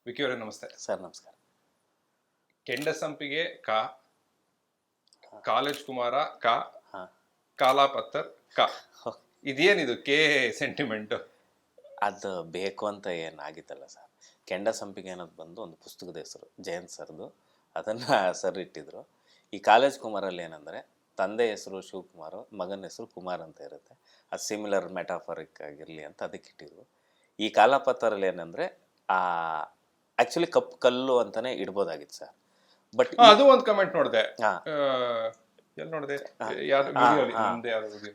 Wiki ಅವರೇ ನಮಸ್ತೆ sir. ನಮಸ್ಕಾರ. ಕೆಂಡಸಂಪಿಗೆ ಕಾ, ಕಾಲೇಜ್ ಕುಮಾರ ಕಾ, ಹಾಂ, ಕಾಲಾಪತ್ತರ್ ಕಾ. ಇದೇನಿದು ಕೆ ಸೆಂಟಿಮೆಂಟ್? ಅದು ಬೇಕು ಅಂತ ಏನಾಗಿತ್ತಲ್ಲ ಸರ್. ಕೆಂಡ ಸಂಪಿಗೆ ಅನ್ನೋದು ಬಂದು ಒಂದು ಪುಸ್ತಕದ ಹೆಸರು, ಜಯಂತ್ ಸರ್ದು. ಅದನ್ನು ಸರ್ ಇಟ್ಟಿದ್ರು. ಈ ಕಾಲೇಜ್ ಕುಮಾರಲ್ಲಿ ಏನಂದರೆ ತಂದೆ ಹೆಸರು ಶಿವಕುಮಾರ್, ಮಗನ ಹೆಸರು ಕುಮಾರ್ ಅಂತ ಇರುತ್ತೆ. ಅದು ಸಿಮಿಲರ್ ಮೆಟಾಫರಿಕ್ ಆಗಿರಲಿ ಅಂತ ಅದಕ್ಕೆ ಇಟ್ಟಿದ್ರು. ಈ ಕಾಲಾಪತ್ತರಲ್ಲಿ ಏನಂದರೆ ಆ್ಯಕ್ಚುಲಿ ಕಪ್ಪು ಕಲ್ಲು ಅಂತಲೇ ಇಡ್ಬೋದಾಗಿತ್ತು ಸರ್. ಬಟ್ ಅದು ಒಂದು ಕಮೆಂಟ್ ನೋಡಿದೆ. ಹಾಂ, ಎಲ್ಲಿ ನೋಡಿದೆ?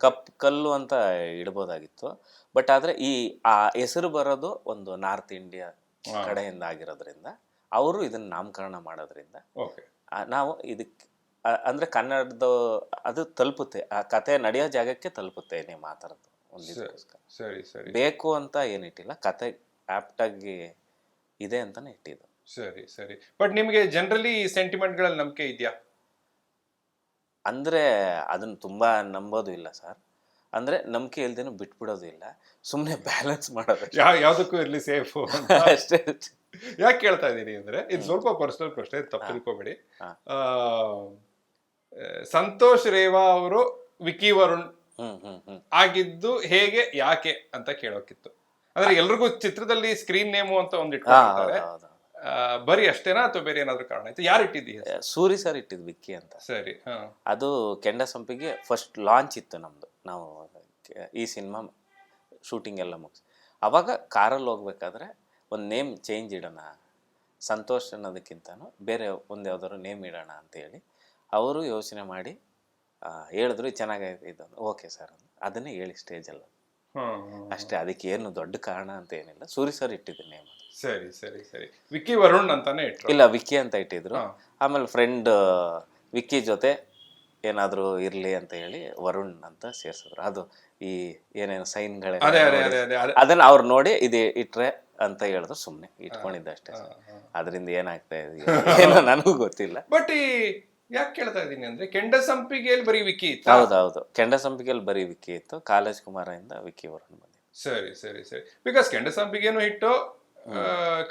ಕಪ್ಪು ಕಲ್ಲು ಅಂತ ಇಡ್ಬೋದಾಗಿತ್ತು. ಬಟ್ ಆದರೆ ಆ ಹೆಸರು ಬರೋದು ಒಂದು ನಾರ್ತ್ ಇಂಡಿಯಾ ಕಡೆಯಿಂದ ಆಗಿರೋದ್ರಿಂದ ಅವರು ಇದನ್ನು ನಾಮಕರಣ ಮಾಡೋದ್ರಿಂದ ನಾವು ಇದಕ್ಕೆ ಅಂದರೆ ಕನ್ನಡದ ಅದು ತಲುಪುತ್ತೆ, ಆ ಕತೆ ನಡೆಯೋ ಜಾಗಕ್ಕೆ ತಲುಪುತ್ತೆ ನೀವು ಆ ಥರದ್ದು ಒಂದಿದಕ್ಕೋಸ್ಕರ. ಸರಿ ಸರಿ, ಬೇಕು ಅಂತ ಏನಿಟ್ಟಿಲ್ಲ, ಕತೆ ಆ್ಯಪ್ಟಾಗಿ ಇದೆ ಅಂತಲೇ ಇಟ್ಟಿದ್ದು. ಸರಿ ಸರಿ. ಬಟ್ ನಿಮಗೆ ಜನರಲಿ ಸೆಂಟಿಮೆಂಟ್ಗಳಲ್ಲಿ ನಂಬಿಕೆ ಇದೆಯಾ? ಅಂದರೆ ಅದನ್ನು ತುಂಬ ನಂಬೋದು ಇಲ್ಲ ಸರ್. ಅಂದರೆ ನಂಬಿಕೆ ಇಲ್ದೇನೂ ಬಿಟ್ಬಿಡೋದು ಇಲ್ಲ, ಸುಮ್ಮನೆ ಬ್ಯಾಲೆನ್ಸ್ ಮಾಡೋದು ಯಾವುದಕ್ಕೂ ಇರಲಿ ಸೇಫು ಅಷ್ಟೇ. ಯಾಕೆ ಕೇಳ್ತಾ ಇದ್ದೀನಿ ಅಂದರೆ, ಇದು ಸ್ವಲ್ಪ ಪರ್ಸನಲ್ ಪ್ರಶ್ನೆ, ತಪ್ಪು ತಿಳ್ಕೊಬೇಡಿ. ಸಂತೋಷ್ ರೇವಾ ಅವರು ವಿಕಿ ವರುಣ್ ಆಗಿದ್ದು ಹೇಗೆ, ಯಾಕೆ ಅಂತ ಕೇಳೋಕಿತ್ತು. ಅಂದ್ರೆ ಎಲ್ರಿಗೂ ಚಿತ್ರದಲ್ಲಿ ಸ್ಕ್ರೀನ್ ನೇಮು ಅಂತ ಒಂದು ಇಟ್ಕೊಂಡಿರ್ತಾರೆ, ಬರೀ ಅಷ್ಟೇನಾ ಅಥವಾ ಬೇರೆ ಏನಾದ್ರು ಕಾರಣ ಇತ್ತು? ಯಾರು ಇಟ್ಟಿದ್ದೀವಿ? ಸೂರಿ ಸರ್ ಇಟ್ಟಿದ್ದು ವಿಕ್ಕಿ ಅಂತ. ಸರಿ. ಅದು ಕೆಂಡ ಸಂಪಿಗೆ ಫಸ್ಟ್ ಲಾಂಚ್ ಇತ್ತು ನಮ್ಮದು. ನಾವು ಈ ಸಿನಿಮಾ ಶೂಟಿಂಗ್ ಎಲ್ಲ ಮುಗಿಸಿ ಆವಾಗ ಕಾರಲ್ಲಿ ಹೋಗ್ಬೇಕಾದ್ರೆ ಒಂದು ನೇಮ್ ಚೇಂಜ್ ಇಡೋಣ, ಸಂತೋಷ್ ಅನ್ನೋದಕ್ಕಿಂತನೂ ಬೇರೆ ಒಂದು ಯಾವ್ದಾದ್ರು ನೇಮ್ ಇಡೋಣ ಅಂತೇಳಿ ಅವರು ಯೋಚನೆ ಮಾಡಿ ಹೇಳಿದ್ರು. ಚೆನ್ನಾಗೈತೆ ಇದು, ಓಕೆ ಸರ್ ಅದನ್ನೇ ಹೇಳಿ ಸ್ಟೇಜಲ್ಲಿ ಅಷ್ಟೇ. ಅದಕ್ಕೆ ಏನು ದೊಡ್ಡ ಕಾರಣ ಅಂತ ಏನಿಲ್ಲ, ಸೂರಿ ಸರ್ ಇಟ್ಟಿದ್ದು ನೇಮ್. ಸರಿ ಸರಿ ಸರಿ. ವಿಕ್ಕಿ ವರುಣ್ ಅಂತಾನೆ ಇಟ್ರು? ಇಲ್ಲ, ವಿಕ್ಕಿ ಅಂತ ಇಟ್ಟಿದ್ರು. ಆಮೇಲೆ ಫ್ರೆಂಡ್ ವಿಕ್ಕಿ ಜೊತೆ ಏನಾದರೂ ಇರಲಿ ಅಂತ ಹೇಳಿ ವರುಣ್ ಅಂತ ಸೇರಿಸಿದ್ರು. ಅದು ಈ ಏನೇನು ಸೈನ್ಗಳೇ ಅದನ್ನು ಅವ್ರು ನೋಡಿ ಇದು ಇಟ್ರೆ ಅಂತ ಹೇಳಿದ್ರು, ಸುಮ್ಮನೆ ಇಟ್ಕೊಂಡಿದ್ದೆ ಅಷ್ಟೇ. ಅದರಿಂದ ಏನಾಗ್ತಾ ಇದೆ ಏನೋ ನನಗೂ ಗೊತ್ತಿಲ್ಲ. ಬಟ್ ಈ ಯಾಕೆ ಕೇಳ್ತಾ ಇದ್ದೀನಿ ಅಂದ್ರೆ, ಕೆಂಡ ಸಂಪಿಗೆಯಲ್ಲಿ ಬರೀ ವಿಕ್ಕಿ ಇತ್ತು? ಹೌದೌದು, ಕೆಂಡ ಸಂಪಿಗೆಯಲ್ಲಿ ಬರೀ ವಿಕ್ಕಿ ಇತ್ತು. ಕಾಲೇಜ್ ಕುಮಾರದಿಂದ ವಿಕ್ಕಿ ವರುಣ್ ಬಂದಿದೆ. ಸರಿ ಸರಿ ಸರಿ. ಬಿಕಾಸ್ ಕೆಂಡ ಸಂಪಿಗೆನೂ ಹಿಟ್ಟು,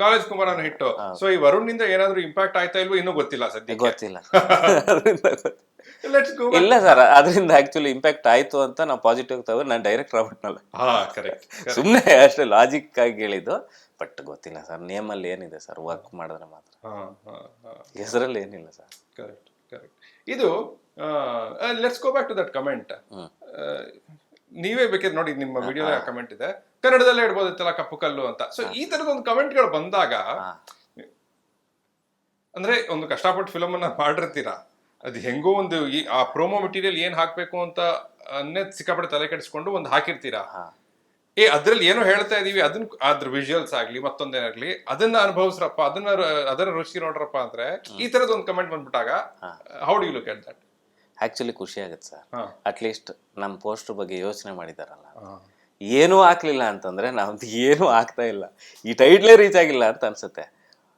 ಕಾಲೇಜ್ ಕುಮಾರನು ಹಿಟ್ಟು. ಸೊ ಈ ವರುಣ್ ನಿಂದ ಏನಾದ್ರು ಇಂಪ್ಯಾಕ್ಟ್ ಆಯ್ತಾ ಇಲ್ವೋ ಇನ್ನೂ ಗೊತ್ತಿಲ್ಲ, ಸದ್ಯ ಗೊತ್ತಿಲ್ಲ. ಇಲ್ಲ ಸರ್, ಅದರಿಂದ ಆಕ್ಚುಲಿ ಇಂಪ್ಯಾಕ್ಟ್ ಆಯ್ತು ಅಂತ ನಾವು ಪಾಸಿಟಿವ್ ತಗೋ, ನಾನು ಡೈರೆಕ್ಟ್ ಆಗ್ಬಿಟ್ನಲ್ಲ. ಸುಮ್ಮನೆ ಅಷ್ಟೇ ಲಾಜಿಕ್ ಆಗಿ ಹೇಳಿದ್ದು. ಬಟ್ ಗೊತ್ತಿಲ್ಲ ಸರ್, ನೇಮಲ್ಲಿ ಏನಿದೆ ಸರ್, ವರ್ಕ್ ಮಾಡಿದ್ರೆ ಮಾತ್ರ, ಹೆಸರಲ್ಲಿ ಏನಿಲ್ಲ ಸರ್. Correct correct. ಇದು let's go back to that comment. ನೀವೇ ಬೇಕಿದ್ರೆ ನೋಡಿ, ನಿಮ್ಮ ವಿಡಿಯೋ ಕಮೆಂಟ್ ಇದೆ, ಕನ್ನಡದಲ್ಲೇ ಇಡ್ಬೋದಿತ್ತಲ್ಲ ಕಪ್ಪು ಕಲ್ಲು ಅಂತ. ಸೊ ಈ ತರದ ಒಂದು ಕಮೆಂಟ್ಗಳು ಬಂದಾಗ, ಅಂದ್ರೆ ಒಂದು ಕಷ್ಟಪಟ್ಟು ಫಿಲಮ್ ಅನ್ನ ಮಾಡಿರ್ತೀರಾ, ಅದು ಹೆಂಗೋ ಒಂದು ಆ ಪ್ರೋಮೋ ಮೆಟೀರಿಯಲ್ ಏನ್ ಹಾಕ್ಬೇಕು ಅಂತ ಅನ್ನೇ ಸಿಕ್ಕಾಪಟ್ಟೆ ತಲೆ ಕೆಡಿಸ್ಕೊಂಡು ಒಂದು ಹಾಕಿರ್ತೀರಾ. ಅದ್ರಲ್ಲಿ ಏನೋ ಹೇಳ್ತಾ ಇದೀವಿ, ಅದನ್ನ ಅದ್ರ ವಿಜುವಲ್ಸ್ ಆಗ್ಲಿ ಮತ್ತೊಂದೇನಾಗ್ಲಿ ಅದನ್ನ ಅನುಭವಿಸ್ರಪ್ಪ, ಅದರ ರುಚಿ ನೋಡ್ರಪ್ಪ ಅಂದ್ರೆ ಈ ತರದ ಒಂದು ಕಮೆಂಟ್ ಬಂದ್ಬಿಟ್ಟಾಗ how do you look at that? Actually ಖುಷಿ ಆಗುತ್ತೆ ಸರ್. ಅಟ್ಲೀಸ್ಟ್ ನಮ್ಮ ಪೋಸ್ಟರ್ ಬಗ್ಗೆ ಯೋಚನೆ ಮಾಡಿದಾರಲ್ಲ. ಏನೂ ಹಾಕ್ಲಿಲ್ಲ ಅಂತಂದ್ರೆ ನಮ್ದು ಏನೂ ಆಗ್ತಾ ಇಲ್ಲ, ಈ ಟೈಟ್ಲೇ ರೀಚ್ ಆಗಿಲ್ಲ ಅಂತ ಅನ್ಸುತ್ತೆ.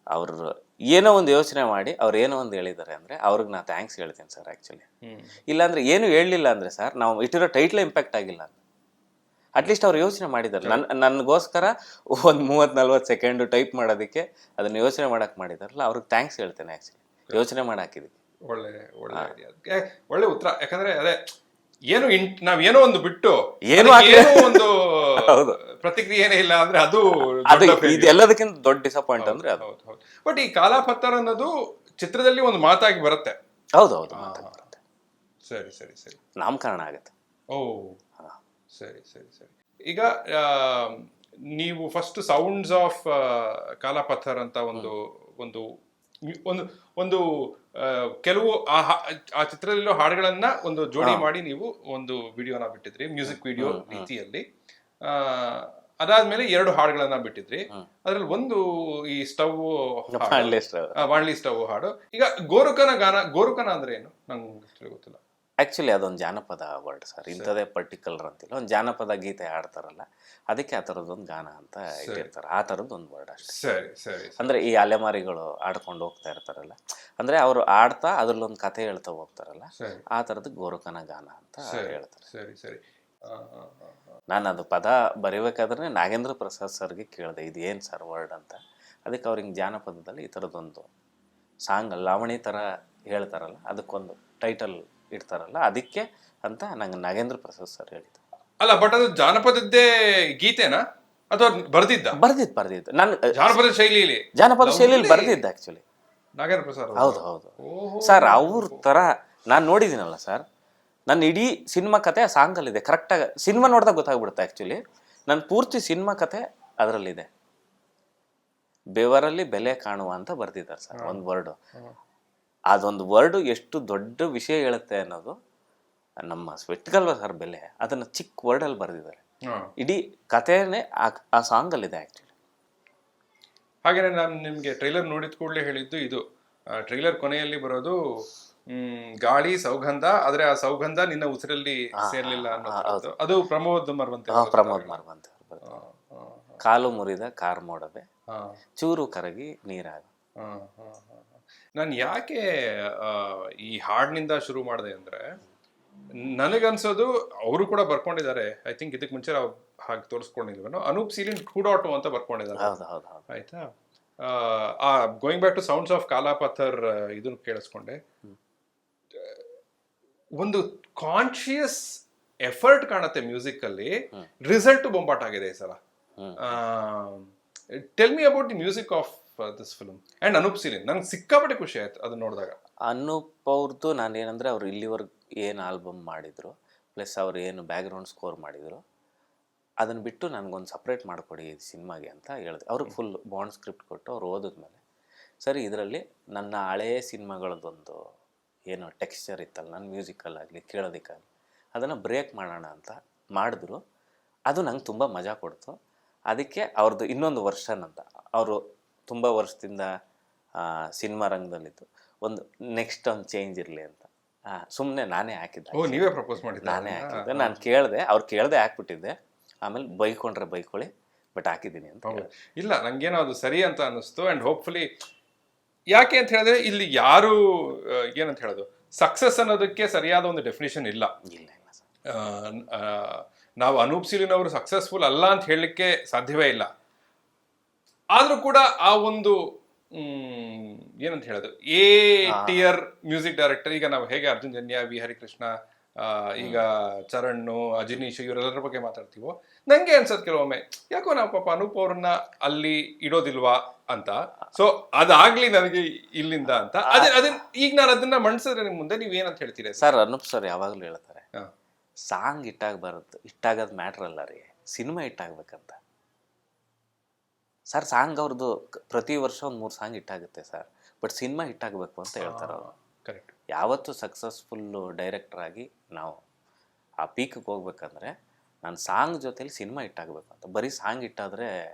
ಅವರು ಏನೋ ಒಂದು ಯೋಚನೆ ಮಾಡಿ ಅವ್ರು ಏನೋ ಒಂದು ಹೇಳಿದ್ದಾರೆ ಅಂದರೆ ಅವ್ರಿಗೆ ನಾನು ಥ್ಯಾಂಕ್ಸ್ ಹೇಳ್ತೀನಿ ಸರ್. ಆ್ಯಕ್ಚುಲಿ ಇಲ್ಲಾಂದರೆ ಏನು ಹೇಳಲಿಲ್ಲ ಅಂದರೆ ಸರ್, ನಾವು ಇಟ್ಟಿರೋ ಟೈಟ್ಲೇ ಇಂಪ್ಯಾಕ್ಟ್ ಆಗಿಲ್ಲ ಅಂತ. ಅಟ್ಲೀಸ್ಟ್ ಅವ್ರು ಯೋಚನೆ ಮಾಡಿದ್ದಾರೆ. ನನಗೋಸ್ಕರ ಒಂದು 30-40 ಸೆಕೆಂಡು ಟೈಪ್ ಮಾಡೋದಕ್ಕೆ ಅದನ್ನು ಯೋಚನೆ ಮಾಡೋಕ್ಕೆ ಮಾಡಿದಾರಲ್ಲ, ಅವ್ರಿಗೆ ಥ್ಯಾಂಕ್ಸ್ ಹೇಳ್ತೇನೆ. ಆ್ಯಕ್ಚುಲಿ ಯೋಚನೆ ಮಾಡಾಕಿದ್ದಕ್ಕೆ ಒಳ್ಳೆ ಉತ್ತರ. ಯಾಕಂದ್ರೆ ಅದೇ ಏನು ನಾವೇನೋ ಒಂದು ಬಿಟ್ಟು ಏನು ಒಂದು ಪ್ರತಿಕ್ರಿಯೆನೇ ಇಲ್ಲ ಅಂದ್ರೆ ಅದು ಇದೆಲ್ಲದಕ್ಕಿಂತ ದೊಡ್ಡ ಡಿಸಪಾಯಿಂಟ್ ಅಂದ್ರೆ ಅದು. ಬಟ್ ಈ ಕಾಲಾಪತ್ತರ್ ಅನ್ನೋದು ಚಿತ್ರದಲ್ಲಿ ಒಂದು ಮಾತಾಗಿ ಬರುತ್ತೆ. ಹೌದೌದು, ಮಾತಾಗಿ ಬರುತ್ತೆ. ಸರಿ ಸರಿ ಸರಿ. ನಾಮಕರಣ ಆಗುತ್ತೆ. ಓ ಸರಿ ಸರಿ ಸರಿ. ಈಗ ನೀವು ಫಸ್ಟ್ ಸೌಂಡ್ಸ್ ಆಫ್ ಕಾಲಾಪತ್ತರ್ ಅಂತ ಒಂದು ಒಂದು ಒಂದು ಒಂದು ಕೆಲವು ಆ ಚಿತ್ರದಲ್ಲಿರೋ ಹಾಡುಗಳನ್ನ ಒಂದು ಜೋಡಿ ಮಾಡಿ ನೀವು ಒಂದು ವಿಡಿಯೋನ ಬಿಟ್ಟಿದ್ರಿ, ಮ್ಯೂಸಿಕ್ ವಿಡಿಯೋ ರೀತಿಯಲ್ಲಿ. ಅದಾದ್ಮೇಲೆ 2 ಹಾಡುಗಳನ್ನ ಬಿಟ್ಟಿದ್ರಿ. ಅದ್ರಲ್ಲಿ ಒಂದು ಈ ಬಾಣ್ಲಿ ಸ್ಟವ್ ಹಾಡು. ಈಗ ಗೋರುಕನ ಅಂದ್ರೆ ಏನು ನಂಗೆ ಗೊತ್ತಿಲ್ಲ. ಆ್ಯಕ್ಚುಲಿ ಅದೊಂದು ಜಾನಪದ ವರ್ಡ್ ಸರ್, ಇಂಥದೇ ಪರ್ಟಿಕ್ಯುಲರ್ ಅಂತಿಲ್ಲ. ಒಂದು ಜಾನಪದ ಗೀತೆ ಹಾಡ್ತಾರಲ್ಲ, ಅದಕ್ಕೆ ಆ ಥರದ್ದೊಂದು ಗಾನ ಅಂತ ಇಟ್ಟಿರ್ತಾರೆ. ಆ ಥರದ್ದೊಂದು ವರ್ಡ್ ಅಷ್ಟೇ. ಸರಿ ಸರಿ. ಅಂದರೆ ಈ ಅಲೆಮಾರಿಗಳು ಆಡ್ಕೊಂಡು ಹೋಗ್ತಾ ಇರ್ತಾರಲ್ಲ, ಅಂದರೆ ಅವರು ಆಡ್ತಾ ಅದ್ರಲ್ಲೊಂದು ಕಥೆ ಹೇಳ್ತಾ ಹೋಗ್ತಾರಲ್ಲ, ಆ ಥರದ್ದು ಗೋರುಕನ ಗಾನ ಅಂತ ಹೇಳ್ತಾರೆ. ಸರಿ ಸರಿ. ನಾನು ಅದು ಪದ ಬರೀಬೇಕಾದ್ರೆ ನಾಗೇಂದ್ರ ಪ್ರಸಾದ್ ಸರ್ಗೆ ಕೇಳಿದೆ, ಇದು ಏನು ಸರ್ ವರ್ಡ್ ಅಂತ. ಅದಕ್ಕೆ ಅವ್ರಿಗೆ ಜಾನಪದದಲ್ಲಿ ಈ ಥರದ್ದೊಂದು ಸಾಂಗ್ ಲಾವಣಿ ಥರ ಹೇಳ್ತಾರಲ್ಲ, ಅದಕ್ಕೊಂದು ಟೈಟಲ್ ಇಡ್ತಾರಲ್ಲ, ಅದಕ್ಕೆ ಅಂತ ನಂಗೆ ನಾಗೇಂದ್ರ ಪ್ರಸಾದ್ ಸರ್ ಹೇಳಿದ್ದು. ಅಲ್ಲ, ಬಟ್ ಅದು ಜಾನಪದದ್ದೇ ಗೀತೆನಾ ಅಥವಾ ಬರ್ದಿದ್ದ? ಬರ್ದಿದ್ದು ನಾನು ಜಾನಪದ ಶೈಲಿಯಲ್ಲಿ, ಜಾನಪದ ಶೈಲಿಯಲ್ಲಿ ಬರ್ದಿದ್ದ ಆ್ಯಕ್ಚುಲಿ. ನಾಗೇಂದ್ರ ಪ್ರಸಾದ್ ಹೌದು ಸರ್. ಅವ್ರ ಥರ ನಾನು ನೋಡಿದ್ದೀನಲ್ಲ ಸರ್, ನನ್ನ ಇಡೀ ಸಿನಿಮಾ ಕತೆ ಆ ಸಾಂಗಲ್ಲಿದೆ. ಕರೆಕ್ಟಾಗಿ ಸಿನಿಮಾ ನೋಡಿದಾಗ ಗೊತ್ತಾಗ್ಬಿಡುತ್ತೆ ಆ್ಯಕ್ಚುಲಿ. ನನ್ನ ಪೂರ್ತಿ ಸಿನಿಮಾ ಕತೆ ಅದರಲ್ಲಿದೆ. ಬೆವರಲ್ಲಿ ಬೆಲೆ ಕಾಣುವ ಅಂತ ಬರ್ದಿದ್ದಾರೆ ಸರ್, ಒಂದು ವರ್ಡು. ಅದೊಂದು ವರ್ಡು ಎಷ್ಟು ದೊಡ್ಡ ವಿಷಯ ಹೇಳುತ್ತೆ ಅನ್ನೋದು ನಮ್ಮ ಸ್ವೆಟ್ಗಲ್ವ ಸರ್ ಬೆಲೆ, ಅದನ್ನು ಚಿಕ್ಕ ವರ್ಡಲ್ಲಿ ಬರ್ದಿದ್ದಾರೆ. ಇಡೀ ಕಥೆನೇ ಆ ಸಾಂಗಲ್ಲಿದೆ ಆ್ಯಕ್ಚುಲಿ. ಹಾಗೇನೆ ನಾನು ನಿಮಗೆ ಟ್ರೈಲರ್ ನೋಡಿದ ಕೂಡಲೇ ಹೇಳಿದ್ದು ಇದು, ಟ್ರೈಲರ್ ಕೊನೆಯಲ್ಲಿ ಬರೋದು ಗಾಳಿ ಸೌಗಂಧ, ಆದ್ರೆ ಆ ಸೌಗಂಧ ನಿನ್ನ ಉಸಿರಲ್ಲಿ ಸೇರ್ಲಿಲ್ಲ ಅನ್ನೋದು. ಅದು ಪ್ರಮೋದ್ ಮರವಂತೆ. ಕಾಲು ಮುರಿದ ಕಾರ್ ಮೋಡವೆ ಚೂರು ಕರಗಿ ನೀರಾಗ. ನಾನು ಯಾಕೆ ಈ ಹಾಡಿನಿಂದ ಶುರು ಮಾಡಿದೆ ಅಂದ್ರೆ, ನನಗನ್ಸೋದು ಅವರು ಕೂಡ ಬರ್ಕೊಂಡಿದ್ದಾರೆ. ಐ ಥಿಂಕ್ ಇದಕ್ಕೆ ಮುಂಚೆ ನಾವು ಹಾಗೆ ತೋರಿಸ್ಕೊಂಡಿದ್ವಿ, ಅನೂಪ್ ಸೀಲಿನ್ 2.0 ಅಂತ ಬರ್ಕೊಂಡಿದ್ದಾರೆ. ಆಯ್ತಾ, going back to sounds of Kaalapatthar ಇದನ್ನು ಕೇಳಿಸ್ಕೊಂಡೆ. ಒಂದು ಕಾನ್ಶಿಯಸ್ ಎಫರ್ಟ್ ಕಾಣುತ್ತೆ ಮ್ಯೂಸಿಕ್ ಅಲ್ಲಿ, ರಿಸಲ್ಟ್ ಬೊಂಬಾಟ್ ಆಗಿದೆ ಈ ಸಲ. Tell me about the music of this film and Anoop Seelin. ನಂಗೆ ಸಿಕ್ಕಾಪಟ್ಟೆ ಖುಷಿ ಆಯ್ತು ಅದನ್ನ ನೋಡಿದಾಗ. ಅನೂಪ್ ಅವ್ರದ್ದು ನಾನು ಏನಂದ್ರೆ, ಅವ್ರು ಇಲ್ಲಿವರೆಗೆ ಏನು ಆಲ್ಬಮ್ ಮಾಡಿದ್ರು, ಪ್ಲಸ್ ಅವ್ರು ಏನು ಬ್ಯಾಕ್ಗ್ರೌಂಡ್ ಸ್ಕೋರ್ ಮಾಡಿದ್ರು, ಅದನ್ನು ಬಿಟ್ಟು ನನಗೊಂದು ಸಪ್ರೇಟ್ ಮಾಡಿಕೊಡಿ ಈ ಸಿನಿಮಾಗೆ ಅಂತ ಹೇಳಿದೆ. ಅವ್ರಿಗೆ ಫುಲ್ ಬಾಂಡ್ ಸ್ಕ್ರಿಪ್ಟ್ ಕೊಟ್ಟು ಅವ್ರು ಓದಿದ್ಮೇಲೆ, ಸರಿ ಇದರಲ್ಲಿ ನನ್ನ ಹಳೆಯ ಸಿನಿಮಾಗಳದ್ದೊಂದು ಏನು ಟೆಕ್ಸ್ಚರ್ ಇತ್ತಲ್ಲ ನನ್ನ ಮ್ಯೂಸಿಕಲ್ಲಾಗಲಿ ಕೇಳೋದಕ್ಕಾಗಲಿ, ಅದನ್ನು ಬ್ರೇಕ್ ಮಾಡೋಣ ಅಂತ ಮಾಡಿದ್ರು. ಅದು ನಂಗೆ ತುಂಬ ಮಜಾ ಕೊಡ್ತು. ಅದಕ್ಕೆ ಅವ್ರದ್ದು ಇನ್ನೊಂದು ವರ್ಷನ್ ಅಂತ, ಅವರು ತುಂಬ ವರ್ಷದಿಂದ ಸಿನಿಮಾ ರಂಗದಲ್ಲಿತ್ತು, ಒಂದು ನೆಕ್ಸ್ಟ್ ಒಂದು ಚೇಂಜ್ ಇರಲಿ ಅಂತ ಸುಮ್ಮನೆ ನಾನೇ ಹಾಕಿದ್ದೆ. ನೀವೇ ಪ್ರಪೋಸ್ ಮಾಡಿದ್ದೆ? ನಾನೇ ಹಾಕಿದ್ದೆ. ನಾನು ಕೇಳಿದೆ, ಅವ್ರು ಕೇಳದೆ ಹಾಕ್ಬಿಟ್ಟಿದ್ದೆ. ಆಮೇಲೆ ಬೈಕೊಂಡ್ರೆ ಬೈಕೊಳ್ಳಿ, ಬಟ್ ಹಾಕಿದ್ದೀನಿ ಅಂತ. ಇಲ್ಲ, ನಂಗೇನೋ ಅದು ಸರಿ ಅಂತ ಅನ್ನಿಸ್ತು. ಆ್ಯಂಡ್ ಹೋಪ್ಫುಲಿ, ಯಾಕೆ ಅಂತ ಹೇಳಿದ್ರೆ ಇಲ್ಲಿ ಯಾರು ಏನಂತ ಹೇಳೋದು, ಸಕ್ಸಸ್ ಅನ್ನೋದಕ್ಕೆ ಸರಿಯಾದ ಒಂದು ಡೆಫಿನೇಷನ್ ಇಲ್ಲ. ನಾವು ಅನೂಪ್ ಸೀಲಿನ್ ಅವರು ಸಕ್ಸಸ್ಫುಲ್ ಅಲ್ಲ ಅಂತ ಹೇಳಲಿಕ್ಕೆ ಸಾಧ್ಯವೇ ಇಲ್ಲ. ಆದ್ರೂ ಕೂಡ ಆ ಒಂದು ಏನಂತ ಹೇಳೋದು, ಎ ಟಿಯರ್ ಮ್ಯೂಸಿಕ್ ಡೈರೆಕ್ಟರ್, ಈಗ ನಾವು ಹೇಗೆ ಅರ್ಜುನ್ ಜನ್ಯ, ವಿ ಹರಿಕೃಷ್ಣ, ಈಗ ಚರಣ್, ಅಜನೀಶ್ ಇವರೆಲ್ಲರ ಬಗ್ಗೆ ಮಾತಾಡ್ತೀವೋ, ನಂಗೆ ಅನ್ಸತ್ ಕೆಲವೊಮ್ಮೆ ಯಾಕೋ ನಾವು ಪಾಪ ಅನೂಪ್ ಅವ್ರನ್ನ ಅಲ್ಲಿ ಇಡೋದಿಲ್ವಾ ಅಂತ. ಸೊ ಅದಾಗ್ಲಿ ನನಗೆ ಇಲ್ಲಿಂದ ಅಂತ. ಅದನ್ನ ಈಗ ನಾನು ಅದನ್ನ ಮಣ್ಸಿದ್ರೆ ನಿಮ್ ಮುಂದೆ ನೀವ್ ಏನಂತ ಹೇಳ್ತೀರಿ ಸರ್? ಅನೂಪ್ ಸರ್ ಯಾವಾಗಲೂ ಹೇಳ್ತಾರೆ, ಸಾಂಗ್ ಇಟ್ಟಾಗದ್ ಮ್ಯಾಟ್ರ್ ಅಲ್ಲ ರೀ, ಸಿನಿಮಾ ಇಟ್ಟಾಗಬೇಕಂತ. ಸರ್ ಸಾಂಗ್ ಅವ್ರದ್ದು ಪ್ರತಿ ವರ್ಷ ಒಂದು 3 ಸಾಂಗ್ ಇಟ್ಟಾಗುತ್ತೆ ಸರ್, ಬಟ್ ಸಿನಿಮಾ ಇಟ್ಟಾಗಬೇಕು ಅಂತ ಹೇಳ್ತಾರೆ ಅವರು. ಕರೆಕ್ಟ್. ಯಾವತ್ತು ಸಕ್ಸಸ್ಫುಲ್ಲು ಡೈರೆಕ್ಟರ್ ಆಗಿ ನಾವು ಆ ಪೀಕಿಗೆ ಹೋಗ್ಬೇಕಂದ್ರೆ ನಾನು ಸಾಂಗ್ ಜೊತೆಲಿ ಸಿನಿಮಾ ಇಟ್ಟಾಗಬೇಕು ಅಂತ. ಬರೀ ಸಾಂಗ್ ಇಟ್ಟಾದರೆ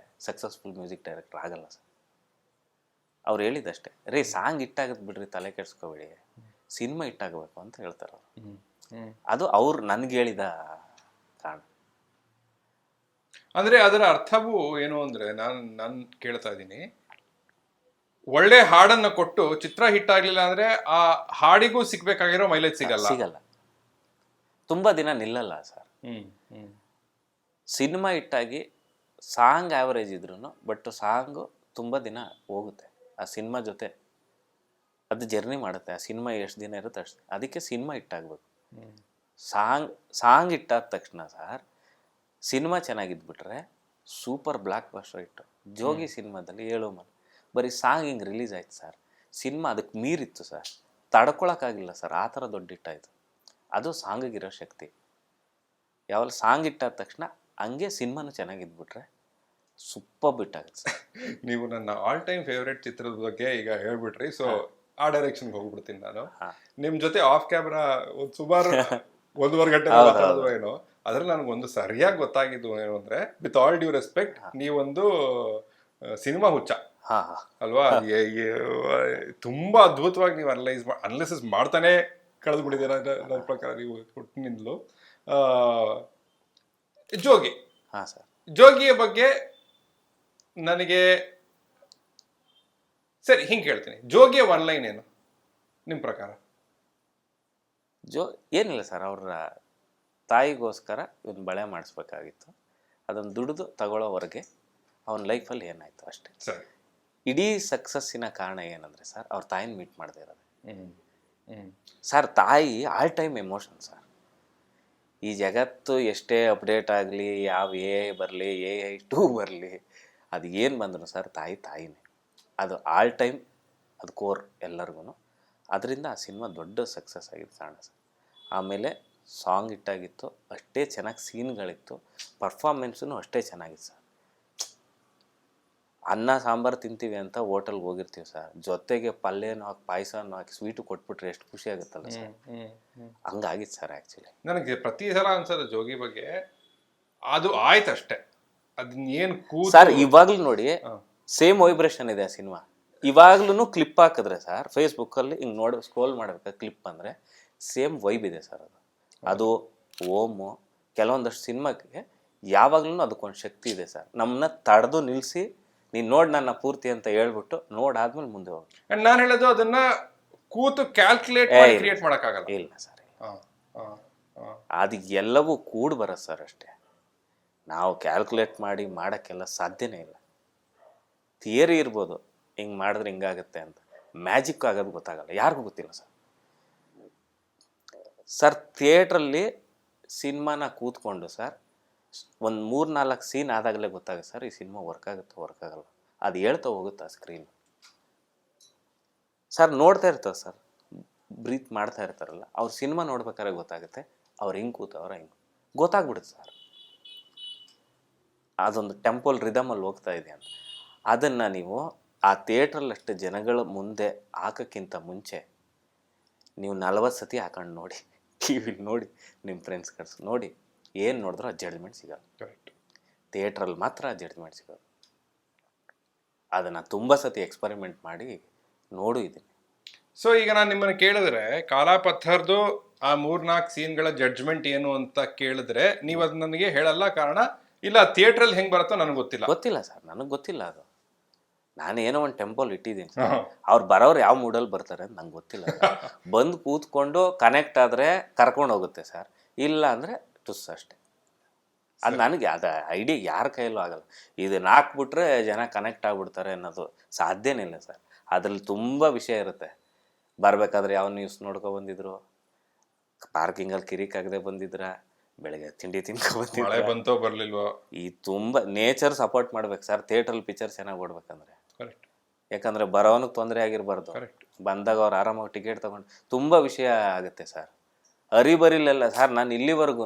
ಸಕ್ಸಸ್ಫುಲ್ ಮ್ಯೂಸಿಕ್ ಡೈರೆಕ್ಟರ್ ಆಗಲ್ಲ ಸರ್. ಅವ್ರು ಹೇಳಿದಷ್ಟೇ, ರೀ ಸಾಂಗ್ ಇಟ್ಟಾಗದ್ ಬಿಡ್ರಿ, ತಲೆ ಕೆಡ್ಸ್ಕೊಬೇಡಿ, ಸಿನಿಮಾ ಇಟ್ಟಾಗಬೇಕು ಅಂತ ಹೇಳ್ತಾರೆ ಅವರು. ಅದು ಅವ್ರು ನನಗೆ ಹೇಳಿದ ಕಾರಣ. ಅಂದ್ರೆ ಅದರ ಅರ್ಥವು ಏನು ಅಂದ್ರೆ, ನಾನು ಕೇಳ್ತಾ ಇದ್ದೀನಿ, ಒಳ್ಳೆ ಹಾಡನ್ನ ಕೊಟ್ಟು ಚಿತ್ರ ಹಿಟ್ ಆಗ್ಲಿಲ್ಲ ಅಂದ್ರೆ ಆ ಹಾಡಿಗೂ ಸಿಗ್ಬೇಕಾಗಿರೋ ಮೈಲೇಜ್ ಸಿಗಲ್ಲ. ತುಂಬಾ ದಿನ ನಿಲ್ಲಲ್ಲ ಸರ್. ಸಿನಿಮಾ ಹಿಟ್ಟಾಗಿ ಸಾಂಗ್ ಆವರೇಜ್ ಇದ್ರು, ಬಟ್ ಸಾಂಗು ತುಂಬ ದಿನ ಹೋಗುತ್ತೆ ಆ ಸಿನಿಮಾ ಜೊತೆ, ಅದು ಜರ್ನಿ ಮಾಡುತ್ತೆ. ಆ ಸಿನಿಮಾ ಎಷ್ಟು ದಿನ ಇರುತ್ತೆ ಅಷ್ಟು. ಅದಕ್ಕೆ ಸಿನಿಮಾ ಹಿಟ್ಟಾಗಬೇಕು. ಸಾಂಗ್ ಇಟ್ಟಾದ ತಕ್ಷಣ ಸರ್, ಸಿನಿಮಾ ಚೆನ್ನಾಗಿದ್ಬಿಟ್ರೆ super blockbuster hit. Jogi ಸಿನಿಮಾದಲ್ಲಿ 7 ಮನೆ ಬರೀ ಸಾಂಗ್ ಹಿಂಗೆ ರಿಲೀಸ್ ಆಯ್ತು ಸರ್, ಸಿನಿಮಾ ಅದಕ್ಕೆ ಮೀರಿತ್ತು ಸರ್, ತಡ್ಕೊಳಕ್ಕಾಗಿಲ್ಲ ಸರ್, ಆ ಥರ ದೊಡ್ಡ ಹಿಟ್ಟಾಯಿತು. ಅದು ಸಾಂಗಿಗಿರೋ ಶಕ್ತಿ. ಯಾವಾಗ ಸಾಂಗ್ ಇಟ್ಟಾದ ತಕ್ಷಣ ಹಂಗೆ ಸಿನಿಮಾನು ಚೆನ್ನಾಗಿದ್ಬಿಟ್ರೆ ಸೂಪರ್ ಬಿಟ್ಟಾಗುತ್ತೆ ಸರ್. ನೀವು ನನ್ನ ಆಲ್ ಟೈಮ್ ಫೇವ್ರೆಟ್ ಚಿತ್ರದ ಬಗ್ಗೆ ಈಗ ಹೇಳ್ಬಿಟ್ರಿ, ಸೊ ಆ ಡೈರೆಕ್ಷನ್ಗೆ ಹೋಗ್ಬಿಡ್ತೀನಿ ನಾನು. ನಿಮ್ ಜೊತೆ ಆಫ್ ಕ್ಯಾಮ್ರಾ ಒಂದು ಸುಮಾರು 1.5 ಗಂಟೆ ಮಾತಾಡೋದು ಏನೋ, ಅದ್ರಲ್ಲಿ ನನಗೊಂದು ಸರಿಯಾಗಿ ಗೊತ್ತಾಗಿದ್ದು ಏನು ಅಂದ್ರೆ, ವಿತ್ ಆಲ್ ಡ್ಯೂ ರೆಸ್ಪೆಕ್ಟ್, ನೀವೊಂದು ಸಿನಿಮಾ ಹುಚ್ಚ ಅಲ್ವಾ? ತುಂಬಾ ಅದ್ಭುತವಾಗಿ ನೀವು ಅನಲೈಸಿಸ್ ಮಾಡ್ತಾನೆ ಕಳೆದು ಬಿಟ್ಟಿದ್ದೀರ ನನ್ನ ಪ್ರಕಾರ ನೀವು ಹುಟ್ಟಿನಿಂದಲೂ. ಜೋಗಿಯ ಬಗ್ಗೆ ನನಗೆ ಸರಿ ಹಿಂಗೆ ಕೇಳ್ತೀನಿ, ಜೋಗಿಯ 1 ಲೈನ್ ಏನು ನಿಮ್ಮ ಪ್ರಕಾರ? ಏನಿಲ್ಲ ಸರ್, ಅವ್ರ ತಾಯಿಗೋಸ್ಕರ ಇವನು ಬಳೆ ಮಾಡಿಸ್ಬೇಕಾಗಿತ್ತು, ಅದನ್ನು ದುಡಿದು ತಗೊಳ್ಳೋವರೆಗೆ ಅವನ ಲೈಫಲ್ಲಿ ಏನಾಯ್ತು ಅಷ್ಟೇ. ಸರಿ, ಇಡೀ ಸಕ್ಸಸ್ಸಿನ ಕಾರಣ ಏನಂದರೆ ಸರ್ ಅವ್ರ ತಾಯಿನ ಮೀಟ್ ಮಾಡದೇ ಇರೋದು. ಹ್ಮ್ ಹ್ಮ್ ಸರ್ ತಾಯಿ ಆಲ್ ಟೈಮ್ ಎಮೋಷನ್ ಸರ್. ಈ ಜಗತ್ತು ಎಷ್ಟೇ ಅಪ್ಡೇಟ್ ಆಗಲಿ, ಯಾವ ಬರಲಿ, AI 2 ಬರಲಿ, ಅದು ಏನು ಬಂದ್ರು ಸರ್ ತಾಯಿನೇ. ಅದು ಆಲ್ ಟೈಮ್, ಅದು ಕೋರ್ ಎಲ್ಲರಿಗೂ. ಅದರಿಂದ ಆ ಸಿನಿಮಾ ದೊಡ್ಡ ಸಕ್ಸಸ್ ಆಗಿದ್ದು ಕಾರಣ ಸರ್. ಆಮೇಲೆ ಸಾಂಗ್ ಹಿಟ್ಟಾಗಿತ್ತು, ಅಷ್ಟೇ ಚೆನ್ನಾಗಿ ಸೀನ್ಗಳಿತ್ತು, ಪರ್ಫಾರ್ಮೆನ್ಸೂ ಅಷ್ಟೇ ಚೆನ್ನಾಗಿತ್ತು ಸರ್. ಅನ್ನ ಸಾಂಬಾರು ತಿಂತೀವಿ ಅಂತ ಹೋಟೆಲ್ಗೆ ಹೋಗಿರ್ತೀವಿ ಸರ್, ಜೊತೆಗೆ ಪಲ್ಯನೂ ಹಾಕಿ ಪಾಯಸನೂ ಹಾಕಿ ಸ್ವೀಟು ಕೊಟ್ಬಿಟ್ರೆ ಎಷ್ಟು ಖುಷಿ ಆಗುತ್ತಲ್ಲ ಸರ್. ಹಂಗಾಗಿತ್ತು sir actually. ನನಗೆ ಪ್ರತಿ ಸಲ ಅನ್ಸೋದು ಜೋಗಿ ಬಗ್ಗೆ, ಅದು ಆಯ್ತಷ್ಟೇ, ಅದನ್ನ ಏನು ಸರ್ ಇವಾಗಲೂ ನೋಡಿ ಸೇಮ್ ವೈಬ್ರೇಷನ್ ಇದೆ ಆ ಸಿನಿಮಾ. ಇವಾಗ್ಲೂ ಕ್ಲಿಪ್ ಹಾಕಿದ್ರೆ ಸರ್ ಫೇಸ್ಬುಕ್ಕಲ್ಲಿ ಹಿಂಗೆ ನೋಡಿ ಸ್ಕ್ರೋಲ್ ಮಾಡಬೇಕಾದ್ರೆ ಕ್ಲಿಪ್ ಅಂದರೆ ಸೇಮ್ ವೈಬ್ ಇದೆ ಸರ್. ಅದು ಓಮು ಕೆಲವೊಂದಷ್ಟು ಸಿನಿಮಾಕ್ಕೆ ಯಾವಾಗ್ಲೂ ಅದಕ್ಕೊಂದು ಶಕ್ತಿ ಇದೆ ಸರ್. ನಮ್ಮನ್ನ ತಡೆದು ನಿಲ್ಲಿಸಿ ನೀನು ನೋಡಿ ನನ್ನ ಪೂರ್ತಿ ಅಂತ ಹೇಳ್ಬಿಟ್ಟು ನೋಡಾದ್ಮೇಲೆ ಮುಂದೆ ಹೋಗಿ. ನಾನು ಹೇಳೋದು ಅದನ್ನ ಕೂತು ಕ್ಯಾಲ್ಕುಲೇಟ್ ಕ್ರಿಯೇಟ್ ಮಾಡೋಕ್ಕಾಗಲ್ಲ. ಇಲ್ಲ ಸರ್, ಅದು ಎಲ್ಲವೂ ಕೂಡಿ ಬರೋದು ಸರ್ ಅಷ್ಟೇ. ನಾವು ಕ್ಯಾಲ್ಕುಲೇಟ್ ಮಾಡಿ ಮಾಡೋಕ್ಕೆಲ್ಲ ಸಾಧ್ಯನೇ ಇಲ್ಲ. ಥಿಯರಿ ಇರ್ಬೋದು, ಹಿಂಗೆ ಮಾಡಿದ್ರೆ ಹಿಂಗಾಗುತ್ತೆ ಅಂತ, ಮ್ಯಾಜಿಕ್ ಆಗೋದು ಗೊತ್ತಾಗಲ್ಲ, ಯಾರಿಗೂ ಗೊತ್ತಿಲ್ಲ ಸರ್. ಸರ್ ಥಿಯೇಟ್ರಲ್ಲಿ ಸಿನಿಮಾನ ಕೂತ್ಕೊಂಡು ಸರ್ ಒಂದು 3-4 ಸೀನ್ ಆದಾಗಲೇ ಗೊತ್ತಾಗುತ್ತೆ ಸರ್ ಈ ಸಿನಿಮಾ ವರ್ಕ್ ಆಗಲ್ಲ. ಅದು ಹೇಳ್ತಾ ಹೋಗುತ್ತೆ ಆ ಸ್ಕ್ರೀನ್. ಸರ್ ನೋಡ್ತಾ ಇರ್ತಾರೆ ಸರ್, ಬ್ರೀತ್ ಮಾಡ್ತಾ ಇರ್ತಾರಲ್ಲ, ಅವ್ರು ಸಿನಿಮಾ ನೋಡ್ಬೇಕಾದ್ರೆ ಗೊತ್ತಾಗುತ್ತೆ ಅವ್ರು ಹಿಂಗೆ ಕೂತವ್ರ ಹಿಂಗೆ ಗೊತ್ತಾಗ್ಬಿಡುತ್ತೆ ಸರ್. ಅದೊಂದು ಟೆಂಪಲ್ ರಿದಮಲ್ಲಿ ಹೋಗ್ತಾ ಇದೆ ಅಂತ. ಅದನ್ನು ನೀವು ಆ ಥಿಯೇಟ್ರಲ್ಲಷ್ಟು ಜನಗಳ ಮುಂದೆ ಹಾಕೋಕ್ಕಿಂತ ಮುಂಚೆ ನೀವು 40 ಸತಿ ಹಾಕೊಂಡು ನೋಡಿ, ಟಿವಿಲಿ ನೋಡಿ, ನಿಮ್ಮ ಫ್ರೆಂಡ್ಸ್ ಕರ್ಸಿ ನೋಡಿ, ಏನು ನೋಡಿದ್ರೂ ಆ ಜಡ್ಜ್ಮೆಂಟ್ ಸಿಗೋದು. ಕರೆಕ್ಟ್. ಥಿಯೇಟ್ರಲ್ಲಿ ಮಾತ್ರ ಆ ಜಡ್ಜ್ಮೆಂಟ್ ಸಿಗೋದು. ಅದನ್ನು ತುಂಬ ಸತಿ ಎಕ್ಸ್ಪರಿಮೆಂಟ್ ಮಾಡಿ ನೋಡು ಇದ್ದೀನಿ. ಸೊ ಈಗ ನಾನು ನಿಮ್ಮನ್ನು ಕೇಳಿದ್ರೆ ಕಾಲಾಪಥರ್ದು ಆ 3-4 ಸೀನ್ಗಳ ಜಡ್ಜ್ಮೆಂಟ್ ಏನು ಅಂತ ಕೇಳಿದ್ರೆ ನೀವು ಅದು ನನಗೆ ಹೇಳಲ್ಲ. ಕಾರಣ ಇಲ್ಲ, ಥಿಯೇಟ್ರಲ್ಲಿ ಹೆಂಗೆ ಬರುತ್ತೋ ನನಗೆ ಗೊತ್ತಿಲ್ಲ ಸರ್, ನನಗೆ ಗೊತ್ತಿಲ್ಲ. ಅದು ನಾನು ಏನೋ ಒಂದು ಟೆಂಪಲ್ ಇಟ್ಟಿದ್ದೀನಿ ಸರ್. ಅವ್ರು ಬರೋರು ಯಾವ ಮೂಡಲ್ಲಿ ಬರ್ತಾರೆ ಅಂತ ನಂಗೆ ಗೊತ್ತಿಲ್ಲ. ಬಂದು ಕೂತ್ಕೊಂಡು ಕನೆಕ್ಟ್ ಆದರೆ ಕರ್ಕೊಂಡು ಹೋಗುತ್ತೆ ಸರ್, ಇಲ್ಲ ಅಂದರೆ ಟುಸ್ ಅಷ್ಟೆ. ಅದು ನನಗೆ ಅದು ಐಡಿಯಾ ಯಾರ ಕೈಯಲ್ಲೂ ಆಗಲ್ಲ. ಇದನ್ನ ಹಾಕ್ಬಿಟ್ರೆ ಜನ ಕನೆಕ್ಟ್ ಆಗಿಬಿಡ್ತಾರೆ ಅನ್ನೋದು ಸಾಧ್ಯನೇ ಇಲ್ಲ ಸರ್. ಅದ್ರಲ್ಲಿ ತುಂಬ ವಿಷಯ ಇರುತ್ತೆ. ಬರಬೇಕಾದ್ರೆ ಯಾವ ನ್ಯೂಸ್ ನೋಡ್ಕೊ ಬಂದಿದ್ರು, ಪಾರ್ಕಿಂಗಲ್ಲಿ ಕಿರಿಕಾಗದೆ ಬಂದಿದ್ರ, ಬೆಳಗ್ಗೆ ತಿಂಡಿ ತಿನ್ಕೊ ಮಳೆ ಬಂತೋ ಬರ್ಲಿಲ್ವೋ, ಈ ತುಂಬ ನೇಚರ್ ಸಪೋರ್ಟ್ ಮಾಡ್ಬೇಕು ಸರ್. ಥಿಯೇಟ್ರಲ್ಲಿ ಪಿಕ್ಚರ್ ಚೆನ್ನಾಗಿ ಓಡ್ಬೇಕಂದ್ರೆ. ಕರೆಕ್ಟ್. ಯಾಕಂದರೆ ಬರೋವನಿಗೆ ತೊಂದರೆ ಆಗಿರಬಾರ್ದು, ಕರೆಕ್ಟ್. ಬಂದಾಗ ಅವ್ರು ಆರಾಮಾಗಿ ಟಿಕೆಟ್ ತೊಗೊಂಡು ತುಂಬ ವಿಷಯ ಆಗುತ್ತೆ ಸರ್. ಅರಿಬರಿಲೆಲ್ಲ ಸರ್, ನಾನು ಇಲ್ಲಿವರೆಗೂ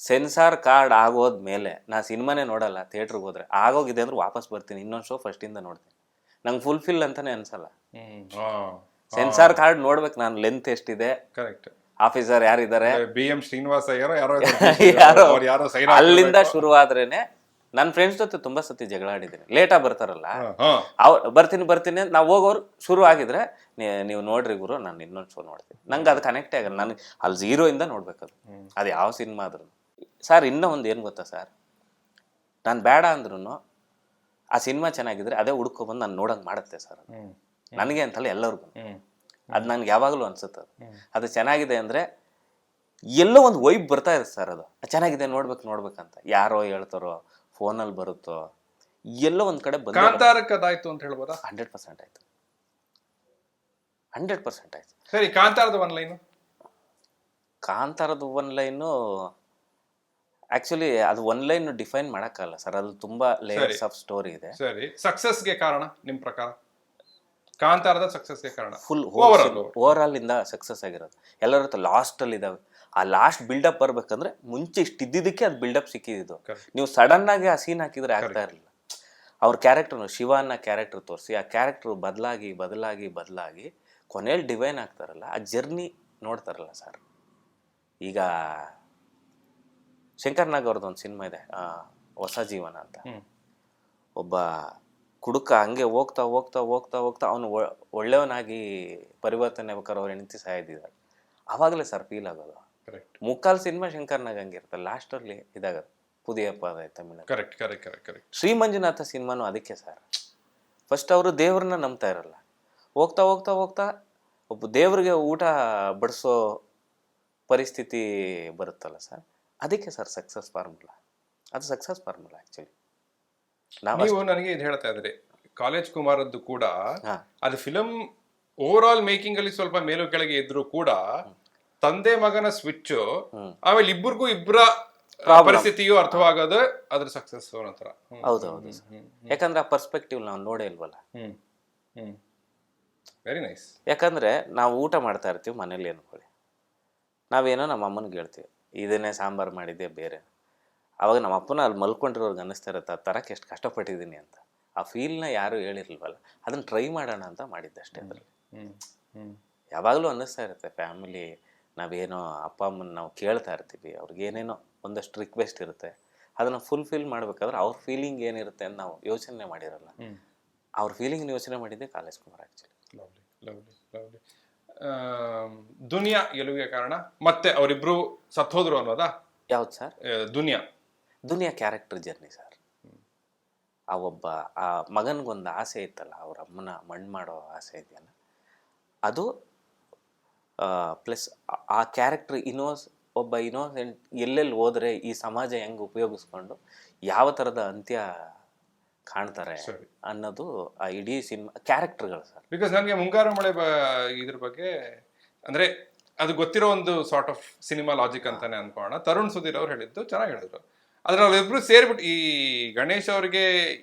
ಸೆನ್ಸಾರ್ ಕಾರ್ಡ್ ಆಗೋದ್ಮೇಲೆ ನಾನು ಸಿನಿಮಾನೇ ನೋಡಲ್ಲ. ಥಿಯೇಟ್ರಿಗೆ ಹೋದರೆ ಆಗೋಗಿದೆ ಅಂದ್ರೆ ವಾಪಸ್ ಬರ್ತೀನಿ, ಇನ್ನೊಂದು ಶೋ ಫಸ್ಟಿಂದ ನೋಡ್ತೀನಿ. ನಂಗೆ ಫುಲ್ಫಿಲ್ ಅಂತಲೇ ಅನ್ಸಲ್ಲ. ಸೆನ್ಸಾರ್ ಕಾರ್ಡ್ ನೋಡ್ಬೇಕು ನಾನು, ಲೆಂತ್ ಎಷ್ಟಿದೆ, ಕರೆಕ್ಟ್, ಆಫೀಸರ್ ಯಾರಿದ್ದಾರೆ, BM ಶ್ರೀನಿವಾಸ ಯಾರೋ ಅಲ್ಲಿಂದ ಶುರುವಾದ್ರೇನೆ. ನನ್ನ ಫ್ರೆಂಡ್ಸ್ ಜೊತೆ ತುಂಬ ಸತಿ ಜಗಳ ಆಡಿದ್ದೀನಿ. ಲೇಟಾಗಿ ಬರ್ತಾರಲ್ಲ, ಅವ್ರು ಬರ್ತೀನಿ ನಾವು ಹೋಗೋರು ಶುರು ಆಗಿದ್ರೆ ನೀವು ನೋಡ್ರಿ ಗುರು, ನಾನು ಇನ್ನೊಂದು ಶೋ ನೋಡ್ತೀನಿ. ನಂಗೆ ಅದು ಕನೆಕ್ಟೇ ಆಗಲ್ಲ. ನನಗೆ ಅಲ್ಲಿ 0ಇಂದ ನೋಡ್ಬೇಕದು, ಅದು ಯಾವ ಸಿನಿಮಾ ಆದ್ರೂ ಸರ್. ಇನ್ನೂ ಒಂದು ಏನು ಗೊತ್ತಾ ಸರ್, ನಾನು ಬೇಡ ಅಂದ್ರೂ ಆ ಸಿನಿಮಾ ಚೆನ್ನಾಗಿದ್ರೆ ಅದೇ ಹುಡ್ಕೊಬಂದು ನಾನು ನೋಡಂಗೆ ಮಾಡುತ್ತೆ ಸರ್. ನನಗೆ ಅಂತಲ್ಲ, ಎಲ್ಲರಿಗೂ ಅದು ನನಗೆ ಯಾವಾಗಲೂ ಅನ್ಸುತ್ತೆ. ಅದು ಚೆನ್ನಾಗಿದೆ ಅಂದರೆ ಎಲ್ಲೋ ಒಂದು ವೈಬ್ ಬರ್ತಾ ಇದೆ ಸರ್. ಅದು ಚೆನ್ನಾಗಿದೆ ನೋಡ್ಬೇಕಂತ ಯಾರೋ ಹೇಳ್ತಾರೋ, ಫೋನಲ್ಲಿ ಬರುತ್ತೋ, ಎಲ್ಲೋ ಒಂದು ಕಡೆ ಬಂದು. ಕಾಂತಾರಕ್ಕದಾಯ್ತು ಅಂತ ಹೇಳ್ಬೋದಾ? 100% ಆಯ್ತು, 100% ಆಯ್ತು. ಸರಿ, ಕಾಂತಾರದ ಒನ್ ಲೈನು. ಕಾಂತಾರದ ಒನ್ ಲೈನು ಆಕ್ಚುಲಿ ಅದು ಒನ್ ಲೈನ್ ಡಿಫೈನ್ ಮಾಡೋಕ್ಕಲ್ಲ ಸರ್, ಅದು ತುಂಬಾ ಲೇಯರ್ಸ್ ಆಫ್ ಸ್ಟೋರಿ ಇದೆ. ಸರಿ, ಸಕ್ಸಸ್ಗೆ ಕಾರಣ ನಿಮ್ಮ ಪ್ರಕಾರ? ಕಾಂತಾರದ ಸಕ್ಸಸ್ಗೆ ಕಾರಣ ಫುಲ್ ಓವರ್ ಆಲ್ ಇಂದ ಸಕ್ಸಸ್ ಆಗಿರೋದು. ಎಲ್ಲರ ಹತ್ರ ಲಾಸ್ಟಲ್ಲಿ ಇದಾವೆ. ಆ ಲಾಸ್ಟ್ ಬಿಲ್ಡಪ್ ಬರ್ಬೇಕಂದ್ರೆ ಮುಂಚೆ ಇಷ್ಟು ಇದ್ದಿದ್ದಕ್ಕೆ ಅದು ಬಿಲ್ಡಪ್ ಸಿಕ್ಕಿದ್ದು. ನೀವು ಸಡನ್ ಆಗಿ ಆ ಸೀನ್ ಹಾಕಿದ್ರೆ ಆಗ್ತಾ ಇರಲಿಲ್ಲ. ಅವ್ರ ಕ್ಯಾರೆಕ್ಟರ್ನು ಶಿವಾನ ಕ್ಯಾರೆಕ್ಟರ್ ತೋರಿಸಿ ಆ ಕ್ಯಾರೆಕ್ಟರ್ ಬದಲಾಗಿ ಕೊನೆಯಲ್ಲಿ ಡಿವೈನ್ ಆಗ್ತಾರಲ್ಲ, ಆ ಜರ್ನಿ ನೋಡ್ತಾರಲ್ಲ ಸರ್. ಈಗ ಶಂಕರ್ ನಾಗ್ ಅವ್ರದ್ದು ಒಂದು ಸಿನಿಮಾ ಇದೆ, ಹೊಸ ಜೀವನ ಅಂತ. ಒಬ್ಬ ಕುಡುಕ ಹಂಗೆ ಹೋಗ್ತಾ ಅವನು ಒಳ್ಳೆಯವನಾಗಿ ಪರಿವರ್ತನೆ ಆಗ್ಬೇಕಾದ್ರೆ ಅವ್ರು ಹೆಂಡತಿ ಸಾಯ್ದಿದ್ದಾರೆ. ಆವಾಗಲೇ ಸರ್ ಫೀಲ್ ಆಗೋದು. ಮುಕ್ಕಾಲು ಸಿನಿಮಾ ಶಂಕರ್ ನಾಗ್ ಹಂಗಿರುತ್ತೆ, ಲಾಸ್ಟಲ್ಲಿ ಇದಾಗದು ಪುದಿಯಪ್ಪ ಅದಾಯ್ತು ತಮಿಳು. ಕರೆಕ್ಟ್. ಶ್ರೀ ಮಂಜುನಾಥ ಸಿನಿಮಾನು ಅದಕ್ಕೆ ಸರ್. ಫಸ್ಟ್ ಅವರು ದೇವ್ರನ್ನ ನಂಬ್ತಾ ಇರಲ್ಲ, ಹೋಗ್ತಾ ಒಬ್ಬ ದೇವ್ರಿಗೆ ಊಟ ಬಡಿಸೋ ಪರಿಸ್ಥಿತಿ ಬರುತ್ತಲ್ಲ ಸರ್, ಅದಕ್ಕೆ ಸರ್ ಸಕ್ಸಸ್ ಫಾರ್ಮುಲಾ. ಅದು ಸಕ್ಸಸ್ ಫಾರ್ಮುಲಾ ಆ್ಯಕ್ಚುಲಿ. ನೀವು ನನಗೆ ಇದು ಹೇಳ್ತಾ ಇದ್ರಿ, ಕಾಲೇಜ್ ಕುಮಾರದ್ದು ಕೂಡ ಹಾ. ಅದು ಫಿಲಂ ಓವರ್ ಆಲ್ ಮೇಕಿಂಗ್ ಅಲ್ಲಿ ಸ್ವಲ್ಪ ಮೇಲು ಕೆಳಗೆ ಇದ್ರು ಕೂಡ ತಂದೆ ಮಗನ ಸ್ವಿಚ್ ಆಮೇಲೆ ಇಬ್ಬರಿಗೂ ಇಬ್ಬರ ಪರಿಸ್ಥಿತಿಯು ಅರ್ಥವಾಗೋದು ಅದ್ರ ಸಕ್ಸಸ್ ಅನ್ನೋ ಹೌದೌದು ಯಾಕಂದ್ರೆ ಆ ಪರ್ಸ್ಪೆಕ್ಟಿವ್ ನಾವು ನೋಡೇ ಇಲ್ವಲ್ಲ. Very nice. ಯಾಕಂದ್ರೆ ನಾವು ಊಟ ಮಾಡ್ತಾ ಇರ್ತೀವಿ ಮನೇಲಿ ಅನ್ಕೊಳ್ಳಿ, ನಾವೇನೋ ನಮ್ಮ ಅಮ್ಮನಿಗೆ ಹೇಳ್ತೀವಿ ಇದನ್ನೇ ಸಾಂಬಾರು ಮಾಡಿದ್ದೆ ಬೇರೆ, ಅವಾಗ ನಮ್ಮ ಅಪ್ಪನ ಅಲ್ಲಿ ಮಲ್ಕೊಂಡಿರೋರ್ಗೆ ಅನ್ನಿಸ್ತಾ ಇರುತ್ತೆ ಆ ಥರಕ್ಕೆ ಎಷ್ಟು ಕಷ್ಟಪಟ್ಟಿದ್ದೀನಿ ಅಂತ. ಆ ಫೀಲ್ನ ಯಾರು ಹೇಳಿರ್ಲ್ವಲ್ಲ, ಅದನ್ನು ಟ್ರೈ ಮಾಡೋಣ ಅಂತ ಮಾಡಿದ್ದೆ ಅಷ್ಟೇ. ಅದರಲ್ಲಿ ಯಾವಾಗಲೂ ಅನ್ನಿಸ್ತಾ ಇರುತ್ತೆ ಫ್ಯಾಮಿಲಿ, ನಾವೇನೋ ಅಪ್ಪ ಅಮ್ಮನ ನಾವು ಕೇಳ್ತಾ ಇರ್ತೀವಿ, ಅವ್ರಿಗೆ ಏನೇನೋ ಒಂದಷ್ಟು ರಿಕ್ವೆಸ್ಟ್ ಇರುತ್ತೆ, ಅದನ್ನು ಫುಲ್ಫಿಲ್ ಮಾಡಬೇಕಾದ್ರೆ ಅವ್ರ ಫೀಲಿಂಗ್ ಏನಿರುತ್ತೆ ಅಂತ ನಾವು ಯೋಚನೆ ಮಾಡಿರಲ್ಲ. ಅವ್ರ ಫೀಲಿಂಗ್ ಯೋಚನೆ ಮಾಡಿದ್ದೆ college Kumar actually. Lovely lovely lovely. Duniya ಗೆಲುವಿಗೆ ಕಾರಣ ಮತ್ತೆ ಅವರಿಬ್ರು ಸತ್ತೋದ್ರು ಅನ್ನೋದಾ? ಯಾವ್ದು sir? Duniya character journey sir. ಆ ಒಬ್ಬ ಆ ಮಗನಿಗೊಂದು ಆಸೆ ಇತ್ತಲ್ಲ, ಅವ್ರ ಅಮ್ಮನ ಮಣ್ಣು ಮಾಡೋ ಆಸೆ ಇದೆಯಲ್ಲ, ಅದು ಪ್ಲಸ್ ಆ ಕ್ಯಾರೆಕ್ಟರ್ ಒಬ್ಬ ಇನ್ನೋಸೆಂಟ್ ಎಲ್ಲೆಲ್ಲಿ ಹೋದರೆ ಈ ಸಮಾಜ ಹೆಂಗೆ ಉಪಯೋಗಿಸ್ಕೊಂಡು ಯಾವ ಥರದ ಅಂತ್ಯ ಕಾಣ್ತಾರೆ ಅನ್ನೋದು ಆ ಇಡೀ ಸಿನಿಮಾ ಕ್ಯಾರೆಕ್ಟರ್ಗಳು ಸರ್. ಬಿಕಾಸ್ ನನಗೆ ಮುಂಗಾರು ಮಳೆ ಇದ್ರ ಬಗ್ಗೆ ಅಂದ್ರೆ ಅದು ಗೊತ್ತಿರೋ ಒಂದು ಸಾರ್ಟ್ ಆಫ್ ಸಿನಿಮಾ ಲಾಜಿಕ್ ಅಂತಾನೆ ಅನ್ಕೋಣ. ತರುಣ್ ಸುಧೀರ್ ಅವ್ರು ಹೇಳಿದ್ದು ಚೆನ್ನಾಗಿ ಹೇಳಿದ್ರು. ಆದ್ರೆ ಅವ್ರಿಬ್ರು ಸೇರ್ಬಿಟ್ಟು ಈ ಗಣೇಶ್ ಅವ್ರಿಗೆ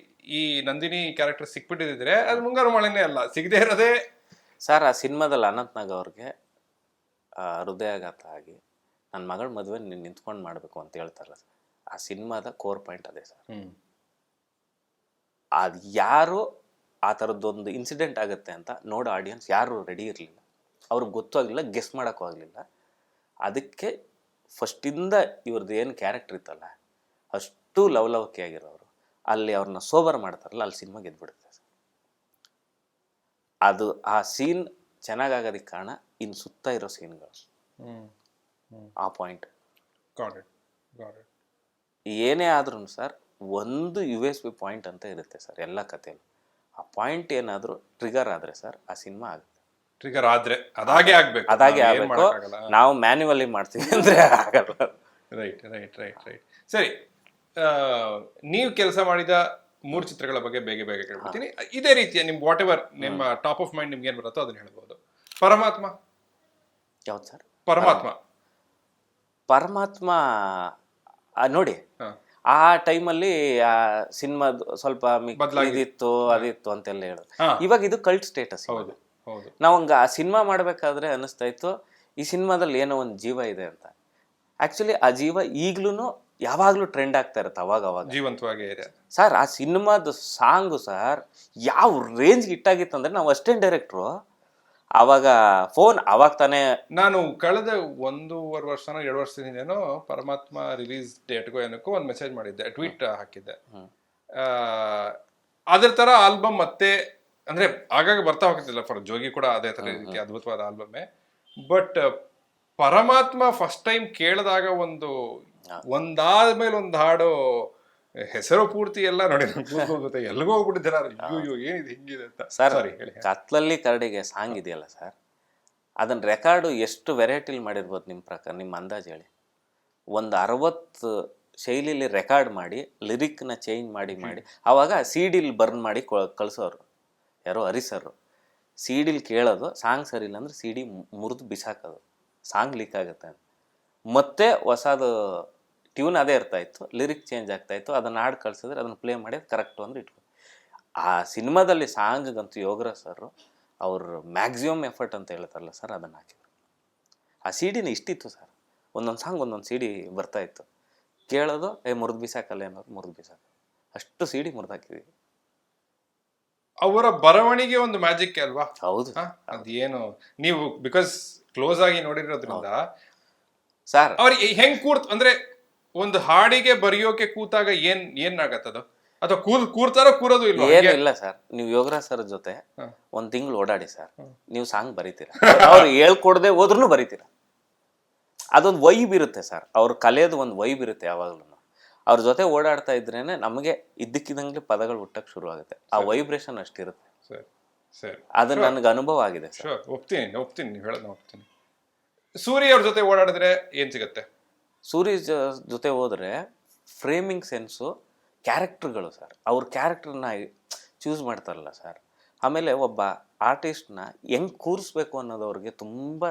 ಈ ನಂದಿನಿ ಕ್ಯಾರೆಕ್ಟರ್ ಸಿಕ್ಬಿಟ್ಟಿದ್ರೆ ಅದು ಮುಂಗಾರು ಮಳೆನೇ ಅಲ್ಲ, ಸಿಗದೆ ಇರೋದೇ ಸರ್. ಆ ಸಿನಿಮಾದಲ್ಲಿ ಅನಂತ್ ನಾಗ್ ಅವ್ರಿಗೆ ಹೃದಯಾಘಾತ ಆಗಿ ನನ್ನ ಮಗಳ ಮದುವೆ ನೀನು ನಿಂತ್ಕೊಂಡು ಮಾಡಬೇಕು ಅಂತ ಹೇಳ್ತಾರಲ್ಲ ಸರ್, ಆ ಸಿನಿಮಾದ ಕೋರ್ ಪಾಯಿಂಟ್ ಅದೇ ಸರ್. ಅದು ಯಾರು ಆ ಥರದ್ದೊಂದು ಇನ್ಸಿಡೆಂಟ್ ಆಗುತ್ತೆ ಅಂತ ನೋಡೋ ಆಡಿಯನ್ಸ್ ಯಾರು ರೆಡಿ ಇರಲಿಲ್ಲ, ಅವ್ರಿಗೆ ಗೊತ್ತೂ ಆಗಲಿಲ್ಲ, ಗೆಸ್ ಮಾಡೋಕ್ಕೂ ಆಗಲಿಲ್ಲ. ಅದಕ್ಕೆ ಫಸ್ಟಿಂದ ಇವ್ರದ್ದು ಏನು ಕ್ಯಾರೆಕ್ಟರ್ ಇತ್ತಲ್ಲ, ಅಷ್ಟು ಲವಲವಿಕೆ ಆಗಿರೋರು ಅಲ್ಲಿ ಅವ್ರನ್ನ ಸೋಬರ್ ಮಾಡ್ತಾರಲ್ಲ, ಅಲ್ಲಿ ಸಿನಿಮಾ ಗೆದ್ಬಿಡುತ್ತೆ ಸರ್. ಅದು ಆ ಸೀನ್ ಚೆನ್ನಾಗಾಗೋದಕ್ಕೆ ಕಾರಣ ಇನ್ನು ಸುತ್ತ ಇರೋ ಸೀನ್ಗಳು, ಆ ಪಾಯಿಂಟ್. ಏನೇ ಆದ್ರೂ ಸರ್ ಒಂದು USB ಪಾಯಿಂಟ್ ಅಂತ ಇರುತ್ತೆ ಸರ್ ಎಲ್ಲ ಕಥೆಯಲ್ಲಿ. ಆ ಪಾಯಿಂಟ್ ಏನಾದರೂ ಟ್ರಿಗರ್ ಆದರೆ ಸರ್ ಆ ಸಿನಿಮಾ ಆಗುತ್ತೆ. ಟ್ರಿಗರ್ ಆದ್ರೆ ಅದಾಗೆ ಆಗಬೇಕು. ನಾವು ಮ್ಯಾನ್ಯುವಲಿ ಮಾಡ್ತೀವಿ ಅಂದ್ರೆ ಆಗಲ್ಲ. Right right right right. ಸರಿ, ನೀವು ಕೆಲಸ ಮಾಡಿದ 3 ಚಿತ್ರಗಳ ಬಗ್ಗೆ ಬೇಗ ಕೇಳ್ಬಿಡ್ತೀನಿ. ಇದೇ ರೀತಿಯ ನಿಮ್ ವಾಟ್ ಎವರ್ ನಿಮ್ಮ ಟಾಪ್ ಆಫ್ ಮೈಂಡ್ ನಿಮ್ಗೆ ಏನ್ ಬರುತ್ತೋ ಅದನ್ನ ಹೇಳ್ಬೋದು. ಪರಮಾತ್ಮ ಯಾವ್ದು ಸರ್? ಪರಮಾತ್ಮ ನೋಡಿ, ಆ ಟೈಮಲ್ಲಿ ಆ ಸಿನಿಮಾದ ಸ್ವಲ್ಪ ಇದಿತ್ತು ಅದಿತ್ತು ಅಂತೆಲ್ಲ ಹೇಳೋದು. ಇವಾಗ ಇದು ಕಲ್ಟ್ ಸ್ಟೇಟಸ್. ನಾವು ಹಂಗ ಆ ಸಿನಿಮಾ ಮಾಡ್ಬೇಕಾದ್ರೆ ಅನಿಸ್ತಾ ಇತ್ತು ಈ ಸಿನಿಮಾದಲ್ಲಿ ಏನೋ ಒಂದು ಜೀವ ಇದೆ ಅಂತ. ಆಕ್ಚುಲಿ ಆ ಜೀವ ಈಗ್ಲೂ ಯಾವಾಗ್ಲೂ ಟ್ರೆಂಡ್ ಆಗ್ತಾ ಇರುತ್ತೆ, ಅವಾಗ ಜೀವಂತವಾಗೇ ಇದೆ ಸರ್. ಆ ಸಿನಿಮಾದ ಸಾಂಗು ಸರ್ ಯಾವ ರೇಂಜ್ಗೆ ಇಟ್ಟಾಗಿತ್ತು ಅಂದ್ರೆ, ನಾವು ಅಷ್ಟೇನು ಡೈರೆಕ್ಟ್ರು ಅವಾಗ ಫೋನ್ ಅವಾಗ ತಾನೇ, ನಾನು ಕಳೆದ 1.5 ವರ್ಷನೋ 2 ವರ್ಷದಿಂದೇನೋ ಪರಮಾತ್ಮ ರಿಲೀಸ್ ಡೇಟ್ಗೋ ಏನಕ್ಕೋ ಒಂದು ಮೆಸೇಜ್ ಮಾಡಿದ್ದೆ, ಟ್ವೀಟ್ ಹಾಕಿದ್ದೆ. ಅದ್ರ ತರ ಆಲ್ಬಮ್ ಮತ್ತೆ ಅಂದ್ರೆ ಆಗಾಗ ಬರ್ತಾ ಹೋಗ್ತಿಲ್ಲ. ಫಾರ್ ಜೋಗಿ ಕೂಡ ಅದೇ ತರ ಇದಕ್ಕೆ ಅದ್ಭುತವಾದ ಆಲ್ಬಮ್ಮೆ. ಬಟ್ ಪರಮಾತ್ಮ ಫಸ್ಟ್ ಟೈಮ್ ಕೇಳಿದಾಗ ಒಂದಾದ್ಮೇಲೆ ಒಂದು ಹಾಡು ಹೆಸರು ಪೂರ್ತಿ ಎಲ್ಲ ನೋಡಿ ಹೋಗುತ್ತೆ, ಎಲ್ಲಿಗೋ ಹೋಗ್ಬಿಟ್ಟಿದ್ದಾರೆ. ಅಯ್ಯೋ ಏನಿದೆ ಹಿಂಗಿದೆ ಅಂತ. ಸರ್ ಕತ್ಲಲ್ಲಿ ಕರಡಿಗೆ ಸಾಂಗ್ ಇದೆಯಲ್ಲ ಸರ್, ಅದನ್ನ ರೆಕಾರ್ಡು ಎಷ್ಟು ವೆರೈಟಿಲಿ ಮಾಡಿರ್ಬೋದು ನಿಮ್ಮ ಪ್ರಕಾರ, ನಿಮ್ಮ ಅಂದಾಜು ಹೇಳಿ. ಒಂದು 60 ಶೈಲಿಲಿ ರೆಕಾರ್ಡ್ ಮಾಡಿ ಲಿರಿಕ್ನ ಚೇಂಜ್ ಮಾಡಿ ಆವಾಗ CD ಬರ್ನ್ ಮಾಡಿ ಕಳಿಸೋರು ಯಾರೋ ಹರಿಸರು. CD ಕೇಳೋದು, ಸಾಂಗ್ ಸರಿ ಇಲ್ಲ ಅಂದ್ರೆ CD ಮುರಿದು ಬಿಸಾಕೋದು, ಸಾಂಗ್ ಲೀಕ್ ಆಗುತ್ತೆ ಅಂತ. ಮತ್ತೆ ಹೊಸದು ಟ್ಯೂನ್ ಅದೇ ಇರ್ತಾ ಇತ್ತು, ಲಿರಿಕ್ ಚೇಂಜ್ ಆಗ್ತಾ ಇತ್ತು, ಅದನ್ನು ಹಾಡು ಕಳಿಸಿದ್ರೆ ಅದನ್ನು ಪ್ಲೇ ಮಾಡಿ ಕರೆಕ್ಟು ಅಂದ್ರೆ ಇಟ್ಕೊ. ಆ ಸಿನಿಮಾದಲ್ಲಿ ಸಾಂಗ್ಗಂತೂ ಯೋಗರಾಜ್ ಸರ್ ಅವ್ರ ಮ್ಯಾಕ್ಸಿಮಮ್ ಎಫರ್ಟ್ ಅಂತ ಹೇಳ್ತಾರಲ್ಲ ಸರ್, ಅದನ್ನು ಹಾಕಿದ್ರು. ಆ CD ಇಷ್ಟಿತ್ತು ಸರ್, ಒಂದೊಂದು ಸಾಂಗ್ ಒಂದೊಂದು CD ಬರ್ತಾ ಇತ್ತು, ಕೇಳೋದು ಮುರಿದು ಬಿಸಾಕಲ್ಲ ಅನ್ನೋದು, ಮುರಿದು ಬಿಸಾಕ ಅಷ್ಟು CD ಮುರಿದಾಕಿದ್ವಿ. ಅವರ ಬರವಣಿಗೆ ಒಂದು ಮ್ಯಾಜಿಕ್ ಅಲ್ವಾ? ಹೌದು. ಅದೇನು ನೀವು ಬಿಕಾಸ್ ಕ್ಲೋಸ್ ಆಗಿ ನೋಡಿರೋದ್ರಿಂದ ಸರ್ ಅವ್ರಿಗೆ ಹೆಂಗ್ ಅಂದ್ರೆ ಒಂದು ಹಾಡಿಗೆ ಬರೆಯೋಕೆ ಕೂತಾಗ ಏನ್ ಆಗತ್ತದು, ಅಥವಾ ಕೂರ್ತಾರೋ ಕೂರೋದು ಇಲ್ಲ? ಏನಿಲ್ಲ ಸರ್, ನೀವು ಯೋಗರಾಜ್ ಸರ್ ಜೊತೆ 1 ತಿಂಗಳು ಓಡಾಡಿ ಸರ್, ನೀವು ಸಾಂಗ್ ಬರೀತೀರಾ. ಅವ್ರು ಹೇಳ್ಕೊಡದೆ ಹೋದ್ರೂ ಬರೀತೀರಾ. ಅದೊಂದು ವೈಬ್ ಇರುತ್ತೆ ಸರ್, ಅವ್ರ ಕಲೆಯದು ಒಂದು ವೈಬ್ ಇರುತ್ತೆ. ಯಾವಾಗ್ಲೂ ಅವ್ರ ಜೊತೆ ಓಡಾಡ್ತಾ ಇದ್ರೇನೆ ನಮಗೆ ಇದ್ದಕ್ಕಿದ್ದಂಗೆ ಪದಗಳು ಹುಟ್ಟಕ್ಕೆ ಶುರು ಆಗುತ್ತೆ. ಆ ವೈಬ್ರೇಷನ್ ಅಷ್ಟಿರುತ್ತೆ. ಅದು ನನಗೆ ಅನುಭವ ಆಗಿದೆ ಸರ್. ಒಪ್ತೀನಿ ನೀವು ಹೇಳೋದು ಒಪ್ತೀನಿ. ಸೂರಿ ಅವ್ರ ಜೊತೆ ಓಡಾಡಿದ್ರೆ ಏನ್ ಸಿಗುತ್ತೆ? ಸೂರಿ ಜೊತೆ ಹೋದ್ರೆ ಫ್ರೇಮಿಂಗ್ ಸೆನ್ಸು, ಕ್ಯಾರೆಕ್ಟರ್ಗಳು ಸರ್, ಅವ್ರ ಕ್ಯಾರೆಕ್ಟರ್ನ ಚೂಸ್ ಮಾಡ್ತಾರಲ್ಲ ಸರ್. ಆಮೇಲೆ ಒಬ್ಬ ಆರ್ಟಿಸ್ಟ್ನ ಹೆಂಗೆ ಕೂರಿಸ್ಬೇಕು ಅನ್ನೋದು ಅವ್ರಿಗೆ ತುಂಬ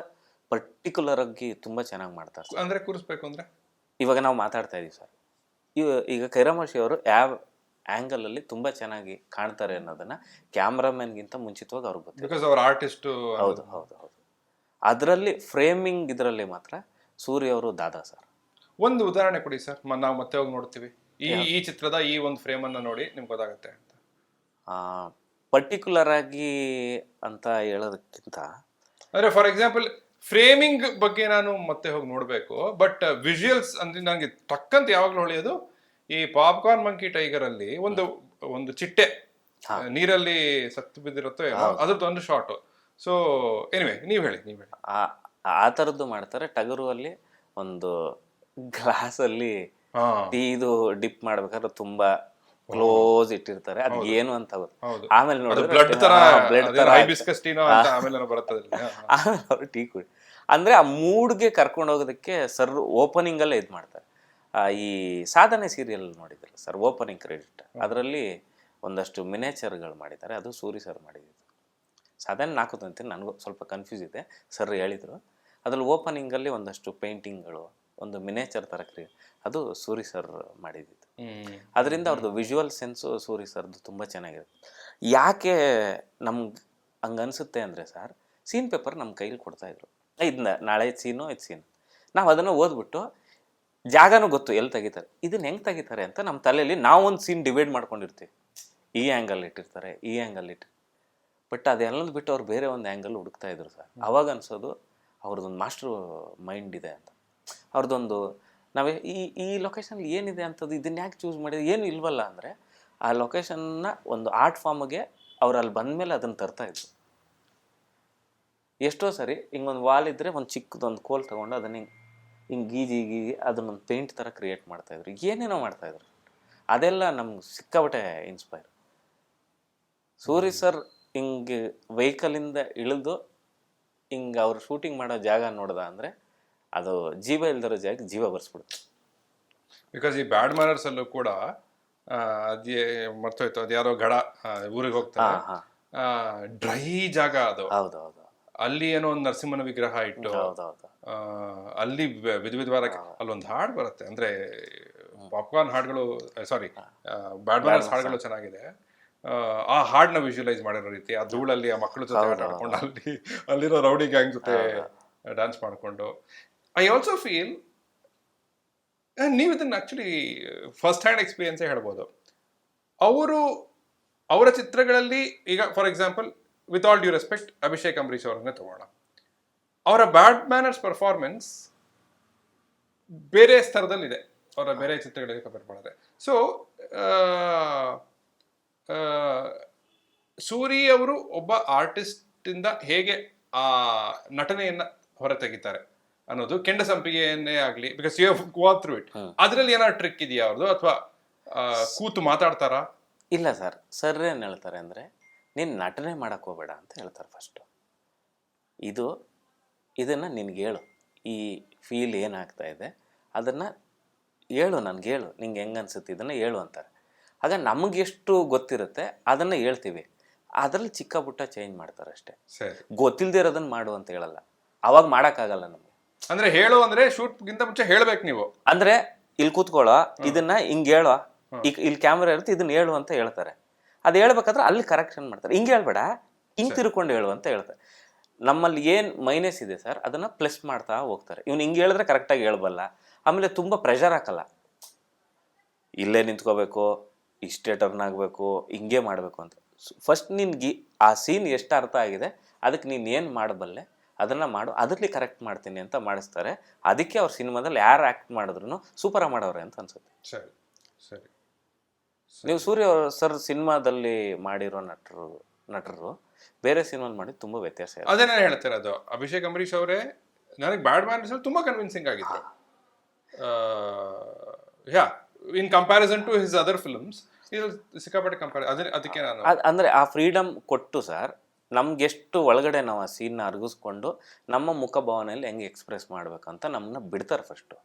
ಪರ್ಟಿಕ್ಯುಲರ್ ಆಗಿ ತುಂಬ ಚೆನ್ನಾಗಿ ಮಾಡ್ತಾರೆ ಸರ್. ಅಂದ್ರೆ ಕೂರಿಸ್ಬೇಕು ಅಂದ್ರೆ ಇವಾಗ ನಾವು ಮಾತಾಡ್ತಾ ಇದೀವಿ ಸರ್, ಈಗ ಕೈರಮರ್ಶಿ ಅವರು ಯಾವ ಆ್ಯಂಗಲಲ್ಲಿ ತುಂಬ ಚೆನ್ನಾಗಿ ಕಾಣ್ತಾರೆ ಅನ್ನೋದನ್ನು ಕ್ಯಾಮ್ರಾಮನ್ಗಿಂತ ಮುಂಚಿತವಾಗಿ ಅವ್ರಿಗೆ ಗೊತ್ತಿದೆ. ಬಿಕಾಸ್ ಅವ್ರ ಆರ್ಟಿಸ್ಟ್. ಹೌದು ಹೌದು ಹೌದು. ಅದರಲ್ಲಿ ಫ್ರೇಮಿಂಗ್ ಇದರಲ್ಲಿ ಮಾತ್ರ ಸೂರ್ಯ ಅವರು ದಾದಾ ಸರ್. ಒಂದು ಉದಾಹರಣೆ ಕೊಡಿ ಸರ್, ನಾವು ಮತ್ತೆ ಹೋಗಿ ನೋಡ್ತೀವಿ ಈ ಚಿತ್ರದ ಈ ಒಂದು ಫ್ರೇಮ್ ಅನ್ನ ನೋಡಿ ನಿಮ್ಗೆ ಗೊತ್ತಾಗುತ್ತೆ ಅಂತ. ಪರ್ಟಿಕ್ಯುಲರ್ ಆಗಿ ಅಂತ ಹೇಳೋದಕ್ಕಿಂತ ಅಂದ್ರೆ ಫಾರ್ ಎಕ್ಸಾಂಪಲ್ ಫ್ರೇಮಿಂಗ್ ಬಗ್ಗೆ ನಾನು ಮತ್ತೆ ಹೋಗಿ ನೋಡಬೇಕು, ಬಟ್ ವಿಜುವಲ್ಸ್ ಅಂದ್ರೆ ನನಗೆ ಟಕ್ಕಂತ ಯಾವಾಗಲೂ ಹೊಳೆಯೋದು ಈ ಪಾಪ್ಕಾರ್ನ್ ಮಂಕಿ ಟೈಗರ್ ಅಲ್ಲಿ ಒಂದು ಚಿಟ್ಟೆ ನೀರಲ್ಲಿ ಸತ್ತು ಬಿದ್ದಿರುತ್ತೋ ಅದ್ರದ್ದು ಒಂದು ಶಾರ್ಟ್. ಸೊ ಎನಿವೆ ನೀವು ಹೇಳಿ. ಆ ಥರದ್ದು ಮಾಡ್ತಾರೆ. ಟಗರು ಅಲ್ಲಿ ಒಂದು ಗ್ಲಾಸಲ್ಲಿ ಇದು ಡಿಪ್ ಮಾಡ್ಬೇಕಾದ್ರೆ ತುಂಬಾ ಕ್ಲೋಸ್ ಇಟ್ಟಿರ್ತಾರೆ, ಅದು ಏನು ಅಂತ ಆಮೇಲೆ ನೋಡಿದ್ರೆ ಅವರು ಟೀ ಕುಡಿ ಅಂದ್ರೆ ಆ ಮೂಡ್ಗೆ ಕರ್ಕೊಂಡು ಹೋಗೋದಕ್ಕೆ ಸರ್ ಓಪನಿಂಗ್ ಅಲ್ಲೇ ಇದು ಮಾಡ್ತಾರೆ. ಈ ಸಾಧನೆ ಸೀರಿಯಲ್ ನೋಡಿದ್ರಲ್ಲ ಸರ್, ಓಪನಿಂಗ್ ಕ್ರೆಡಿಟ್ ಅದರಲ್ಲಿ ಒಂದಷ್ಟು ಮಿನೇಚರ್ಗಳು ಮಾಡಿದ್ದಾರೆ, ಅದು ಸೂರಿ ಸರ್ ಮಾಡಿದ್ದು. ಸಾಧನೆ 4 ತಂತೀನಿ, ನನಗೂ ಸ್ವಲ್ಪ ಕನ್ಫ್ಯೂಸ್ ಇದೆ, ಸರ್ ಹೇಳಿದರು. ಅದ್ರಲ್ಲಿ ಓಪನಿಂಗಲ್ಲಿ ಒಂದಷ್ಟು ಪೇಂಟಿಂಗ್ಗಳು, ಒಂದು ಮಿನೇಚರ್ ಥರ ಅದು ಸೂರಿ ಸರ್ ಮಾಡಿದ್ದು. ಅದರಿಂದ ಅವ್ರದ್ದು ವಿಜುವಲ್ ಸೆನ್ಸು ಸೂರಿ ಸರ್ದು ತುಂಬ ಚೆನ್ನಾಗಿರುತ್ತೆ. ಯಾಕೆ ನಮ್ಗೆ ಹಂಗೆ ಅನಿಸುತ್ತೆ ಅಂದರೆ ಸರ್, ಸೀನ್ ಪೇಪರ್ ನಮ್ಮ ಕೈಲಿ ಕೊಡ್ತಾಯಿದ್ರು, ಇದನ್ನ ನಾಳೆ ಇದು ಸೀನು ನಾವು ಅದನ್ನು ಓದ್ಬಿಟ್ಟು ಜಾಗನೂ ಗೊತ್ತು ಎಲ್ಲಿ ತೆಗಿತಾರೆ, ಇದನ್ನ ಹೆಂಗೆ ತೆಗಿತಾರೆ ಅಂತ ನಮ್ಮ ತಲೆಯಲ್ಲಿ ನಾವೊಂದು ಸೀನ್ ಡಿವೈಡ್ ಮಾಡ್ಕೊಂಡಿರ್ತೀವಿ. ಈ ಆ್ಯಂಗಲ್ ಇಟ್ಟಿರ್ತಾರೆ, ಈ ಆ್ಯಂಗಲ್ ಬಟ್ ಅದೆಲ್ಲದು ಬಿಟ್ಟು ಅವ್ರು ಬೇರೆ ಒಂದು ಆ್ಯಂಗಲ್ ಹುಡುಕ್ತಾ ಇದ್ರು ಸರ್. ಅವಾಗ ಅನ್ಸೋದು ಅವ್ರದ್ದೊಂದು ಮಾಸ್ಟ್ರು ಮೈಂಡ್ ಇದೆ ಅಂತ. ಅವ್ರದ್ದೊಂದು ನಾವೇ ಈ ಲೊಕೇಶನಲ್ಲಿ ಏನಿದೆ ಅಂತದ್ದು, ಇದನ್ನ ಯಾಕೆ ಚೂಸ್ ಮಾಡಿದ್ರೆ ಏನು ಇಲ್ವಲ್ಲ ಅಂದರೆ ಆ ಲೊಕೇಶನ್ನ ಒಂದು ಆರ್ಟ್ ಫಾರ್ಮ್ಗೆ ಅವ್ರು ಅಲ್ಲಿ ಬಂದಮೇಲೆ ಅದನ್ನು ತರ್ತಾಯಿದ್ರು. ಎಷ್ಟೋ ಸರಿ ಹಿಂಗೊಂದು ವಾಲ್ ಇದ್ದರೆ ಒಂದು ಚಿಕ್ಕದೊಂದು ಕೋಲ್ ತೊಗೊಂಡು ಅದನ್ನು ಹಿಂಗೆ ಗೀಜಿ ಅದನ್ನೊಂದು ಪೇಂಟ್ ಥರ ಕ್ರಿಯೇಟ್ ಮಾಡ್ತಾಯಿದ್ರು, ಏನೇನೋ ಮಾಡ್ತಾಯಿದ್ರು. ಅದೆಲ್ಲ ನಮ್ಗೆ ಸಿಕ್ಕಾಬಟ್ಟೆ ಇನ್ಸ್ಪೈರ್. ಸೂರಿ ಸರ್ ಹಿಂಗೆ ವೆಹಿಕಲಿಂದ ಇಳಿದು ಹಿಂಗೆ ಅವ್ರು ಶೂಟಿಂಗ್ ಮಾಡೋ ಜಾಗ ನೋಡ್ದ ಅಂದರೆ ಅದು ಜೀವ ಇಲ್ದಿರೋ ಜಾಗಕ್ಕೆ ಜೀವ ಬರ್ಸ್ಬಿಡುತ್ತೆ. ಬಿಕಾಸ್ ಈ ಬ್ಯಾಡ್ ಮ್ಯಾನರ್ಸ್ ಅಲ್ಲೂ ಕೂಡ ಅದೇ ಮರ್ತೋಯ್ತು, ಅದು ಯಾರೋ ಗಡ ಊರಿಗೆ ಹೋಗ್ತಾರೆ, ಡ್ರೈ ಜಾಗ ಅದು. ಹೌದೌದು. ಅಲ್ಲಿ ಏನೋ ಒಂದು ನರಸಿಂಹನ ವಿಗ್ರಹ ಇಟ್ಟು ಅಲ್ಲಿ ವಿಧವಾದ ಅಲ್ಲೊಂದು ಹಾಡು ಬರುತ್ತೆ, ಅಂದ್ರೆ ಪಾಪ್ಕಾರ್ನ್ ಹಾಡುಗಳು, ಸಾರಿ ಬ್ಯಾಡ್ ಮ್ಯಾನರ್ಸ್ ಹಾಡುಗಳು ಚೆನ್ನಾಗಿದೆ. ಆ ಹಾಡನ್ನ ವಿಜುವಲೈಸ್ ಮಾಡಿರೋ ರೀತಿ, ಆ ಧೂಳಲ್ಲಿ ಆ ಮಕ್ಕಳ ಜೊತೆ ಆಟ ಆಡ್ಕೊಂಡು ಅಲ್ಲಿರೋ ರೌಡಿ ಗ್ಯಾಂಗ್ ಜೊತೆ ಡ್ಯಾನ್ಸ್ ಮಾಡಿಕೊಂಡು. ಐ ಆಲ್ಸೋ ಫೀಲ್ ನೀವು ಇದನ್ನ ಆಕ್ಚುಲಿ ಫಸ್ಟ್ ಹ್ಯಾಂಡ್ ಎಕ್ಸ್ಪೀರಿಯನ್ಸೇ ಹೇಳ್ಬೋದು. ಅವರ ಚಿತ್ರಗಳಲ್ಲಿ ಈಗ for example with all due respect Abhishek Ambareesh ಅವ್ರನ್ನೇ ತಗೋಣ, ಅವರ ಬ್ಯಾಡ್ ಮ್ಯಾನರ್ಸ್ ಪರ್ಫಾರ್ಮೆನ್ಸ್ ಬೇರೆ ಸ್ತರದಲ್ಲಿದೆ ಅವರ ಬೇರೆ ಚಿತ್ರಗಳಿಗೆ ಕಂಪೇರ್ ಮಾಡಿದ್ರೆ. ಸೊ ಸೂರಿ ಅವರು ಒಬ್ಬ ಆರ್ಟಿಸ್ಟ್ ಇಂದ ಹೇಗೆ ಆ ನಟನೆಯನ್ನ ಹೊರ ತೆಗಿತಾರೆ ಅನ್ನೋದು, ಕೆಂಡ ಸಂಪಿಗೆಯನ್ನೇ ಆಗ್ಲಿ, because you have gone through it, ಅದರಲ್ಲಿ ಏನಾದ್ರು ಟ್ರಿಕ್ ಇದೆಯಾ ಅವ್ರದ್ದು, ಅಥವಾ ಕೂತು ಮಾತಾಡ್ತಾರಾ? ಇಲ್ಲ ಸರ್, ಸರ್ ಏನ್ ಹೇಳ್ತಾರೆ ಅಂದ್ರೆ, ನೀನು ನಟನೆ ಮಾಡಕ್ ಹೋಗ್ಬೇಡ ಅಂತ ಹೇಳ್ತಾರೆ. ಫಸ್ಟು ಇದನ್ನ ನಿನ್ಗೆ ಹೇಳು, ಈ ಫೀಲ್ ಏನಾಗ್ತಾ ಇದೆ ಅದನ್ನ ಹೇಳು, ನನ್ಗೆ ಹೇಳು, ನಿಂಗೆ ಹೆಂಗೆ ಅನ್ಸುತ್ತೆ ಇದನ್ನ ಹೇಳು ಅಂತಾರೆ. ಆಗ ನಮಗೆಷ್ಟು ಗೊತ್ತಿರುತ್ತೆ ಅದನ್ನ ಹೇಳ್ತೀವಿ, ಅದ್ರಲ್ಲಿ ಚಿಕ್ಕ ಪುಟ್ಟ ಚೇಂಜ್ ಮಾಡ್ತಾರೆ ಅಷ್ಟೇ. ಗೊತ್ತಿಲ್ಲದೆ ಇರೋದನ್ನ ಮಾಡು ಅಂತ ಹೇಳಲ್ಲ, ಅವಾಗ ಮಾಡೋಕ್ಕಾಗಲ್ಲ ನಮ್ಗೆ. ಅಂದ್ರೆ ಹೇಳು ಅಂದ್ರೆ ಶೂಟ್ ಗಿಂತ ಮುಂಚೆ ಹೇಳ್ಬೇಕು ನೀವು. ಅಂದ್ರೆ ಇಲ್ಲಿ ಕೂತ್ಕೊಳ್ಳೋ, ಇದನ್ನ ಹಿಂಗೆ ಹೇಳೋ, ಈಗ ಇಲ್ಲಿ ಕ್ಯಾಮ್ರಾ ಇರುತ್ತೆ, ಇದನ್ನ ಹೇಳು ಅಂತ ಹೇಳ್ತಾರೆ. ಅದು ಹೇಳ್ಬೇಕಾದ್ರೆ ಅಲ್ಲಿ ಕರೆಕ್ಷನ್ ಮಾಡ್ತಾರೆ, ಹಿಂಗೆ ಹೇಳ್ಬೇಡ, ಹಿಂಗೆ ತಿರ್ಕೊಂಡು ಹೇಳು ಅಂತ ಹೇಳ್ತಾರೆ. ನಮ್ಮಲ್ಲಿ ಏನು ಮೈನಸ್ ಇದೆ ಸರ್, ಅದನ್ನ ಪ್ಲಸ್ ಮಾಡ್ತಾ ಹೋಗ್ತಾರೆ. ಇವ್ನು ಹಿಂಗೆ ಹೇಳಿದ್ರೆ ಕರೆಕ್ಟಾಗಿ ಹೇಳ್ಬಲ್ಲ, ಆಮೇಲೆ ತುಂಬ ಪ್ರೆಷರ್ ಹಾಕಲ್ಲ, ಇಲ್ಲೇ ನಿಂತ್ಕೋಬೇಕು, ಇಷ್ಟೇ ಟರ್ನ್ ಆಗಬೇಕು, ಹಿಂಗೆ ಮಾಡಬೇಕು ಅಂತ. ಫಸ್ಟ್ ನಿನ್ಗೆ ಆ ಸೀನ್ ಎಷ್ಟು ಅರ್ಥ ಆಗಿದೆ, ಅದಕ್ಕೆ ನೀನು ಏನು ಮಾಡಬಲ್ಲೆ ಅದನ್ನು ಮಾಡು, ಅದರಲ್ಲಿ ಕರೆಕ್ಟ್ ಮಾಡ್ತೀನಿ ಅಂತ ಮಾಡಿಸ್ತಾರೆ. ಅದಕ್ಕೆ ಅವ್ರ ಸಿನಿಮಾದಲ್ಲಿ ಯಾರು ಆ್ಯಕ್ಟ್ ಮಾಡಿದ್ರು ಸೂಪರಾಗಿ ಮಾಡೋರೆ ಅಂತ ಅನ್ಸುತ್ತೆ. ಸರಿ ಸರಿ. ನೀವು ಸೂರ್ಯ ಸರ್ ಸಿನಿಮಾದಲ್ಲಿ ಮಾಡಿರೋ ನಟರು ಬೇರೆ ಸಿನಿಮಾದಲ್ಲಿ ಮಾಡಿ ತುಂಬ ವ್ಯತ್ಯಾಸ ಇದೆ. ಅದೇ ನಾನು ಹೇಳ್ತಿರೋದು, ಅಭಿಷೇಕ್ ಅಂಬರೀಷ್ ಅವರೇ ನನಗೆ ಬ್ಯಾಡ್ ಮ್ಯಾನರ್ಸ್ ತುಂಬ ಕನ್ವಿನ್ಸಿಂಗ್ ಆಗಿತ್ತು. Yeah, in comparison to his other films ಇದು ಸಿಕ್ಕಾಪಟ್ಟೆ ಅದಕ್ಕೆ ನಾನು ಅಂದರೆ ಆ ಫ್ರೀಡಮ್ ಕೊಟ್ಟು ಸರ್, ನಮ್ಗೆಷ್ಟು ಒಳಗಡೆ ನಾವು ಆ ಸೀನ್ನ ಅರಗಿಸ್ಕೊಂಡು ನಮ್ಮ ಮುಖಭಾವನೆಯಲ್ಲಿ ಹೆಂಗೆ ಎಕ್ಸ್ಪ್ರೆಸ್ ಮಾಡ್ಬೇಕಂತ ನಮ್ಮನ್ನ ಬಿಡ್ತಾರೆ ಫಸ್ಟು.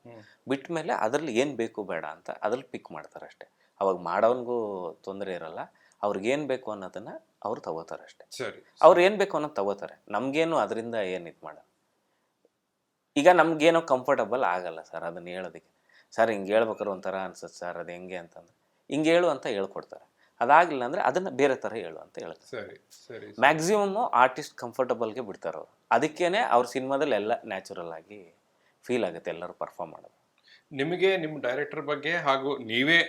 ಬಿಟ್ಟ ಮೇಲೆ ಅದರಲ್ಲಿ ಏನು ಬೇಕು ಬೇಡ ಅಂತ ಅದ್ರಲ್ಲಿ ಪಿಕ್ ಮಾಡ್ತಾರೆ ಅಷ್ಟೇ. ಅವಾಗ ಮಾಡೋನ್ಗೂ ತೊಂದರೆ ಇರಲ್ಲ, ಅವ್ರಿಗೇನು ಬೇಕು ಅನ್ನೋದನ್ನು ಅವ್ರು ತಗೋತಾರೆ ಅಷ್ಟೇ. ಸರಿ. ಅವ್ರು ಏನು ಬೇಕು ಅನ್ನೋದು ತಗೋತಾರೆ, ನಮಗೇನು ಅದರಿಂದ ಏನು ಇದು ಮಾಡಲ್ಲ. ಈಗ ನಮಗೇನೋ ಕಂಫರ್ಟಬಲ್ ಆಗಲ್ಲ ಸರ್ ಅದನ್ನು ಹೇಳೋದಕ್ಕೆ. ಸರ್ ಹಿಂಗೆ ಹೇಳ್ಬೇಕಾದ್ರೆ ಒಂಥರ ಅನ್ಸುತ್ತೆ ಸರ್, ಅದು ಹೆಂಗೆ ಅಂತಂದ್ರೆ ಹಿಂಗೆ ಹೇಳು ಅಂತ ಹೇಳ್ಕೊಡ್ತಾರೆ. ಅದಾಗಲಿಲ್ಲ ಅಂದರೆ ಅದನ್ನು ಬೇರೆ ಥರ ಹೇಳು ಅಂತ ಹೇಳ್ತಾರೆ. ಸರಿ ಸರಿ. ಮ್ಯಾಕ್ಸಿಮಮ್ಮು ಆರ್ಟಿಸ್ಟ್ ಕಂಫರ್ಟಬಲ್ಗೆ ಬಿಡ್ತಾರೆ ಅವರು. ಅದಕ್ಕೇ ಅವ್ರ ಸಿನಿಮಾದಲ್ಲಿ ಎಲ್ಲ ನ್ಯಾಚುರಲ್ ಆಗಿ ಫೀಲ್ ಆಗುತ್ತೆ ಎಲ್ಲರೂ ಪರ್ಫಾರ್ಮ್ ಮಾಡೋದು. ನಿಮಗೆ ನಿಮ್ಮ ಡೈರೆಕ್ಟರ್ ಬಗ್ಗೆ ಹಾಗೂ ನೀವೇ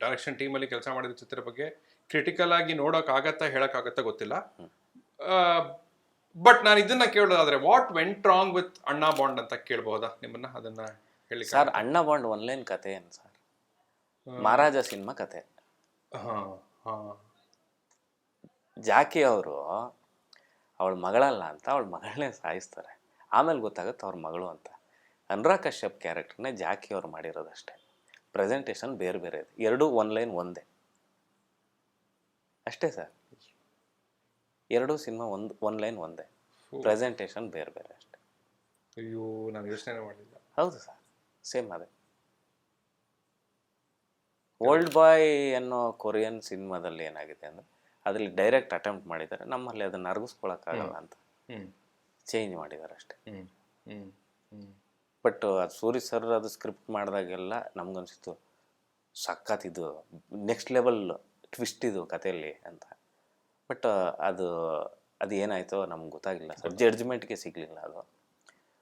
ಡೈರೆಕ್ಷನ್ ಟೀಮಲ್ಲಿ ಕೆಲಸ ಮಾಡಿದ ಚಿತ್ರ ಬಗ್ಗೆ ಕ್ರಿಟಿಕಲ್ ಆಗಿ ನೋಡೋಕ್ಕಾಗತ್ತಾ ಹೇಳೋಕ್ಕಾಗತ್ತಾ ಗೊತ್ತಿಲ್ಲ. ಬಟ್ ನಾನು ಇದನ್ನ ಕೇಳೋದಾದ್ರೆ ವಾಟ್ ವೆಂಟ್ ರಾಂಗ್ ವಿತ್ ಅಣ್ಣಾ ಬಾಂಡ್ ಅಂತ ಕೇಳಬಹುದಾ ನಿಮ್ಮನ್ನ? ಅದನ್ನ ಹೇಳಿ ಸರ್. ಅಣ್ಣಾ ಬಾಂಡ್ ಒನ್ಲೈನ್ ಕತೆ ಏನು ಸರ್, ಮಹಾರಾಜ ಸಿನಿಮಾ ಕತೆ. ಜಾಕಿ ಅವರು ಅವಳ ಮಗಳಲ್ಲ ಅಂತ ಅವಳ ಮಗಳನ್ನೇ ಸಾಯಿಸ್ತಾರೆ. ಆಮೇಲೆ ಗೊತ್ತಾಗುತ್ತೆ ಅವ್ರ ಮಗಳು ಅಂತ. ಅನುರಾಗ್ ಕಶ್ಯಪ್ ಕ್ಯಾರೆಕ್ಟರ್ನೇ ಜಾಕಿ ಅವ್ರು ಮಾಡಿರೋದಷ್ಟೇ. ಪ್ರೆಸೆಂಟೇಷನ್ ಬೇರೆ ಬೇರೆ ಇದೆ, ಎರಡೂ ಒನ್ಲೈನ್ ಒಂದೇ ಅಷ್ಟೇ ಸರ್. ಎರಡೂ ಸಿನಿಮಾ ಒನ್ಲೈನ್ ಒಂದೇ, ಪ್ರೆಸೆಂಟೇಷನ್ ಬೇರೆ ಬೇರೆ ಅಷ್ಟೇ. ಅಯ್ಯೋ, ನಾನು ಯೋಚನೆ ಮಾಡಿಲ್ಲ. ಹೌದು ಸರ್, ಸೇಮ್ ಅದೇ. ಓಲ್ಡ್ ಬಾಯ್ ಅನ್ನೋ ಕೊರಿಯನ್ ಸಿನಿಮಾದಲ್ಲಿ ಏನಾಗಿದೆ ಅಂದರೆ ಅದರಲ್ಲಿ ಡೈರೆಕ್ಟ್ ಅಟೆಂಪ್ಟ್ ಮಾಡಿದ್ದಾರೆ, ನಮ್ಮಲ್ಲಿ ಅದನ್ನು ಅರಗಿಸ್ಕೊಳಕ್ಕಾಗಲ್ಲ ಅಂತ ಚೇಂಜ್ ಮಾಡಿದ್ದಾರೆ ಅಷ್ಟೇ. ಬಟ್ ಅದು ಸೂರಿ ಸರ್ ಅದು ಸ್ಕ್ರಿಪ್ಟ್ ಮಾಡಿದಾಗೆಲ್ಲ ನಮ್ಗನ್ಸಿತ್ತು ಸಖತ್ತಿದು ನೆಕ್ಸ್ಟ್ ಲೆವೆಲ್ ಟ್ವಿಸ್ಟ್ ಇದು ಕಥೆಯಲ್ಲಿ ಅಂತ. ಬಟ್ ಅದು ಏನಾಯಿತೋ ನಮ್ಗೆ ಗೊತ್ತಾಗಿಲ್ಲ ಸರ್, ಜಡ್ಜ್ಮೆಂಟ್ಗೆ ಸಿಗಲಿಲ್ಲ ಅದು.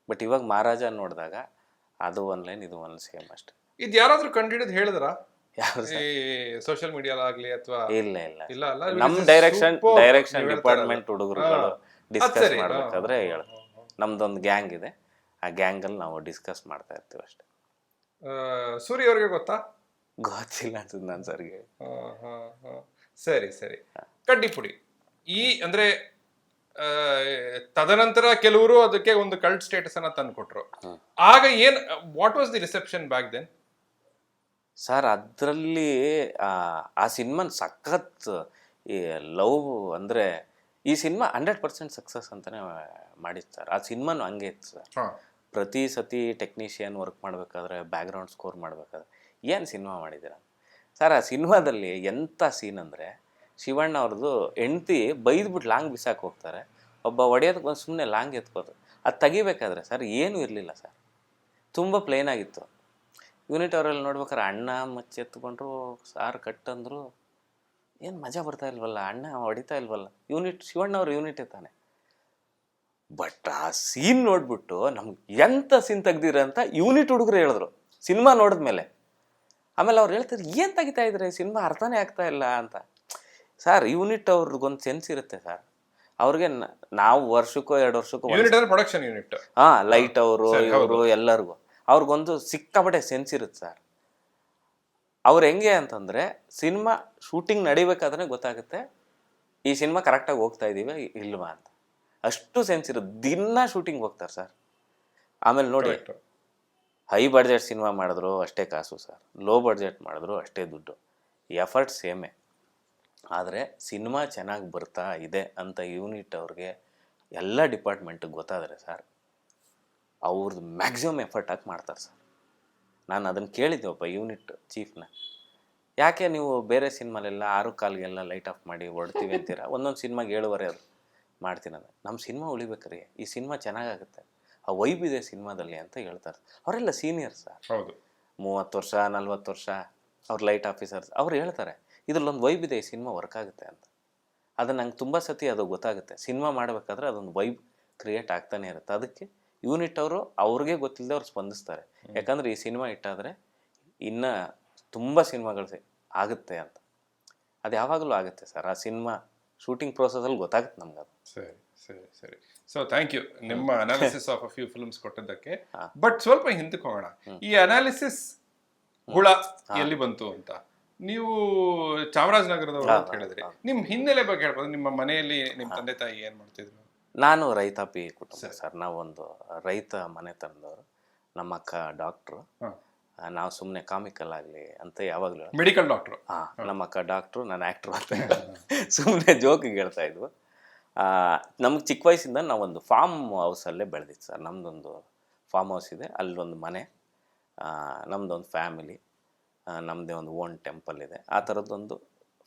ಬಟ್ ಇವಾಗ ಮಹಾರಾಜ ನೋಡಿದಾಗ ಅದು ಒನ್ಲೈನ್ ಇದು ಒನ್ ಸೇಮ್ ಅಷ್ಟೇ. ಇದು ಯಾರಾದರೂ ಕಂಡುಹಿಡಿದು ಹೇಳಿದ್ರಾ ಯಾರು ಸೋಷಿಯಲ್ ಮೀಡಿಯಾಲಾಗ್ಲಿ ಅಥವಾ? ಇಲ್ಲ ಇಲ್ಲ ಇಲ್ಲ ಅಲ್ಲ, ನಮ್ಮ ಡೈರೆಕ್ಷನ್ ಡಿಪಾರ್ಟ್ಮೆಂಟ್ ಹುಡುಗರುಗಳು ಡಿಸ್ಕಸ್ ಮಾಡ್ಬೇಕಾದ್ರೆ ಹೇಳ, ನಮ್ದೊಂದು ಗ್ಯಾಂಗ್ ಇದೆ, ಆ ಗ್ಯಾಂಗಲ್ಲಿ ನಾವು ಡಿಸ್ಕಸ್ ಮಾಡ್ತಾ ಇರ್ತೀವಿ ಅಷ್ಟೇ. ಸೂರಿ ಅವ್ರಿಗೆ ಗೊತ್ತಾ? ಗೊತ್ತಿಲ್ಲ ಅನ್ಸುತ್ತೆ ನಾನು ಸರ್ಗೆ. ಸರಿ ಸರಿ. ಕಡ್ಡಿಪುಡಿ ಈ ಅಂದ್ರೆ ತದನಂತರ ಕೆಲವರು ಅದಕ್ಕೆ ಒಂದು ಕಲ್ಟ್ ಸ್ಟೇಟಸ್ ಅನ್ನ ತಂದ್ಕೊಟ್ರು. ಆಗ ಏನ್, what was the reception back then? Sir ಅದರಲ್ಲಿ ಆ ಸಿನಿಮಾ ಸಖತ್ ಈ ಲವ್ ಅಂದರೆ ಈ ಸಿನಿಮಾ 100% ಸಕ್ಸಸ್ ಅಂತಲೇ ಮಾಡಿತ್ತು ಸರ್. ಆ ಸಿನಿಮಾನು ಹಂಗೆ ಇತ್ತು ಸರ್. ಪ್ರತಿ ಸತಿ ಟೆಕ್ನಿಷಿಯನ್ ವರ್ಕ್ ಮಾಡಬೇಕಾದ್ರೆ, ಬ್ಯಾಕ್ಗ್ರೌಂಡ್ ಸ್ಕೋರ್ ಮಾಡಬೇಕಾದ್ರೆ ಏನು ಸಿನಿಮಾ ಮಾಡಿದ್ದೀರ ಸರ್. ಆ ಸಿನಿಮಾದಲ್ಲಿ ಎಂಥ ಸೀನ್ ಅಂದರೆ, ಶಿವಣ್ಣ ಅವ್ರದ್ದು ಹೆಂಡ್ತಿ ಬೈದ್ಬಿಟ್ಟು ಲಾಂಗ್ ಬಿಸಾಕಿ ಹೋಗ್ತಾರೆ, ಒಬ್ಬ ಹೊಡೆಯೋದಕ್ಕೆ ಬಂದು ಸುಮ್ಮನೆ ಲಾಂಗ್ ಎತ್ಕೋದು. ಅದು ತೆಗಿಬೇಕಾದ್ರೆ ಸರ್ ಏನೂ ಇರಲಿಲ್ಲ ಸರ್, ತುಂಬ ಪ್ಲೇನ್ ಆಗಿತ್ತು. ಯೂನಿಟ್ ಅವರಲ್ಲಿ ನೋಡ್ಬೇಕಾದ್ರೆ ಅಣ್ಣ ಮಚ್ಚೆತ್ಕೊಂಡ್ರು, ಸಾರು ಕಟ್ಟಂದ್ರು, ಏನು ಮಜಾ ಬರ್ತಾ ಇಲ್ವಲ್ಲ, ಅಣ್ಣ ಹೊಡಿತಾ ಇಲ್ವಲ್ಲ. ಶಿವಣ್ಣ ಅವ್ರ ಯೂನಿಟೇ ತಾನೆ. ಬಟ್ ಆ ಸೀನ್ ನೋಡ್ಬಿಟ್ಟು ನಮ್ಗೆ ಎಂಥ ಸೀನ್ ತೆಗ್ದಿರ ಅಂತ ಯೂನಿಟ್ ಹುಡುಗರು ಹೇಳಿದ್ರು ಸಿನಿಮಾ ನೋಡಿದ್ಮೇಲೆ. ಆಮೇಲೆ ಅವ್ರು ಹೇಳ್ತಾರೆ ಏನು ತೆಗಿತಾ ಇದ್ರೆ ಸಿನಿಮಾ ಅರ್ಥನೇ ಆಗ್ತಾ ಇಲ್ಲ ಅಂತ. ಸರ್ ಯೂನಿಟ್ ಅವ್ರಿಗೊಂದು ಸೆನ್ಸ್ ಇರುತ್ತೆ ಸರ್. ಅವ್ರಿಗೆ ನಾವು ವರ್ಷಕ್ಕೋ 2 ವರ್ಷಕ್ಕೋ ಪ್ರೊಡಕ್ಷನ್ ಯೂನಿಟ್, ಲೈಟ್ ಅವರು ಇವರು ಎಲ್ಲರಿಗೂ ಅವ್ರಿಗೊಂದು ಸಿಕ್ಕಾಪಟ್ಟೆ ಸೆನ್ಸ್ ಇರುತ್ತೆ ಸರ್. ಅವ್ರು ಹೆಂಗೆ ಅಂತಂದರೆ ಸಿನಿಮಾ ಶೂಟಿಂಗ್ ನಡಿಬೇಕಾದ್ರೆ ಗೊತ್ತಾಗುತ್ತೆ ಈ ಸಿನಿಮಾ ಕರೆಕ್ಟಾಗಿ ಹೋಗ್ತಾ ಇದ್ದೀವಿ ಇಲ್ವಾ ಅಂತ. ಅಷ್ಟು ಸೆನ್ಸ್ ಇರುತ್ತೆ. ದಿನ ಶೂಟಿಂಗ್ ಹೋಗ್ತಾರೆ ಸರ್. ಆಮೇಲೆ ನೋಡಿ, ಹೈ ಬಡ್ಜೆಟ್ ಸಿನಿಮಾ ಮಾಡಿದ್ರು ಅಷ್ಟೇ ಕಾಸು ಸರ್, ಲೋ ಬಡ್ಜೆಟ್ ಮಾಡಿದ್ರು ಅಷ್ಟೇ ದುಡ್ಡು, ಎಫರ್ಟ್ ಸೇಮೇ. ಆದರೆ ಸಿನಿಮಾ ಚೆನ್ನಾಗಿ ಬರ್ತಾ ಇದೆ ಅಂತ ಯೂನಿಟ್ ಅವ್ರಿಗೆ ಎಲ್ಲ ಡಿಪಾರ್ಟ್ಮೆಂಟಿಗೆ ಗೊತ್ತಾದರೆ ಸರ್, ಅವ್ರದ್ದು ಮ್ಯಾಕ್ಸಿಮಮ್ ಎಫರ್ಟ್ ಹಾಕಿ ಮಾಡ್ತಾರೆ ಸರ್. ನಾನು ಅದನ್ನು ಕೇಳಿದ್ದೆ ಒಬ್ಬ ಯೂನಿಟ್ ಚೀಫ್ನ, ಯಾಕೆ ನೀವು ಬೇರೆ ಸಿನಿಮಾಲೆಲ್ಲ 6 ಕಾಲಿಗೆಲ್ಲ ಲೈಟ್ ಆಫ್ ಮಾಡಿ ಹೊಡ್ತೀವಿ ಅಂತೀರ, ಒಂದೊಂದು ಸಿನಿಮಾಗೆ 7:15 ಅದು ಮಾಡ್ತೀನಿ ಅಂದರೆ. ನಮ್ಮ ಸಿನಿಮಾ ಉಳಿಬೇಕ್ರಿ, ಈ ಸಿನಿಮಾ ಚೆನ್ನಾಗಾಗುತ್ತೆ, ಆ ವೈಬ್ ಇದೆ ಸಿನಿಮಾದಲ್ಲಿ ಅಂತ ಹೇಳ್ತಾರೆ. ಅವರೆಲ್ಲ ಸೀನಿಯರ್ಸ್ ಸರ್, ಹೌದು, 30 ವರ್ಷ 40 ವರ್ಷ ಅವ್ರು ಲೈಟ್ ಆಫೀಸರ್ಸ್. ಅವ್ರು ಹೇಳ್ತಾರೆ ಇದರಲ್ಲೊಂದು ವೈಬ್ ಇದೆ, ಈ ಸಿನಿಮಾ ವರ್ಕ್ ಆಗುತ್ತೆ ಅಂತ. ಅದು ನಂಗೆ ತುಂಬ ಸತಿ ಅದು ಗೊತ್ತಾಗುತ್ತೆ. ಸಿನಿಮಾ ಮಾಡಬೇಕಾದ್ರೆ ಅದೊಂದು ವೈಬ್ ಕ್ರಿಯೇಟ್ ಆಗ್ತಾನೆ ಇರುತ್ತೆ. ಅದಕ್ಕೆ ಯೂನಿಟ್ ಅವರು ಅವ್ರಿಗೆ ಗೊತ್ತಿಲ್ಲದೆ ಅವ್ರು ಸ್ಪಂದಿಸ್ತಾರೆ. ಯಾಕಂದರೆ ಈ ಸಿನಿಮಾ ಇಟ್ಟಾದರೆ ಇನ್ನೂ ತುಂಬ ಸಿನಿಮಾಗಳು ಆಗುತ್ತೆ ಅಂತ. ಅದು ಯಾವಾಗಲೂ ಆಗುತ್ತೆ ಸರ್. ಆ ಸಿನಿಮಾ ಶೂಟಿಂಗ್ ಪ್ರೋಸೆಸಲ್ಲಿ ಗೊತ್ತಾಗುತ್ತೆ ನಮ್ಗೆ ಅದು. ಸರಿ ಸರಿ ಸರಿ. ಸೊ ಥ್ಯಾಂಕ್ ಯು ನಿಮ್ಮ analysis of a few films ಕೊಟ್ಟಿದ್ದಕ್ಕೆ. ಬಟ್ ಸ್ವಲ್ಪ ಹಿಂದಕ್ಕೆ ಹೋಗೋಣ. ಈ ಅನಾಲಿಸಿಸ್ ಹುಳ ಎಲ್ಲಿ ಬಂತು ಅಂತ. ನೀವು ಚಾಮರಾಜನಗರದವರು ಅಂತ ಹೇಳಿದ್ರಿ, ನಿಮ್ಮ ಹಿನ್ನೆಲೆ ಬಗ್ಗೆ ಹೇಳ್ಬೋದು. ನಿಮ್ಮ ಮನೆಯಲ್ಲಿ ನಿಮ್ಮ ತಂದೆ ತಾಯಿ ಏನು ಮಾಡ್ತಿದ್ರು? ನಾನು ರೈತಾಪಿ ಕುಟುಂಬ ಸರ್. ನಾವೊಂದು ರೈತ ಮನೆತನದವರು. ನಮ್ಮ ಅಕ್ಕ ಡಾಕ್ಟ್ರು, ನಾವು ಸುಮ್ಮನೆ ಕಾಮಿಕಲ್ ಆಗಲಿ ಅಂತ ಯಾವಾಗಲೂ ಮೆಡಿಕಲ್ ಡಾಕ್ಟ್ರು. ನಮ್ಮ ಅಕ್ಕ ಡಾಕ್ಟ್ರು, ನಾನು ಆ್ಯಕ್ಟ್ರು ಅಂತ ಸುಮ್ಮನೆ ಜೋಕಿಗೆ ಹೇಳ್ತಾ ಇದ್ವು. ನಮ್ಗೆ ಚಿಕ್ಕ ವಯಸ್ಸಿಂದ ನಾವೊಂದು ಫಾರ್ಮ್ ಹೌಸಲ್ಲೇ ಬೆಳೆದಿತ್ತು ಸರ್. ನಮ್ಮದೊಂದು ಫಾರ್ಮ್ ಹೌಸ್ ಇದೆ, ಅಲ್ಲೊಂದು ಮನೆ, ನಮ್ಮದೊಂದು ಫ್ಯಾಮಿಲಿ, ನಮ್ಮದೇ ಒಂದು ಓನ್ ಟೆಂಪಲ್ ಇದೆ. ಆ ಥರದ್ದೊಂದು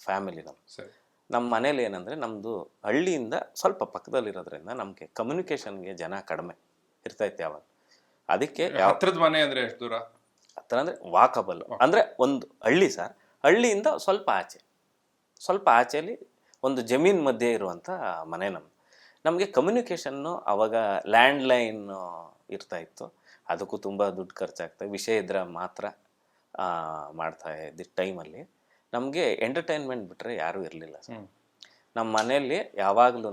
ಫ್ಯಾಮಿಲಿ ಸರಿ. ನಮ್ಮ ಮನೇಲಿ ಏನಂದರೆ ನಮ್ಮದು ಹಳ್ಳಿಯಿಂದ ಸ್ವಲ್ಪ ಪಕ್ಕದಲ್ಲಿರೋದ್ರಿಂದ ನಮಗೆ ಕಮ್ಯುನಿಕೇಷನ್ಗೆ ಜನ ಕಡಿಮೆ ಇರ್ತೈತೆ ಯಾವಾಗ. ಅದಕ್ಕೆ ಹತ್ರದ ಮನೆ ಅಂದ್ರೆ ಎಷ್ಟು ದೂರ? ಹತ್ರ ಅಂದರೆ ವಾಕಬಲ್, ಅಂದರೆ ಒಂದು ಹಳ್ಳಿ ಸರ್, ಹಳ್ಳಿಯಿಂದ ಸ್ವಲ್ಪ ಆಚೆಲಿ ಒಂದು ಜಮೀನು ಮಧ್ಯೆ ಇರುವಂಥ ಮನೆ ನಮಗೆ ಕಮ್ಯುನಿಕೇಷನ್ನು ಅವಾಗ ಲ್ಯಾಂಡ್ಲೈನ್ ಇರ್ತಾಯಿತ್ತು. ಅದಕ್ಕೂ ತುಂಬ ದುಡ್ಡು ಖರ್ಚಾಗ್ತದೆ. ವಿಷಯ ಇದ್ದರೆ ಮಾತ್ರ ಮಾಡ್ತಾ ಇದ್ದ ಟೈಮಲ್ಲಿ ನಮಗೆ ಎಂಟರ್ಟೈನ್ಮೆಂಟ್ ಬಿಟ್ಟರೆ ಯಾರೂ ಇರಲಿಲ್ಲ ಸರ್. ನಮ್ಮ ಮನೆಯಲ್ಲಿ ಯಾವಾಗಲೂ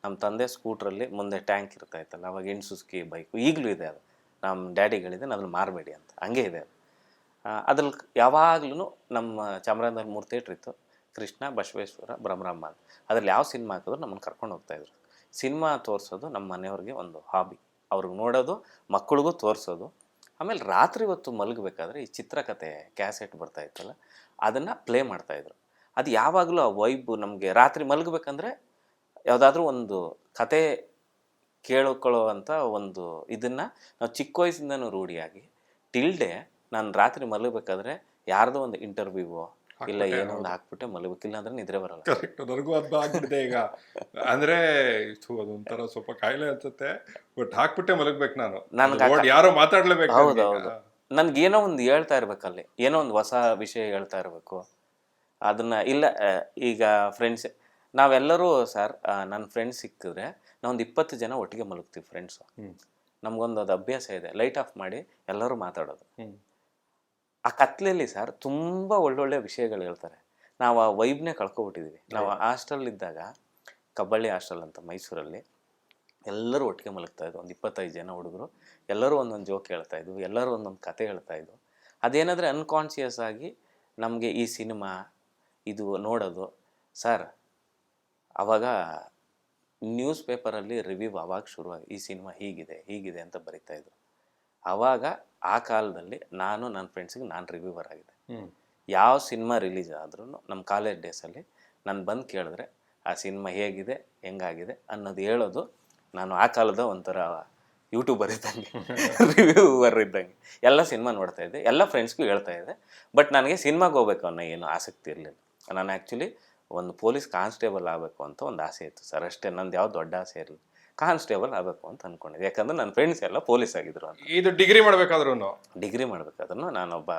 ನಮ್ಮ ತಂದೆ ಸ್ಕೂಟ್ರಲ್ಲಿ ಮುಂದೆ ಟ್ಯಾಂಕ್ ಇರ್ತಾಯಿತ್ತಲ್ಲ, ಅವಾಗ ಸುಜುಕಿ ಬೈಕು ಈಗಲೂ ಇದೆ, ಅದು ನಮ್ಮ ಡ್ಯಾಡಿಗಳಿದೆ, ಅದನ್ನು ಮಾರಬೇಡಿ ಅಂತ ಹಂಗೆ ಇದೆ ಅದು. ಅದ್ರಲ್ಲಿ ಯಾವಾಗ್ಲೂ ನಮ್ಮ ಚಾಮರಾಜನಗರ 3 ಥಿಯೇಟ್ರ್ ಇತ್ತು, ಕೃಷ್ಣ, ಬಸವೇಶ್ವರ, ಭ್ರಮರಾಂಬ ಅಂತ. ಅದ್ರಲ್ಲಿ ಯಾವ ಸಿನಿಮಾ ಹಾಕಿದ್ರು ನಮ್ಮನ್ನು ಕರ್ಕೊಂಡು ಹೋಗ್ತಾಯಿದ್ರು. ಸಿನಿಮಾ ತೋರಿಸೋದು ನಮ್ಮ ಮನೆಯವ್ರಿಗೆ ಒಂದು ಹಾಬಿ, ಅವ್ರಿಗೆ ನೋಡೋದು, ಮಕ್ಕಳಿಗೂ ತೋರಿಸೋದು. ಆಮೇಲೆ ರಾತ್ರಿ ಹೊತ್ತು ಮಲಗಬೇಕಾದ್ರೆ ಈ ಚಿತ್ರಕಥೆ ಕ್ಯಾಸೆಟ್ ಬರ್ತಾಯಿತ್ತಲ್ಲ, ಅದನ್ನು ಪ್ಲೇ ಮಾಡ್ತಾಯಿದ್ರು. ಅದು ಯಾವಾಗಲೂ ಆ ವೈಬು ನಮಗೆ. ರಾತ್ರಿ ಮಲಗಬೇಕಂದ್ರೆ ಯಾವುದಾದ್ರೂ ಒಂದು ಕತೆ ಕೇಳ್ಕೊಳ್ಳೋವಂಥ ಒಂದು ಇದನ್ನು ನಾವು ಚಿಕ್ಕ ವಯಸ್ಸಿಂದನೂ ರೂಢಿಯಾಗಿ ಟಿಲ್ಡೆ ನಾನು ರಾತ್ರಿ ಮಲಗಬೇಕಾದ್ರೆ ಯಾರ್ದೋ ಒಂದು ಇಂಟರ್ವ್ಯೂವೋ ಇಲ್ಲ ಏನೋ ಒಂದು ಹಾಕ್ಬಿಟ್ಟೆ ಮಲಗಬೇಕಿಲ್ಲ ಅಂದ್ರೆ ನಿದ್ರೆ ಬರಲ್ಲ. ಕರೆಕ್ಟ್, ನನಗೂ ಅದು ಆಗ್ಬಿಟ್ಟಿದೆ ಈಗ. ಅಂದ್ರೆ ಅದೊಂಥರ ಸ್ವಲ್ಪ ಕಾಯಿಲೆ ಅನ್ಸುತ್ತೆ, ಬಟ್ ಹಾಕ್ಬಿಟ್ಟೆ ಮಲಗ್ಬೇಕು ನಾನು. ಯಾರೋ ಮಾತಾಡ್ಲೇಬೇಕು. ಹೌದೌದು, ನನ್ಗೇನೋ ಒಂದು ಹೇಳ್ತಾ ಇರ್ಬೇಕಲ್ಲಿ, ಏನೋ ಒಂದು ಹೊಸ ವಿಷಯ ಹೇಳ್ತಾ ಇರಬೇಕು. ಅದನ್ನ ಇಲ್ಲ ಈಗ ಫ್ರೆಂಡ್ಸ್ ನಾವೆಲ್ಲರೂ ಸರ್, ನನ್ನ ಫ್ರೆಂಡ್ಸ್ ಸಿಕ್ಕಿದ್ರೆ ನಾವೊಂದು 20 ಜನ ಒಟ್ಟಿಗೆ ಮಲಗ್ತೀವಿ ಫ್ರೆಂಡ್ಸು. ನಮಗೊಂದು ಅದು ಅಭ್ಯಾಸ ಇದೆ, ಲೈಟ್ ಆಫ್ ಮಾಡಿ ಎಲ್ಲರೂ ಮಾತಾಡೋದು. ಆ ಕತ್ಲೆಯಲ್ಲಿ ಸರ್ ತುಂಬ ಒಳ್ಳೊಳ್ಳೆ ವಿಷಯಗಳು ಹೇಳ್ತಾರೆ. ನಾವು ಆ ವೈಬ್ನೇ ಕಳ್ಕೊಬಿಟ್ಟಿದ್ದೀವಿ. ನಾವು ಹಾಸ್ಟೆಲ್ಲಿದ್ದಾಗ, ಕಬ್ಬಳ್ಳಿ ಹಾಸ್ಟೆಲ್ ಅಂತ ಮೈಸೂರಲ್ಲಿ, ಎಲ್ಲರೂ ಒಟ್ಟಿಗೆ ಮಲಗ್ತಾಯಿದ್ವು. ಒಂದು 25 ಜನ ಹುಡುಗರು, ಎಲ್ಲರೂ ಒಂದೊಂದು ಜೋಕ್ ಹೇಳ್ತಾಯಿದ್ವು, ಎಲ್ಲರೂ ಒಂದೊಂದು ಕತೆ ಹೇಳ್ತಾಯಿದ್ವು. ಅದೇನಾದರೆ ಅನ್ಕಾನ್ಷಿಯಸ್ ಆಗಿ ನಮಗೆ ಈ ಸಿನಿಮಾ ಇದು ನೋಡೋದು ಸರ್. ಆವಾಗ ನ್ಯೂಸ್ ಪೇಪರಲ್ಲಿ ರಿವ್ಯೂ ಆವಾಗ ಶುರುವಾಗಿ ಈ ಸಿನಿಮಾ ಹೀಗಿದೆ ಅಂತ ಬರೀತಾಯಿದ್ರು. ಆವಾಗ ಆ ಕಾಲದಲ್ಲಿ ನಾನು ನನ್ನ ಫ್ರೆಂಡ್ಸಿಗೆ ನಾನು ರಿವ್ಯೂವರ್ ಆಗಿದ್ದೆ. ಯಾವ ಸಿನಿಮಾ ರಿಲೀಸ್ ಆದ್ರೂ ನಮ್ಮ ಕಾಲೇಜ್ ಡೇಸಲ್ಲಿ ನಾನು ಬಂದು ಕೇಳಿದ್ರೆ ಆ ಸಿನಿಮಾ ಹೇಗಿದೆ, ಹೆಂಗಾಗಿದೆ ಅನ್ನೋದು ಹೇಳೋದು ನಾನು ಆ ಕಾಲದ ಒಂಥರ ಯೂಟ್ಯೂಬರ್ ಇದ್ದಂಗೆ, ರಿವ್ಯೂವರ್ ಇದ್ದಂಗೆ. ಎಲ್ಲ ಸಿನಿಮಾ ನೋಡ್ತಾಯಿದ್ದೆ, ಎಲ್ಲ ಫ್ರೆಂಡ್ಸ್ಗೂ ಹೇಳ್ತಾಯಿದ್ದೆ. ಬಟ್ ನನಗೆ ಸಿನಿಮಾಗೆ ಹೋಗ್ಬೇಕು ಅನ್ನೋ ಏನು ಆಸಕ್ತಿ ಇರಲಿಲ್ಲ. ನಾನು ಆ್ಯಕ್ಚುಲಿ ಒಂದು ಪೊಲೀಸ್ ಕಾನ್ಸ್ಟೇಬಲ್ ಆಗಬೇಕು ಅಂತ ಒಂದು ಆಸೆ ಇತ್ತು ಸರ್, ಅಷ್ಟೇ. ನಂದು ಯಾವ ದೊಡ್ಡ ಆಸೆ ಇರಲಿಲ್ಲ, ಕಾನ್ಸ್ಟೇಬಲ್ ಆಗಬೇಕು ಅಂತ ಅಂದ್ಕೊಂಡಿದ್ದೆ. ಯಾಕಂದರೆ ನನ್ನ ಫ್ರೆಂಡ್ಸ್ ಎಲ್ಲ ಪೊಲೀಸ್ ಆಗಿದ್ರು ಅಂತ. ಇದು ಡಿಗ್ರಿ ಮಾಡಬೇಕಾದ್ರೂ ನಾನೊಬ್ಬ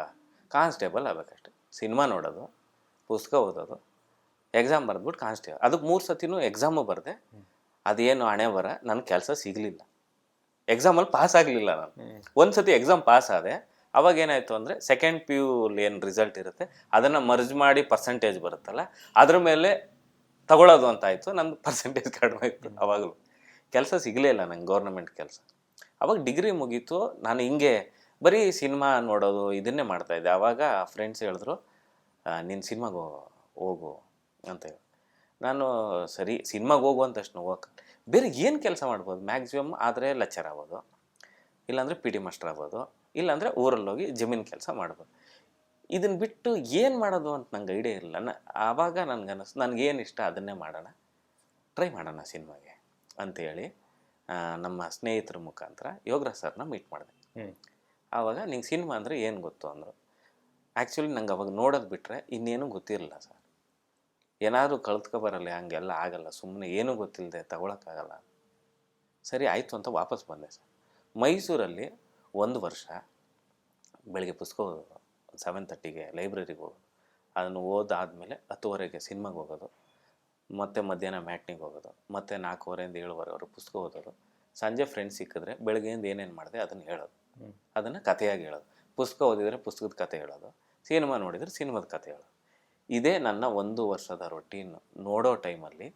ಕಾನ್ಸ್ಟೇಬಲ್ ಆಗಬೇಕಷ್ಟೆ. ಸಿನಿಮಾ ನೋಡೋದು, ಪುಸ್ತಕ ಓದೋದು, ಎಕ್ಸಾಮ್ ಬರೆದ್ಬಿಟ್ಟು ಕಾನ್ಸ್ಟೇಬಲ್. ಅದಕ್ಕೆ 3 ಸತಿನೂ ಎಕ್ಸಾಮು ಬರೆದೆ. ಅದೇನು ಹಣೆ ಬರ, ನನ್ನ ಕೆಲಸ ಸಿಗಲಿಲ್ಲ. ಎಕ್ಸಾಮಲ್ಲಿ ಪಾಸ್ ಆಗಲಿಲ್ಲ ನಾನು. ಒಂದು ಸತಿ ಎಕ್ಸಾಮ್ ಪಾಸ್ ಆದೆ. ಅವಾಗ ಏನಾಯಿತು ಅಂದರೆ, ಸೆಕೆಂಡ್ PU ಏನು ರಿಸಲ್ಟ್ ಇರುತ್ತೆ ಅದನ್ನು ಮರ್ಜ್ ಮಾಡಿ ಪರ್ಸೆಂಟೇಜ್ ಬರುತ್ತಲ್ಲ, ಅದ್ರ ಮೇಲೆ ತಗೊಳ್ಳೋದು ಅಂತ ಆಯಿತು. ನಂದು ಪರ್ಸೆಂಟೇಜ್ ಕಡಿಮೆ ಇತ್ತು. ಅವಾಗಲೂ ಕೆಲಸ ಸಿಗಲೇ ಇಲ್ಲ ನಂಗೆ, ಗೌರ್ನಮೆಂಟ್ ಕೆಲಸ. ಅವಾಗ ಡಿಗ್ರಿ ಮುಗೀತು. ನಾನು ಹಿಂಗೆ ಬರೀ ಸಿನಿಮಾ ನೋಡೋದು ಇದನ್ನೇ ಮಾಡ್ತಾಯಿದ್ದೆ. ಆವಾಗ ಫ್ರೆಂಡ್ಸ್ ಹೇಳಿದ್ರು, ನೀನು ಸಿನಿಮಾಗೆ ಹೋಗು ಅಂತ ಹೇಳಿ. ನಾನು ಸರಿ ಸಿನಿಮಾಗೆ ಹೋಗು ಅಂತ ತಕ್ಷಣ ಹೋಗಕ್ಕೆ ಬೇರೆ ಏನು ಕೆಲಸ ಮಾಡ್ಬೋದು, ಮ್ಯಾಕ್ಸಿಮಮ್ ಆದರೆ ಲೆಕ್ಚರ್ ಆಗ್ಬೋದು, ಇಲ್ಲಾಂದರೆ PD ಮಾಸ್ಟರ್ ಆಗ್ಬೋದು, ಇಲ್ಲಾಂದರೆ ಊರಲ್ಲೋಗಿ ಜಮೀನು ಕೆಲಸ ಮಾಡ್ಬೋದು. ಇದನ್ನು ಬಿಟ್ಟು ಏನು ಮಾಡೋದು ಅಂತ ನಂಗೆ ಐಡಿಯಾ ಇರಲಿಲ್ಲ. ಆವಾಗ ನನಗನ್ನಿಸ್ತು, ನನಗೇನು ಇಷ್ಟ ಅದನ್ನೇ ಮಾಡೋಣ, ಟ್ರೈ ಮಾಡೋಣ ಸಿನಿಮಾಗೆ ಅಂಥೇಳಿ ನಮ್ಮ ಸ್ನೇಹಿತರ ಮುಖಾಂತರ ಯೋಗರಾಜ್ ಸರ್ನ ಮೀಟ್ ಮಾಡಿದೆ. ಆವಾಗ ನಿಂಗೆ ಸಿನಿಮಾ ಅಂದರೆ ಏನು ಗೊತ್ತು ಅಂದರು. ಆ್ಯಕ್ಚುಲಿ ನಂಗೆ ಅವಾಗ ನೋಡೋದು ಬಿಟ್ಟರೆ ಇನ್ನೇನು ಗೊತ್ತಿರಲಿಲ್ಲ ಸರ್. ಏನಾದರೂ ಕಲ್ತ್ಕೊಬರಲ್ಲ, ಹಂಗೆಲ್ಲ ಆಗಲ್ಲ, ಸುಮ್ಮನೆ ಏನೂ ಗೊತ್ತಿಲ್ಲದೆ ತಗೊಳಕ್ಕಾಗಲ್ಲ. ಸರಿ ಆಯಿತು ಅಂತ ವಾಪಸ್ ಬಂದೆ ಸರ್. ಮೈಸೂರಲ್ಲಿ 1 ವರ್ಷ ಬೆಳಗ್ಗೆ ಪುಸ್ತಕ ಓದೋದು, 7:30ಗೆ ಲೈಬ್ರರಿಗೆ ಹೋಗೋದು, ಅದನ್ನು ಓದಾದಮೇಲೆ 10:30ಗೆ ಸಿನಿಮಾಗೆ ಹೋಗೋದು, ಮತ್ತು ಮಧ್ಯಾಹ್ನ ಮ್ಯಾಟ್ನಿಗೆ ಹೋಗೋದು, ಮತ್ತು 4:15 7 ಗಂಟೆವರೆಗೆ ಪುಸ್ತಕ ಓದೋದು. ಸಂಜೆ ಫ್ರೆಂಡ್ಸ್ ಸಿಕ್ಕಿದ್ರೆ ಬೆಳಗ್ಗೆಯಿಂದ ಏನೇನು ಮಾಡಿದೆ ಅದನ್ನು ಹೇಳೋದು, ಅದನ್ನು ಕಥೆಯಾಗಿ ಹೇಳೋದು. ಪುಸ್ತಕ ಓದಿದರೆ ಪುಸ್ತಕದ ಕಥೆ ಹೇಳೋದು, ಸಿನಿಮಾ ನೋಡಿದರೆ ಸಿನಿಮಾದ ಕಥೆ ಹೇಳೋದು. ಇದೇ ನನ್ನ 1 ವರ್ಷದ ರೊಟೀನ್. ನೋಡೋ ಟೈಮಲ್ಲಿ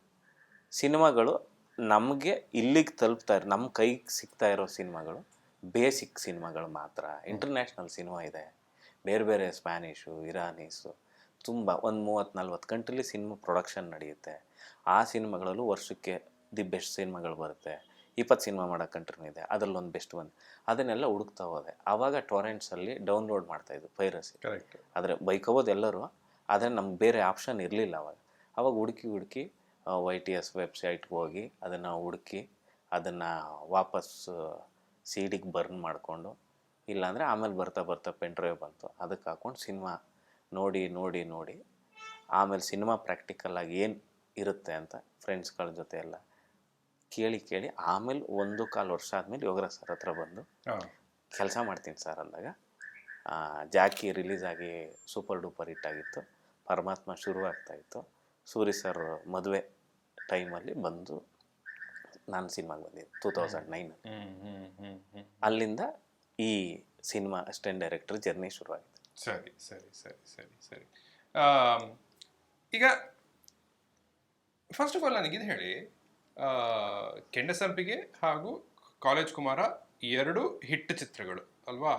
ಸಿನಿಮಾಗಳು ನಮಗೆ ಇಲ್ಲಿಗೆ ನಮ್ಮ ಕೈಗೆ ಸಿಗ್ತಾ ಇರೋ ಸಿನಿಮಾಗಳು ಬೇಸಿಕ್ ಸಿನಿಮಾಗಳು ಮಾತ್ರ. ಇಂಟರ್ನ್ಯಾಷನಲ್ ಸಿನಿಮಾ ಇದೆ, ಬೇರೆ ಬೇರೆ ಸ್ಪ್ಯಾನಿಷು, ಇರಾನೀಸು, ತುಂಬ ಒಂದು 30-40 ಕಂಟ್ರಿಲಿ ಸಿನಿಮಾ ಪ್ರೊಡಕ್ಷನ್ ನಡೆಯುತ್ತೆ. ಆ ಸಿನಿಮಾಗಳಲ್ಲೂ ವರ್ಷಕ್ಕೆ ದಿ ಬೆಸ್ಟ್ ಸಿನಿಮಾಗಳು ಬರುತ್ತೆ. 20 ಸಿನಿಮಾ ಮಾಡೋ ಕಂಟ್ರಿನೂ ಇದೆ, ಅದರಲ್ಲೊಂದು ಬೆಸ್ಟ್ ಒಂದು. ಅದನ್ನೆಲ್ಲ ಹುಡುಕ್ತಾ ಹೋದೆ. ಆವಾಗ ಟೊರೆಂಟ್ಸಲ್ಲಿ ಡೌನ್ಲೋಡ್ ಮಾಡ್ತಾಯಿದ್ದು, ಪೈರಸಿ. ಆದರೆ ಬೈಕೋಬೋದು ಎಲ್ಲರೂ, ಆದರೆ ನಮ್ಗೆ ಬೇರೆ ಆಪ್ಷನ್ ಇರಲಿಲ್ಲ ಅವಾಗ ಹುಡುಕಿ YTS ವೆಬ್ಸೈಟ್ಗೆ ಹೋಗಿ ಅದನ್ನು ಹುಡುಕಿ ಅದನ್ನು ವಾಪಸ್ CD-ಗೆ ಬರ್ನ್ ಮಾಡಿಕೊಂಡು, ಇಲ್ಲಾಂದರೆ ಆಮೇಲೆ ಬರ್ತಾ ಪೆನ್ ಡ್ರೈವ್ ಬಂತು, ಅದಕ್ಕೆ ಹಾಕ್ಕೊಂಡು ಸಿನಿಮಾ ನೋಡಿ ಆಮೇಲೆ ಸಿನಿಮಾ ಪ್ರಾಕ್ಟಿಕಲ್ ಆಗಿ ಏನು ಇರುತ್ತೆ ಅಂತ ಫ್ರೆಂಡ್ಸ್ಗಳ ಜೊತೆ ಎಲ್ಲ ಕೇಳಿ ಆಮೇಲೆ 1.25 ವರ್ಷ ಆದಮೇಲೆ ಯೋಗರಾಜ್ ಸರ್ ಹತ್ರ ಬಂದು ಕೆಲಸ ಮಾಡ್ತೀನಿ ಸರ್ ಅಂದಾಗ ಜಾಕಿ ರಿಲೀಸ್ ಆಗಿ ಸೂಪರ್ ಡೂಪರ್ ಹಿಟ್ ಆಗಿತ್ತು, ಪರಮಾತ್ಮ ಶುರುವಾಗ್ತಾಯಿತ್ತು, ಸೂರಿ ಸರ್ ಮದುವೆ ಟೈಮಲ್ಲಿ ಬಂದು ನಾನು ಸಿನಿಮಾಗೆ ಬಂದಿದ್ದೆ 2009. ಅಲ್ಲಿಂದ ಈ ಸಿನಿಮಾ ಅಸಿಸ್ಟೆಂಟ್ ಡೈರೆಕ್ಟರ್ ಜರ್ನಿ ಶುರುವಾಗಿದೆ. ಸರಿ ಸರಿ ಸರಿ ಸರಿ ಸರಿ ಈಗ ಫಸ್ಟ್ ಆಫ್ ಆಲ್ ನನಗಿದು ಹೇಳಿ, ಕೆಂಡಸಂಪಿಗೆ ಹಾಗೂ ಕಾಲೇಜ್ ಕುಮಾರ 2 ಹಿಟ್ ಚಿತ್ರಗಳು ಅಲ್ವಾ?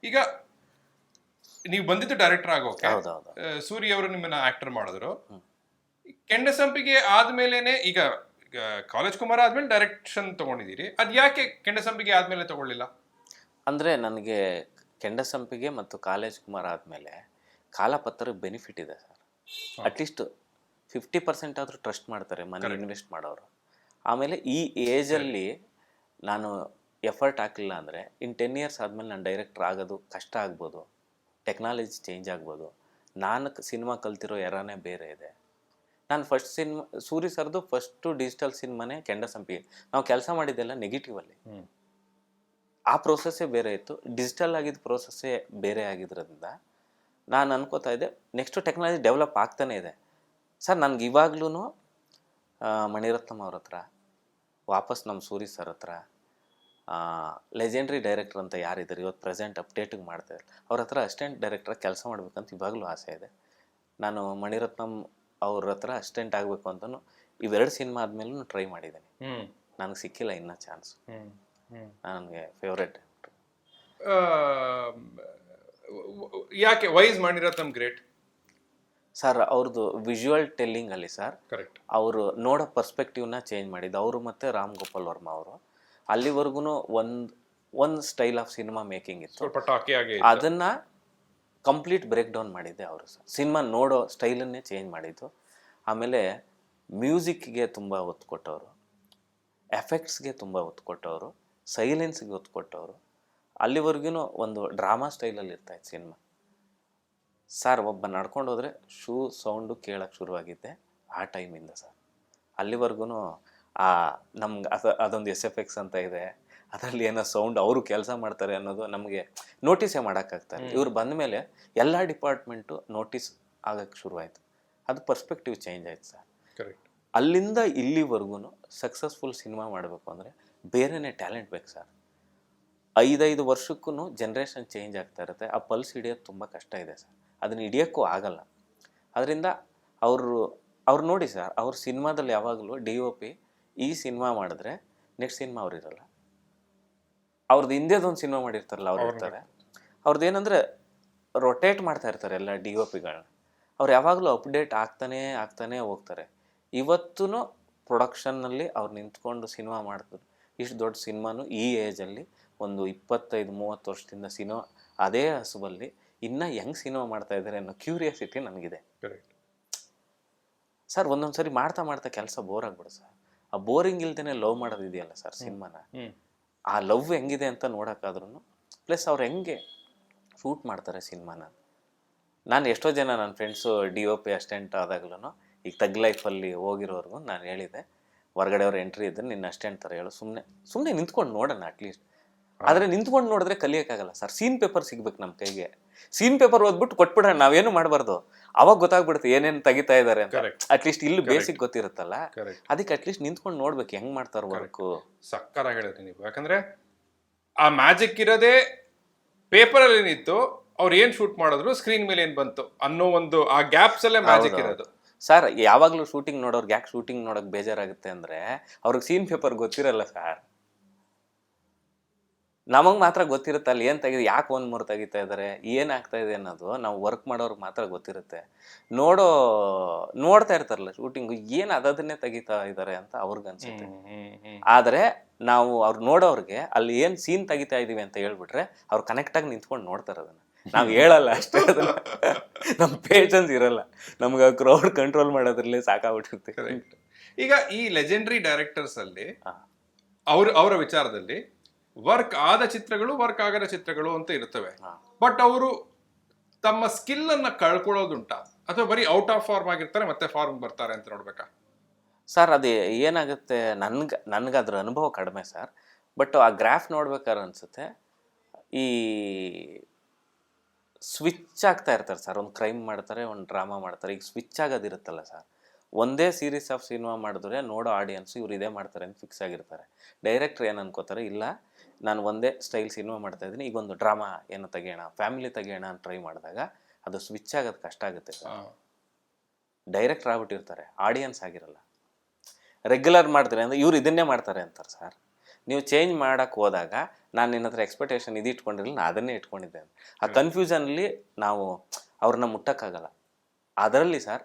ಈಗ ನೀವು ಬಂದಿದ್ದು ಡೈರೆಕ್ಟರ್ ಆಗೋಕೆ, ಸೂರಿ ಅವರು ನಿಮ್ಮನ್ನ ಆಕ್ಟರ್ ಮಾಡಿದ್ರು. ಕೆಂಡಸಂಪಿಗೆ ಆದ್ಮೇಲೆನೆ ಈಗ ಕಾಲೇಜ್ ಕುಮಾರ ಆದ್ಮೇಲೆ ಡೈರೆಕ್ಷನ್ ತಗೊಂಡಿದ್ದೀರಿ, ಅದ್ ಯಾಕೆ ಕೆಂಡಸಂಪಿಗೆ ಆದ್ಮೇಲೆ ತಗೊಳ್ಳಿಲ್ಲ? ಅಂದ್ರೆ ನನಗೆ ಕೆಂಡಸಂಪಿಗೆ ಮತ್ತು ಕಾಲೇಜ್ ಕುಮಾರ್ ಆದಮೇಲೆ ಕಾಲಪತ್ರ ಬೆನಿಫಿಟ್ ಇದೆ ಸರ್. ಅಟ್ಲೀಸ್ಟ್ 50% ಆದರೂ ಟ್ರಸ್ಟ್ ಮಾಡ್ತಾರೆ ಮನಿ ಇನ್ವೆಸ್ಟ್ ಮಾಡೋರು. ಆಮೇಲೆ ಈ ಏಜಲ್ಲಿ ನಾನು ಎಫರ್ಟ್ ಹಾಕಲಿಲ್ಲ ಅಂದರೆ ಇನ್ 10 ಇಯರ್ಸ್ ಆದಮೇಲೆ ನಾನು ಡೈರೆಕ್ಟರ್ ಆಗೋದು ಕಷ್ಟ ಆಗ್ಬೋದು, ಟೆಕ್ನಾಲಜಿ ಚೇಂಜ್ ಆಗ್ಬೋದು. ನಾನು ಸಿನಿಮಾ ಕಲ್ತಿರೋ ಎರಾನೇ ಬೇರೆ ಇದೆ. ನಾನು ಫಸ್ಟ್ ಸಿನಿಮಾ ಸೂರಿ ಸರ್ದು ಫಸ್ಟು ಡಿಜಿಟಲ್ ಸಿನಿಮಾನೇ ಕೆಂಡಸಂಪಿಗೆ. ನಾವು ಕೆಲಸ ಮಾಡಿದ್ದೆಲ್ಲ ನೆಗೆಟಿವಲ್ಲಿ, ಆ ಪ್ರೋಸೆಸ್ಸೇ ಬೇರೆ ಇತ್ತು, ಡಿಜಿಟಲ್ ಆಗಿದ್ದ ಪ್ರೋಸೆಸ್ಸೇ ಬೇರೆ ಆಗಿದ್ರಿಂದ ನಾನು ಅನ್ಕೋತಾ ಇದ್ದೆ ನೆಕ್ಸ್ಟು ಟೆಕ್ನಾಲಜಿ ಡೆವಲಪ್ ಆಗ್ತಾನೆ ಇದೆ ಸರ್. ನನಗೆ ಇವಾಗ್ಲೂ ಮಣಿರತ್ನಂ ಅವ್ರ ಹತ್ರ, ವಾಪಸ್ ನಮ್ಮ ಸೂರಿ ಸರ್ ಹತ್ರ, ಲೆಜೆಂಡ್ರಿ ಡೈರೆಕ್ಟರ್ ಅಂತ ಯಾರಿದ್ದಾರೆ ಇವತ್ತು ಪ್ರೆಸೆಂಟ್ ಅಪ್ಡೇಟಿಗೆ ಮಾಡ್ತಾಯಿದ್ದಾರೆ, ಅವ್ರ ಹತ್ರ ಅಸಿಸ್ಟೆಂಟ್ ಡೈರೆಕ್ಟರ್ ಕೆಲಸ ಮಾಡ್ಬೇಕಂತ ಇವಾಗಲೂ ಆಸೆ ಇದೆ. ನಾನು ಮಣಿರತ್ನಂ ಅವ್ರ ಹತ್ರ ಅಸಿಸ್ಟೆಂಟ್ ಆಗಬೇಕು ಅಂತಲೂ ಇವೆರಡು ಸಿನಿಮಾ ಆದಮೇಲೂ ಟ್ರೈ ಮಾಡಿದ್ದೀನಿ. ನನಗೆ ಸಿಕ್ಕಿಲ್ಲ ಇನ್ನೂ ಚಾನ್ಸ್. ನನಗೆ ಫೇವ್ರೆಟ್ ಯಾಕೆ ವೈಸ್ ಮಣಿರತ್ನಂ ಗ್ರೇಟ್ ಸರ್? ಅವ್ರದ್ದು ವಿಜುವಲ್ ಟೆಲ್ಲಿಂಗ್ ಅಲ್ಲಿ ಸರ್, ಕರೆಕ್ಟ್, ಅವರು ನೋಡೋ ಪರ್ಸ್ಪೆಕ್ಟಿವ್ನ ಚೇಂಜ್ ಮಾಡಿದ್ದು. ಅವರು ಮತ್ತು ರಾಮ್ ಗೋಪಾಲ್ ವರ್ಮಾ ಅವರು ಅಲ್ಲಿವರೆಗೂ ಒಂದು ಸ್ಟೈಲ್ ಆಫ್ ಸಿನಿಮಾ ಮೇಕಿಂಗ್ ಇತ್ತು, ಅದನ್ನ ಕಂಪ್ಲೀಟ್ ಬ್ರೇಕ್ ಡೌನ್ ಮಾಡಿದ್ದೆ ಅವರು ಸರ್. ಸಿನಿಮಾ ನೋಡೋ ಸ್ಟೈಲನ್ನೇ ಚೇಂಜ್ ಮಾಡಿದ್ದು. ಆಮೇಲೆ ಮ್ಯೂಸಿಕ್ಗೆ ತುಂಬ ಒತ್ತು ಕೊಟ್ಟವರು, ಎಫೆಕ್ಟ್ಸ್ಗೆ ತುಂಬ ಒತ್ತು ಕೊಟ್ಟವರು, ಸೈಲೆನ್ಸ್ಗೆ ಒತ್ತು ಕೊಟ್ಟವರು. ಅಲ್ಲಿವರೆಗೂ ಒಂದು ಡ್ರಾಮಾ ಸ್ಟೈಲಲ್ಲಿ ಇರ್ತಾಯಿತ್ತು ಸಿನಿಮಾ ಸರ್. ಒಬ್ಬ ನಡ್ಕೊಂಡು ಹೋದರೆ ಶೂ ಸೌಂಡು ಕೇಳೋಕ್ಕೆ ಶುರುವಾಗಿದ್ದೆ ಆ ಟೈಮಿಂದ ಸರ್. ಅಲ್ಲಿವರೆಗೂ ನಮ್ಗೆ ಅದೊಂದು SFX ಅಂತ ಇದೆ, ಅದರಲ್ಲಿ ಏನೋ ಸೌಂಡ್ ಅವರು ಕೆಲಸ ಮಾಡ್ತಾರೆ ಅನ್ನೋದು ನಮಗೆ ನೋಟಿಸೇ ಮಾಡೋಕ್ಕಾಗ್ತಾರೆ. ಇವ್ರು ಬಂದ ಮೇಲೆ ಎಲ್ಲ ಡಿಪಾರ್ಟ್ಮೆಂಟು ನೋಟಿಸ್ ಆಗೋಕ್ಕೆ ಶುರುವಾಯಿತು. ಅದು ಪರ್ಸ್ಪೆಕ್ಟಿವ್ ಚೇಂಜ್ ಆಯ್ತು ಸರ್. ಕರೆಕ್ಟ್. ಅಲ್ಲಿಂದ ಇಲ್ಲಿವರೆಗೂ ಸಕ್ಸಸ್ಫುಲ್ ಸಿನಿಮಾ ಮಾಡಬೇಕು ಅಂದರೆ ಬೇರೆಯೇ ಟ್ಯಾಲೆಂಟ್ ಬೇಕು ಸರ್. 5 ವರ್ಷಕ್ಕೂ ಜನ್ರೇಷನ್ ಚೇಂಜ್ ಆಗ್ತಾ ಇರುತ್ತೆ. ಆ ಪಲ್ಸ್ ಹಿಡಿಯೋದು ತುಂಬ ಕಷ್ಟ ಇದೆ ಸರ್, ಅದನ್ನು ಹಿಡಿಯೋಕ್ಕೂ ಆಗಲ್ಲ. ಅದರಿಂದ ಅವ್ರು ನೋಡಿ ಸರ್, ಅವ್ರ ಸಿನಿಮಾದಲ್ಲಿ ಯಾವಾಗಲೂ DOP ಈ ಸಿನಿಮಾ ಮಾಡಿದ್ರೆ ನೆಕ್ಸ್ಟ್ ಸಿನಿಮಾ ಅವ್ರು ಇರಲ್ಲ. ಅವ್ರದ್ದು ಹಿಂದೆದೊಂದು ಸಿನಿಮಾ ಮಾಡಿರ್ತಾರಲ್ಲ ಅವ್ರು ಇರ್ತಾರೆ. ಅವ್ರದ್ದು ಏನಂದರೆ ರೊಟೇಟ್ ಮಾಡ್ತಾ ಇರ್ತಾರೆ ಎಲ್ಲ DOPಗಳನ್ನ. ಅವ್ರು ಯಾವಾಗಲೂ ಅಪ್ಡೇಟ್ ಆಗ್ತಾನೇ ಹೋಗ್ತಾರೆ. ಇವತ್ತೂ ಪ್ರೊಡಕ್ಷನ್ನಲ್ಲಿ ಅವ್ರು ನಿಂತ್ಕೊಂಡು ಸಿನಿಮಾ ಮಾಡ್ತಾರೆ. ಇಷ್ಟು ದೊಡ್ಡ ಸಿನಿಮಾನು ಈ ಏಜಲ್ಲಿ ಒಂದು 25-30 ವರ್ಷದಿಂದ ಸಿನಿಮಾ ಅದೇ ಹಸುವಲ್ಲಿ ಇನ್ನೂ ಹೆಂಗೆ ಸಿನಿಮಾ ಮಾಡ್ತಾ ಇದ್ದಾರೆ ಅನ್ನೋ ಕ್ಯೂರಿಯಾಸಿಟಿ ನನಗಿದೆ ಸರ್. ಒಂದೊಂದು ಸರಿ ಮಾಡ್ತಾ ಕೆಲಸ ಬೋರ್ ಆಗ್ಬಿಡು ಸರ್. ಆ ಬೋರಿಂಗ್ ಇಲ್ದೇ ಲವ್ ಮಾಡೋದಿದೆಯಲ್ಲ ಸರ್ ಸಿನಿಮಾನ, ಆ ಲವ್ ಹೆಂಗಿದೆ ಅಂತ ನೋಡೋಕ್ಕಾದ್ರೂ ಪ್ಲಸ್ ಅವ್ರು ಹೆಂಗೆ ಶೂಟ್ ಮಾಡ್ತಾರೆ ಸಿನಿಮಾನ. ನಾನು ಎಷ್ಟೋ ಜನ ನನ್ನ ಫ್ರೆಂಡ್ಸು DOP ಅಸಿಸ್ಟೆಂಟ್ ಆದಾಗ್ಲೂ ಈಗ ತಗ್ ಲೈಫಲ್ಲಿ ಹೋಗಿರೋರ್ಗು ನಾನು ಹೇಳಿದೆ, ಹೊರಗಡೆ ಅವ್ರು ಎಂಟ್ರಿ ಇದ್ದರೆ ನಿನ್ನ ಅಸಿಸ್ಟೆಂಟ್ ಥರ ಹೇಳು, ಸುಮ್ಮನೆ ನಿಂತ್ಕೊಂಡು ನೋಡೋಣ ಅಟ್ಲೀಸ್ಟ್. ಆದರೆ ನಿಂತ್ಕೊಂಡು ನೋಡಿದ್ರೆ ಕಲಿಯೋಕ್ಕಾಗಲ್ಲ ಸರ್. ಸೀನ್ ಪೇಪರ್ ಸಿಗ್ಬೇಕು ನಮ್ಮ ಕೈಗೆ. ಸೀನ್ ಪೇಪರ್ ಓದ್ಬಿಟ್ಟು ಕೊಟ್ಬಿಡೋಣ, ನಾವೇನು ಮಾಡಬಾರ್ದು. ಅವಾಗ ಗೊತ್ತಾಗ್ಬಿಡುತ್ತೆ ಏನೇನು ತೆಗಿತಾ ಇದ್ದಾರೆ ಅಂತ. ಅಟ್ಲೀಸ್ಟ್ ಇಲ್ಲಿ ಬೇಸಿಕ್ ಗೊತ್ತಿರುತ್ತಲ್ಲ, ಅದಕ್ಕೆ ಅಟ್ಲೀಸ್ಟ್ ನಿಂತ್ಕೊಂಡು ನೋಡ್ಬೇಕು ಹೆಂಗ್ ಮಾಡ್ತಾರೆ ವರ್ಕು. ಸಕ್ಕರಾಗಿ ಹೇಳಿದ್ರಿ ನೀವು. ಯಾಕಂದ್ರೆ ಆ ಮ್ಯಾಜಿಕ್ ಇರೋದೇ ಪೇಪರಲ್ಲಿ ನಿಂತು ಅವ್ರು ಏನ್ ಶೂಟ್ ಮಾಡಿದ್ರು ಸ್ಕ್ರೀನ್ ಮೇಲೆ ಏನ್ ಬಂತು ಅನ್ನೋ ಒಂದು ಆ ಗ್ಯಾಪ್ಸ್ ಅಲ್ಲೇ ಮ್ಯಾಜಿಕ್ ಇರೋದು ಸರ್. ಯಾವಾಗಲೂ ಶೂಟಿಂಗ್ ನೋಡೋರ್ಗೆ ಯಾಕೆ ಶೂಟಿಂಗ್ ನೋಡೋಕೆ ಬೇಜಾರಾಗುತ್ತೆ ಅಂದರೆ ಅವ್ರಿಗೆ ಸೀನ್ ಪೇಪರ್ ಗೊತ್ತಿರಲ್ಲ ಸರ್. ನಮಗೆ ಮಾತ್ರ ಗೊತ್ತಿರುತ್ತೆ ಅಲ್ಲಿ ಏನು ತೆಗೆದು ಯಾಕೆ 1-3 ತೆಗಿತಾ ಇದ್ದಾರೆ, ಏನಾಗ್ತಾ ಇದೆ ಅನ್ನೋದು ನಾವು ವರ್ಕ್ ಮಾಡೋರ್ಗೆ ಮಾತ್ರ ಗೊತ್ತಿರುತ್ತೆ. ನೋಡ್ತಾ ಇರ್ತಾರಲ್ಲ ಶೂಟಿಂಗು, ಏನು ಅದನ್ನೇ ತೆಗಿತಾ ಇದ್ದಾರೆ ಅಂತ ಅವ್ರಿಗೆ ಅನ್ಸುತ್ತೆ. ಆದರೆ ನಾವು ಅವ್ರು ನೋಡೋರ್ಗೆ ಅಲ್ಲಿ ಏನು ಸೀನ್ ತೆಗಿತಾ ಇದೀವಿ ಅಂತ ಹೇಳ್ಬಿಟ್ರೆ ಅವ್ರು ಕನೆಕ್ಟಾಗಿ ನಿಂತ್ಕೊಂಡು ನೋಡ್ತಾರೆ. ಅದನ್ನು ನಾವು ಹೇಳಲ್ಲ ಅಷ್ಟೇ, ಅದನ್ನು ನಮ್ಮ ಪೇಷನ್ಸ್ ಇರಲ್ಲ, ನಮ್ಗೆ ಆ ಕ್ರೌಡ್ ಕಂಟ್ರೋಲ್ ಮಾಡೋದ್ರಲ್ಲೇ ಸಾಕಾಗ್ಬಿಟ್ಟಿರುತ್ತೆ. ಈಗ ಈ ಲೆಜೆಂಡ್ರಿ ಡೈರೆಕ್ಟರ್ಸ್ ಅಲ್ಲಿ ಅವರ ವಿಚಾರದಲ್ಲಿ ವರ್ಕ್ ಆದ ಚಿತ್ರಗಳು, ವರ್ಕ್ ಆಗದ ಚಿತ್ರಗಳು ಅಂತ ಇರ್ತವೆ. ಬಟ್ ಅವರು ತಮ್ಮ ಸ್ಕಿಲ್ ಅನ್ನ ಕಳ್ಕೊಳ್ಳೋದುಂಟಾ ಅಥವಾ ಬರೀ ಔಟ್ ಆಫ್ ಫಾರ್ಮ್ ಆಗಿರ್ತಾರೆ ಮತ್ತೆ ಫಾರ್ಮ್ ಬರ್ತಾರೆ ಅಂತ ನೋಡ್ಬೇಕಾ? ಸರ್ ಅದು ಏನಾಗುತ್ತೆ, ನನಗೆ ಅದ್ರ ಅನುಭವ ಕಡಿಮೆ ಸರ್. ಬಟ್ ಆ ಗ್ರಾಫ್ ನೋಡ್ಬೇಕಾದ್ರೆ ಅನಿಸುತ್ತೆ, ಈ ಸ್ವಿಚ್ ಆಗ್ತಾ ಇರ್ತಾರೆ ಸರ್. ಒಂದು ಕ್ರೈಮ್ ಮಾಡ್ತಾರೆ, ಒಂದು ಡ್ರಾಮಾ ಮಾಡ್ತಾರೆ. ಈಗ ಸ್ವಿಚ್ ಆಗೋದಿರುತ್ತಲ್ಲ ಸರ್, ಒಂದೇ ಸೀರೀಸ್ ಆಫ್ ಸಿನಿಮಾ ಮಾಡಿದ್ರೆ ನೋಡೋ ಆಡಿಯನ್ಸ್ ಇವ್ರು ಇದೇ ಮಾಡ್ತಾರೆ ಅಂತ ಫಿಕ್ಸ್ ಆಗಿರ್ತಾರೆ. ಡೈರೆಕ್ಟ್ರ್ ಏನು ಅನ್ಕೋತಾರೆ, ಇಲ್ಲ ನಾನು ಒಂದೇ ಸ್ಟೈಲ್ ಸಿನಿಮಾ ಮಾಡ್ತಾಯಿದ್ದೀನಿ, ಈಗ ಒಂದು ಡ್ರಾಮಾ ಏನೋ ತೆಗೆಯೋಣ, ಫ್ಯಾಮಿಲಿ ತೆಗೆಯೋಣ ಅಂತ ಟ್ರೈ ಮಾಡಿದಾಗ ಅದು ಸ್ವಿಚ್ ಆಗೋದು ಕಷ್ಟ ಆಗುತ್ತೆ ಸರ್. ಡೈರೆಕ್ಟ್ರ್ ಆಗ್ಬಿಟ್ಟಿರ್ತಾರೆ, ಆಡಿಯನ್ಸ್ ಆಗಿರಲ್ಲ. ರೆಗ್ಯುಲರ್ ಮಾಡ್ತಾರೆ ಅಂದರೆ ಇವ್ರು ಇದನ್ನೇ ಮಾಡ್ತಾರೆ ಅಂತಾರೆ ಸರ್. ನೀವು ಚೇಂಜ್ ಮಾಡೋಕ್ಕೆ ಹೋದಾಗ ನಾನು ನಿನ್ನ ಹತ್ರ ಎಕ್ಸ್ಪೆಕ್ಟೇಷನ್ ಇದು ಇಟ್ಕೊಂಡಿರಲಿಲ್ಲ, ನಾನು ಅದನ್ನೇ ಇಟ್ಕೊಂಡಿದ್ದೆ. ಆ ಕನ್ಫ್ಯೂಷನಲ್ಲಿ ನಾವು ಅವ್ರನ್ನ ಮುಟ್ಟಕ್ಕಾಗಲ್ಲ. ಅದರಲ್ಲಿ ಸರ್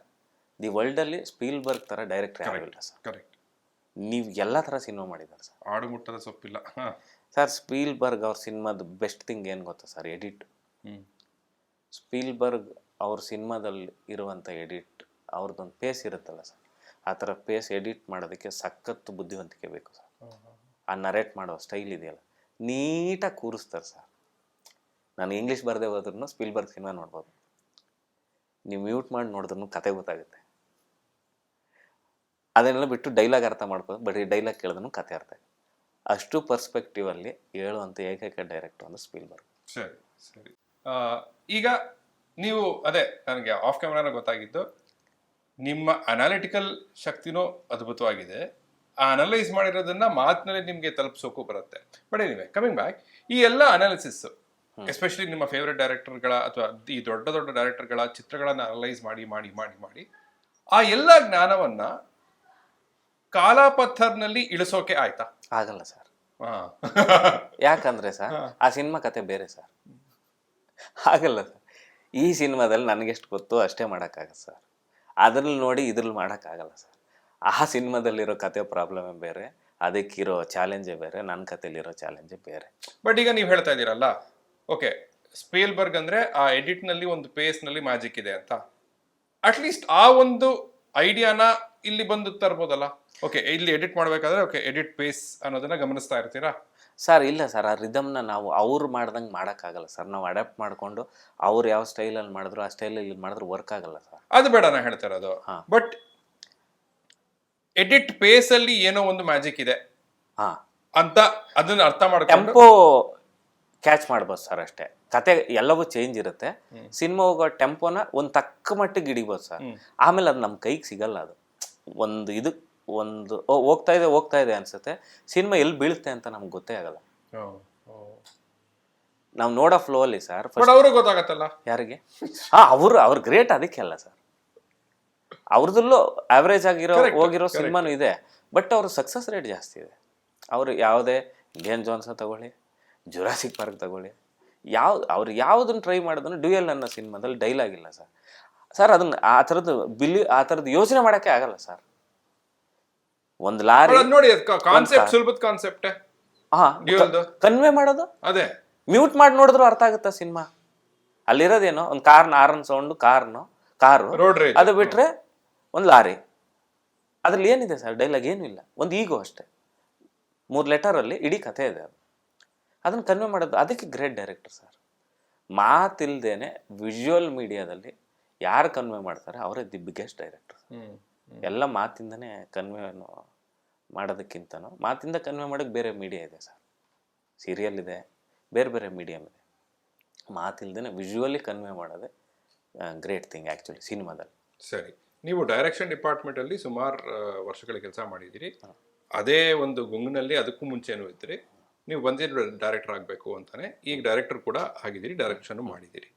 ದಿ ವರ್ಲ್ಡಲ್ಲಿ ಸ್ಪೀಲ್ಬರ್ಗ್ ಥರ ಡೈರೆಕ್ಟ್ರ್ ಆಗಿಲ್ಲ ಸರ್. ಕರೆಕ್ಟ್. ನೀವು ಎಲ್ಲ ಥರ ಸಿನಿಮಾ ಮಾಡಿದ್ದಾರೆ ಸರ್. ಆಡು ಮುಟ್ಟದ ಸೊಪ್ಪಿಲ್ಲ. ಸರ್ ಸ್ಪೀಲ್ಬರ್ಗ್ ಅವ್ರ ಸಿನಿಮಾದ ಬೆಸ್ಟ್ ಥಿಂಗ್ ಏನು ಗೊತ್ತಾ ಸರ್? ಎಡಿಟ್. ಸ್ಪೀಲ್ಬರ್ಗ್ ಅವ್ರ ಸಿನಿಮಾದಲ್ಲಿ ಇರುವಂಥ ಎಡಿಟ್, ಅವ್ರದ್ದೊಂದು ಪೇಸ್ ಇರುತ್ತಲ್ಲ ಸರ್, ಆ ಥರ ಪೇಸ್ ಎಡಿಟ್ ಮಾಡೋದಕ್ಕೆ ಸಖತ್ತು ಬುದ್ಧಿವಂತಿಕೆ ಬೇಕು ಸರ್. ಆ ನರೇಟ್ ಮಾಡೋ ಸ್ಟೈಲ್ ಇದೆಯಲ್ಲ, ನೀಟಾಗಿ ಕೂರಿಸ್ತಾರೆ ಸರ್. ನಾನು ಇಂಗ್ಲೀಷ್ ಬರದೇ ಹೋದ್ರೂ ಸ್ಪೀಲ್ಬರ್ಗ್ ಸಿನಿಮಾ ನೋಡ್ಬೋದು. ನೀವು ಮ್ಯೂಟ್ ಮಾಡಿ ನೋಡಿದ್ರೂ ಕತೆ ಗೊತ್ತಾಗುತ್ತೆ. ಅದನ್ನೆಲ್ಲ ಬಿಟ್ಟು ಡೈಲಾಗ್ ಅರ್ಥ ಮಾಡ್ಬೋದು, ಬಟ್ ಈ ಡೈಲಾಗ್ ಕೇಳಿದ್ರೂ ಕತೆ ಅರ್ಥ ಆಗುತ್ತೆ. ಅಷ್ಟು ಪರ್ಸ್ಪೆಕ್ಟಿವಲ್ಲಿ ಹೇಳುವಂಥ ಏಕೈಕ ಡೈರೆಕ್ಟರ್ ಅಂದ್ರೆ ಸ್ಪೀಲ್ಬರ್ಗ್. ಸರಿ ಸರಿ. ಈಗ ನೀವು ಅದೇ ನನಗೆ ಆಫ್ ಕ್ಯಾಮ್ರಾನ ಗೊತ್ತಾಗಿದ್ದು, ನಿಮ್ಮ ಅನಾಲಿಟಿಕಲ್ ಶಕ್ತಿನೂ ಅದ್ಭುತವಾಗಿದೆ. ಆ ಅನಲೈಸ್ ಮಾಡಿರೋದನ್ನ ಮಾತಿನಲ್ಲಿ ನಿಮಗೆ ತಲುಪಿಸೋಕ್ಕೂ ಬರುತ್ತೆ. ಬಟ್ ಎನಿವೆ, ಕಮಿಂಗ್ ಬ್ಯಾಕ್, ಈ ಎಲ್ಲ ಅನಾಲಿಸಿಸ್ ಎಸ್ಪೆಷಲಿ ನಿಮ್ಮ ಫೇವ್ರೆಟ್ ಡೈರೆಕ್ಟರ್ಗಳ ಅಥವಾ ಈ ದೊಡ್ಡ ದೊಡ್ಡ ಡೈರೆಕ್ಟರ್ಗಳ ಚಿತ್ರಗಳನ್ನ ಅನಲೈಸ್ ಮಾಡಿ ಮಾಡಿ ಮಾಡಿ ಮಾಡಿ ಆ ಎಲ್ಲ ಜ್ಞಾನವನ್ನ ಕಾಲಾಪಥರ್ನಲ್ಲಿ ಇಳಿಸೋಕೆ ಆಯ್ತಾ? ಆಗಲ್ಲ ಸರ್. ಯಾಕಂದ್ರೆ ಸರ್ ಆ ಸಿನಿಮಾ ಕತೆ ಬೇರೆ ಸರ್. ಆಗಲ್ಲ ಸರ್. ಈ ಸಿನಿಮಾದಲ್ಲಿ ನನಗೆಷ್ಟು ಗೊತ್ತು ಅಷ್ಟೇ ಮಾಡೋಕ್ಕಾಗತ್ತೆ ಸರ್. ಅದ್ರಲ್ಲಿ ನೋಡಿ ಇದ್ರಲ್ಲಿ ಮಾಡೋಕ್ಕಾಗಲ್ಲ ಸರ್. ಆ ಸಿನಿಮಾದಲ್ಲಿರೋ ಕತೆ ಪ್ರಾಬ್ಲಮೇ ಬೇರೆ, ಅದಕ್ಕಿರೋ ಚಾಲೆಂಜೇ ಬೇರೆ, ನನ್ನ ಕಥೆಯಲ್ಲಿರೋ ಚಾಲೆಂಜೇ ಬೇರೆ. ಬಟ್ ಈಗ ನೀವು ಹೇಳ್ತಾ ಇದ್ದೀರಲ್ಲ, ಓಕೆ ಸ್ಪೀಲ್ಬರ್ಗ್ ಅಂದ್ರೆ ಆ ಎಡಿಟ್ನಲ್ಲಿ ಒಂದು ಪೇಸ್ನಲ್ಲಿ ಮ್ಯಾಜಿಕ್ ಇದೆ ಅಂತ, ಅಟ್ಲೀಸ್ಟ್ ಆ ಒಂದು ಐಡಿಯಾನ ಇಲ್ಲಿ ಬಂದು ತರ್ಬೋದಲ್ಲ. ಓಕೆ ಇಲ್ಲಿ ಎಡಿಟ್ ಮಾಡಬೇಕಾದ್ರೆ ಓಕೆ ಎಡಿಟ್ ಪೇಸ್ ಅನ್ನೋದನ್ನ ಗಮನಿಸ್ತಾ ಇರ್ತೀರಾ ಸರ್? ಇಲ್ಲ ಸರ್, ಆ ರಿದಮ್ನ ನಾವು ಅವ್ರು ಮಾಡ್ದಂಗೆ ಮಾಡೋಕ್ಕಾಗಲ್ಲ ಸರ್. ನಾವು ಅಡಾಪ್ಟ್ ಮಾಡಿಕೊಂಡು ಅವ್ರು ಯಾವ ಸ್ಟೈಲಲ್ಲಿ ಮಾಡಿದ್ರು ಆ ಸ್ಟೈಲಲ್ಲಿ ಮಾಡಿದ್ರು ವರ್ಕ್ ಆಗಲ್ಲ ಸರ್. ಅದು ಬೇಡ ನಾ ಹೇಳ್ತಾ ಇರೋದು. ಬಟ್ ಎಡಿಟ್ ಪೇಸ್ ಅಲ್ಲಿ ಏನೋ ಒಂದು ಮ್ಯಾಜಿಕ್ ಇದೆ ಅಂತ ಅದನ್ನ ಅರ್ಥ ಮಾಡ್ಕೊಂಡು ಟೆಂಪೋ ಕ್ಯಾಚ್ ಮಾಡ್ಬೋದು ಸರ್ ಅಷ್ಟೇ. ಕತೆ ಎಲ್ಲವೂ ಚೇಂಜ್ ಇರುತ್ತೆ. ಸಿನಿಮಾ ಹೋಗೋ ಟೆಂಪೋನ ಒಂದು ತಕ್ಕ ಮಟ್ಟಿಗೆ ಹಿಡಿಬೋದು ಸರ್. ಆಮೇಲೆ ಅದು ನಮ್ಮ ಕೈಗೆ ಸಿಗಲ್ಲ. ಅದು ಒಂದು ಹೋಗ್ತಾ ಇದೆ ಅನ್ಸುತ್ತೆ. ಸಿನಿಮಾ ಎಲ್ಲಿ ಬೀಳುತ್ತೆ ಅಂತ ನಮ್ಗೆ ಗೊತ್ತೇ ಆಗಲ್ಲ. ನಾವು ನೋಡೋ ಫ್ಲೋ ಅಲ್ಲಿ ಸರ್ ಅವರು ಗೊತ್ತಾಗತ್ತಲ್ಲ ಯಾರಿಗೆ. ಅವ್ರು ಗ್ರೇಟ್, ಅದಕ್ಕೆ ಅಲ್ಲ ಸರ್. ಅವ್ರದಲ್ಲೂ ಆವ್ರೇಜ್ ಆಗಿರೋ ಹೋಗಿರೋ ಸಿನಿಮಾನು ಇದೆ, ಬಟ್ ಅವ್ರ ಸಕ್ಸಸ್ ರೇಟ್ ಜಾಸ್ತಿ ಇದೆ. ಅವರು ಯಾವುದೇ ಇಂಡಿಯನ್ ಜೋನ್ಸ್ ತಗೊಳ್ಳಿ, ಜುರಾಸಿಕ್ ಪಾರ್ಕ್ ತಗೊಳ್ಳಿ, ಅವ್ರು ಯಾವುದನ್ನು ಟ್ರೈ ಮಾಡಿದ್ರು ಡ್ಯೂಯಲ್ ಅನ್ನೋ ಸಿನಿಮಾದಲ್ಲಿ ಡೈಲಾಗ್ ಇಲ್ಲ ಸರ್. ಸರ್ ಅದನ್ನ ಆ ಥರದ್ದು ಯೋಚನೆ ಮಾಡೋಕ್ಕೆ ಆಗಲ್ಲ ಸರ್. ಒಂದು ಲಾರಿ ನೋಡಿ, ಕಾನ್ಸೆಪ್ಟ್ ಸುಲಭದ ಕಾನ್ಸೆಪ್ಟ್. ಕನ್ವೆ ಮಾಡೋದು ಅದೇ ಮ್ಯೂಟ್ ಮಾಡಿ ನೋಡಿದ್ರು ಅರ್ಥ ಆಗುತ್ತಾ ಸಿನಿಮಾ? ಅಲ್ಲಿರೋದೇನೋ ಒಂದು ಆರನ್ ಸೌಂಡು, ಕಾರು, ಅದು ಬಿಟ್ರೆ ಒಂದು ಲಾರಿ. ಅದ್ರಲ್ಲಿ ಏನಿದೆ ಸರ್? ಡೈಲಾಗ್ ಏನೂ ಇಲ್ಲ, ಒಂದು ಈಗೋ ಅಷ್ಟೇ. 3 ಲೆಟರಲ್ಲಿ ಇಡೀ ಕಥೆ ಇದೆ. ಅದನ್ನು ಕನ್ವೆ ಮಾಡೋದು, ಅದಕ್ಕೆ ಗ್ರೇಟ್ ಡೈರೆಕ್ಟರ್ ಸರ್. ಮಾತಿಲ್ದೇನೆ ವಿಜುವಲ್ ಮೀಡಿಯಾದಲ್ಲಿ ಯಾರು ಕನ್ವೆ ಮಾಡ್ತಾರೆ ಅವರೇ ದಿ ಬಿಗ್ಗೆಸ್ಟ್ ಡೈರೆಕ್ಟರ್. ಎಲ್ಲ ಮಾತಿಂದನೇ ಕನ್ವೆ ಮಾಡೋದಕ್ಕಿಂತನೂ ಮಾತಿಂದ ಕನ್ವೆ ಮಾಡೋಕ್ಕೆ ಬೇರೆ ಮೀಡಿಯಾ ಇದೆ ಸರ್. ಸೀರಿಯಲ್ ಇದೆ, ಬೇರೆ ಬೇರೆ ಮೀಡಿಯಮ್ ಇದೆ. ಮಾತಿಲ್ದೇನೆ ವಿಜುವಲಿ ಕನ್ವೆ ಮಾಡೋದೇ ಗ್ರೇಟ್ ಥಿಂಗ್ ಆ್ಯಕ್ಚುಲಿ ಸಿನಿಮಾದಲ್ಲಿ. ಸರಿ, ನೀವು ಡೈರೆಕ್ಷನ್ ಡಿಪಾರ್ಟ್ಮೆಂಟಲ್ಲಿ ಸುಮಾರು ವರ್ಷಗಳ ಕೆಲಸ ಮಾಡಿದ್ದೀರಿ. ಅದೇ ಒಂದು ಗುಂಗಿನಲ್ಲಿ ಅದಕ್ಕೂ ಮುಂಚೆನೂ ಇದ್ರಿ. ನೀವು ಬಂದಿರೋ ಡೈರೆಕ್ಟರ್ ಆಗಬೇಕು ಅಂತಾನೆ, ಈಗ ಡೈರೆಕ್ಟರ್ ಕೂಡ ಆಗಿದ್ದೀರಿ, ಡೈರೆಕ್ಷನ್ ಮಾಡಿದ್ದೀರಿ.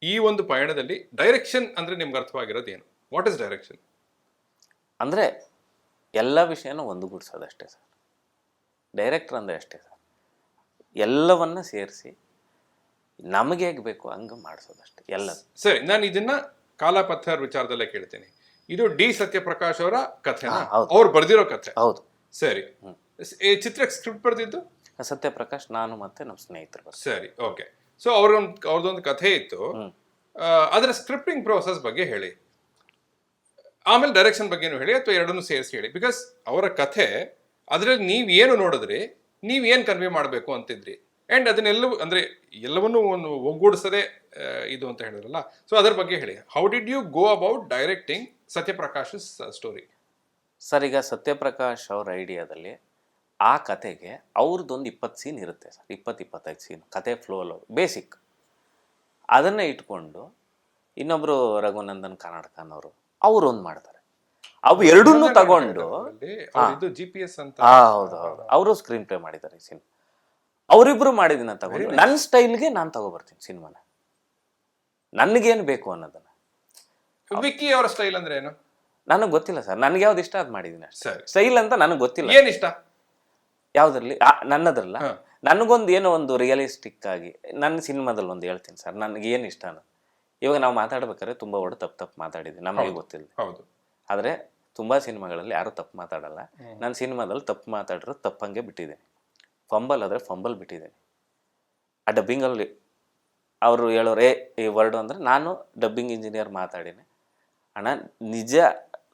ಈ ಒಂದು ಪಯಣದಲ್ಲಿ ಡೈರೆಕ್ಷನ್ ಅಂದರೆ ನಿಮ್ಗೆ ಅರ್ಥವಾಗಿರೋದು ಏನು? What is direction? ಅಂದರೆ ಎಲ್ಲ ವಿಷಯನೂ ಒಂದುಗೂಡಿಸೋದಷ್ಟೇ ಸರ್. ಡೈರೆಕ್ಟರ್ ಅಂದರೆ ಅಷ್ಟೇ ಸರ್. ಎಲ್ಲವನ್ನ ಸೇರಿಸಿ ನಮಗೆ ಹೇಗೆ ಬೇಕು ಹಂಗೆ ಮಾಡಿಸೋದಷ್ಟೇ ಎಲ್ಲ. ಸರಿ, ನಾನು ಇದನ್ನ ಕಾಲಾಪಥರ್ ವಿಚಾರದಲ್ಲೇ ಕೇಳ್ತೀನಿ. ಇದು ಡಿ ಸತ್ಯಪ್ರಕಾಶ್ ಅವರ ಕಥೆನಾ? ಅವ್ರು ಬರ್ದಿರೋ ಕಥೆ? ಹೌದು. ಸರಿ, ಚಿತ್ರಕ್ಕೆ ಸ್ಕ್ರಿಪ್ಟ್ ಬರ್ದಿದ್ದು ಸತ್ಯಪ್ರಕಾಶ್, ನಾನು ಮತ್ತೆ ನಮ್ಮ ಸ್ನೇಹಿತರು. ಸರಿ, ಓಕೆ. ಸೊ ಅವ್ರದ್ದೊಂದು ಕಥೆ ಇತ್ತು. ಅದರ ಸ್ಕ್ರಿಪ್ಟಿಂಗ್ ಪ್ರೋಸೆಸ್ ಬಗ್ಗೆ ಹೇಳಿ, ಆಮೇಲೆ ಡೈರೆಕ್ಷನ್ ಬಗ್ಗೆನೂ ಹೇಳಿ, ಅಥವಾ ಎರಡನ್ನೂ ಸೇರಿಸಿ ಹೇಳಿ. ಬಿಕಾಸ್ ಅವರ ಕಥೆ, ಅದರಲ್ಲಿ ನೀವು ಏನು ನೋಡಿದ್ರಿ, ನೀವು ಏನು ಕನ್ವೆ ಮಾಡಬೇಕು ಅಂತಿದ್ರಿ, ಅಂಡ್ ಅದನ್ನೆಲ್ಲವೂ ಅಂದ್ರೆ ಎಲ್ಲವನ್ನೂ ಒಂದು ಒಗ್ಗೂಡಿಸದೆ ಇದು ಅಂತ ಹೇಳಿದ್ರಲ್ಲ, ಸೊ ಅದ್ರ ಬಗ್ಗೆ ಹೇಳಿ. How did you go about directing Satyaprakash story? Sir, ಈಗ ಸತ್ಯಪ್ರಕಾಶ್ ಅವ್ರ ಐಡಿಯಾದಲ್ಲಿ ಆ ಕತೆಗೆ ಅವ್ರದ್ದೊಂದು 20 ಸೀನ್ ಇರುತ್ತೆ ಸರ್, 20-25 ಸೀನ್ ಕತೆ ಫ್ಲೋ ಬೇಸಿಕ್. ಅದನ್ನೇ ಇಟ್ಕೊಂಡು ಇನ್ನೊಬ್ರು ರಘುನಂದನ್ ಕನ್ನಡಕನ್ ಅವರು ಒಂದು ಮಾಡ್ತಾರೆ. ಅವು ಎರಡನ್ನೂ ತಗೊಂಡು GPS ಅಂತ. ಹೌದು, ಅವರು ಸ್ಕ್ರೀನ್ ಪ್ಲೇ ಮಾಡಿದ್ದಾರೆ ಈ ಸಿನಿಮಾ. ಅವರಿಬ್ರು ಮಾಡಿದಿನ ತಗೊಂಡು ನನ್ನ ಸ್ಟೈಲ್ಗೆ ನಾನು ತಗೊಬರ್ತೀನಿ ಸಿನಿಮಾನ, ನನಗೇನು ಬೇಕು ಅನ್ನೋದನ್ನ. ವಿಕ್ಕಿ ಅವರ ಸ್ಟೈಲ್ ಅಂದ್ರೆ ಏನು ನನಗೆ ಗೊತ್ತಿಲ್ಲ ಸರ್, ನನಗೆ ಯಾವ್ದು ಇಷ್ಟ ಅದು ಮಾಡಿದ್ದೀನಿ ಅಷ್ಟೇ. ಸರಿ. ಸ್ಟೈಲ್ ಅಂತ ನನಗೆ ಗೊತ್ತಿಲ್ಲ, ಏನ್ ಇಷ್ಟ ಯಾವ್ದ್ರಲ್ಲಿ ನನ್ನದ್ರಲ್ಲ. ನನಗೊಂದು ಏನೋ ಒಂದು ರಿಯಲಿಸ್ಟಿಕ್ ಆಗಿ ನನ್ನ ಸಿನಿಮಾದಲ್ಲಿ ಒಂದು ಹೇಳ್ತೀನಿ ಸರ್, ನನಗೆ ಏನು ಇಷ್ಟ ಅನ್ನೋದು. ಇವಾಗ ನಾವು ಮಾತಾಡ್ಬೇಕಾದ್ರೆ ತುಂಬ ಒಳ್ಳೆ ತಪ್ಪು ಮಾತಾಡಿದ್ವಿ, ನಮಗೆ ಗೊತ್ತಿಲ್ಲ. ಹೌದು. ಆದರೆ ತುಂಬಾ ಸಿನಿಮಾಗಳಲ್ಲಿ ಯಾರು ತಪ್ಪು ಮಾತಾಡಲ್ಲ. ನನ್ನ ಸಿನಿಮಾದಲ್ಲಿ ತಪ್ಪು ಮಾತಾಡಿರೋ ತಪ್ಪಂಗೆ ಬಿಟ್ಟಿದ್ದೀನಿ, ಫಂಬಲ್ ಆದರೆ ಫಂಬಲ್ ಬಿಟ್ಟಿದ್ದೀನಿ. ಆ ಡಬ್ಬಿಂಗಲ್ಲಿ ಅವರು ಹೇಳೋರು ಈ ವರ್ಡು ಅಂದರೆ ನಾನು ಡಬ್ಬಿಂಗ್ ಇಂಜಿನಿಯರ್ ಮಾತಾಡೀನಿ ಅಣ್ಣ. ನಿಜ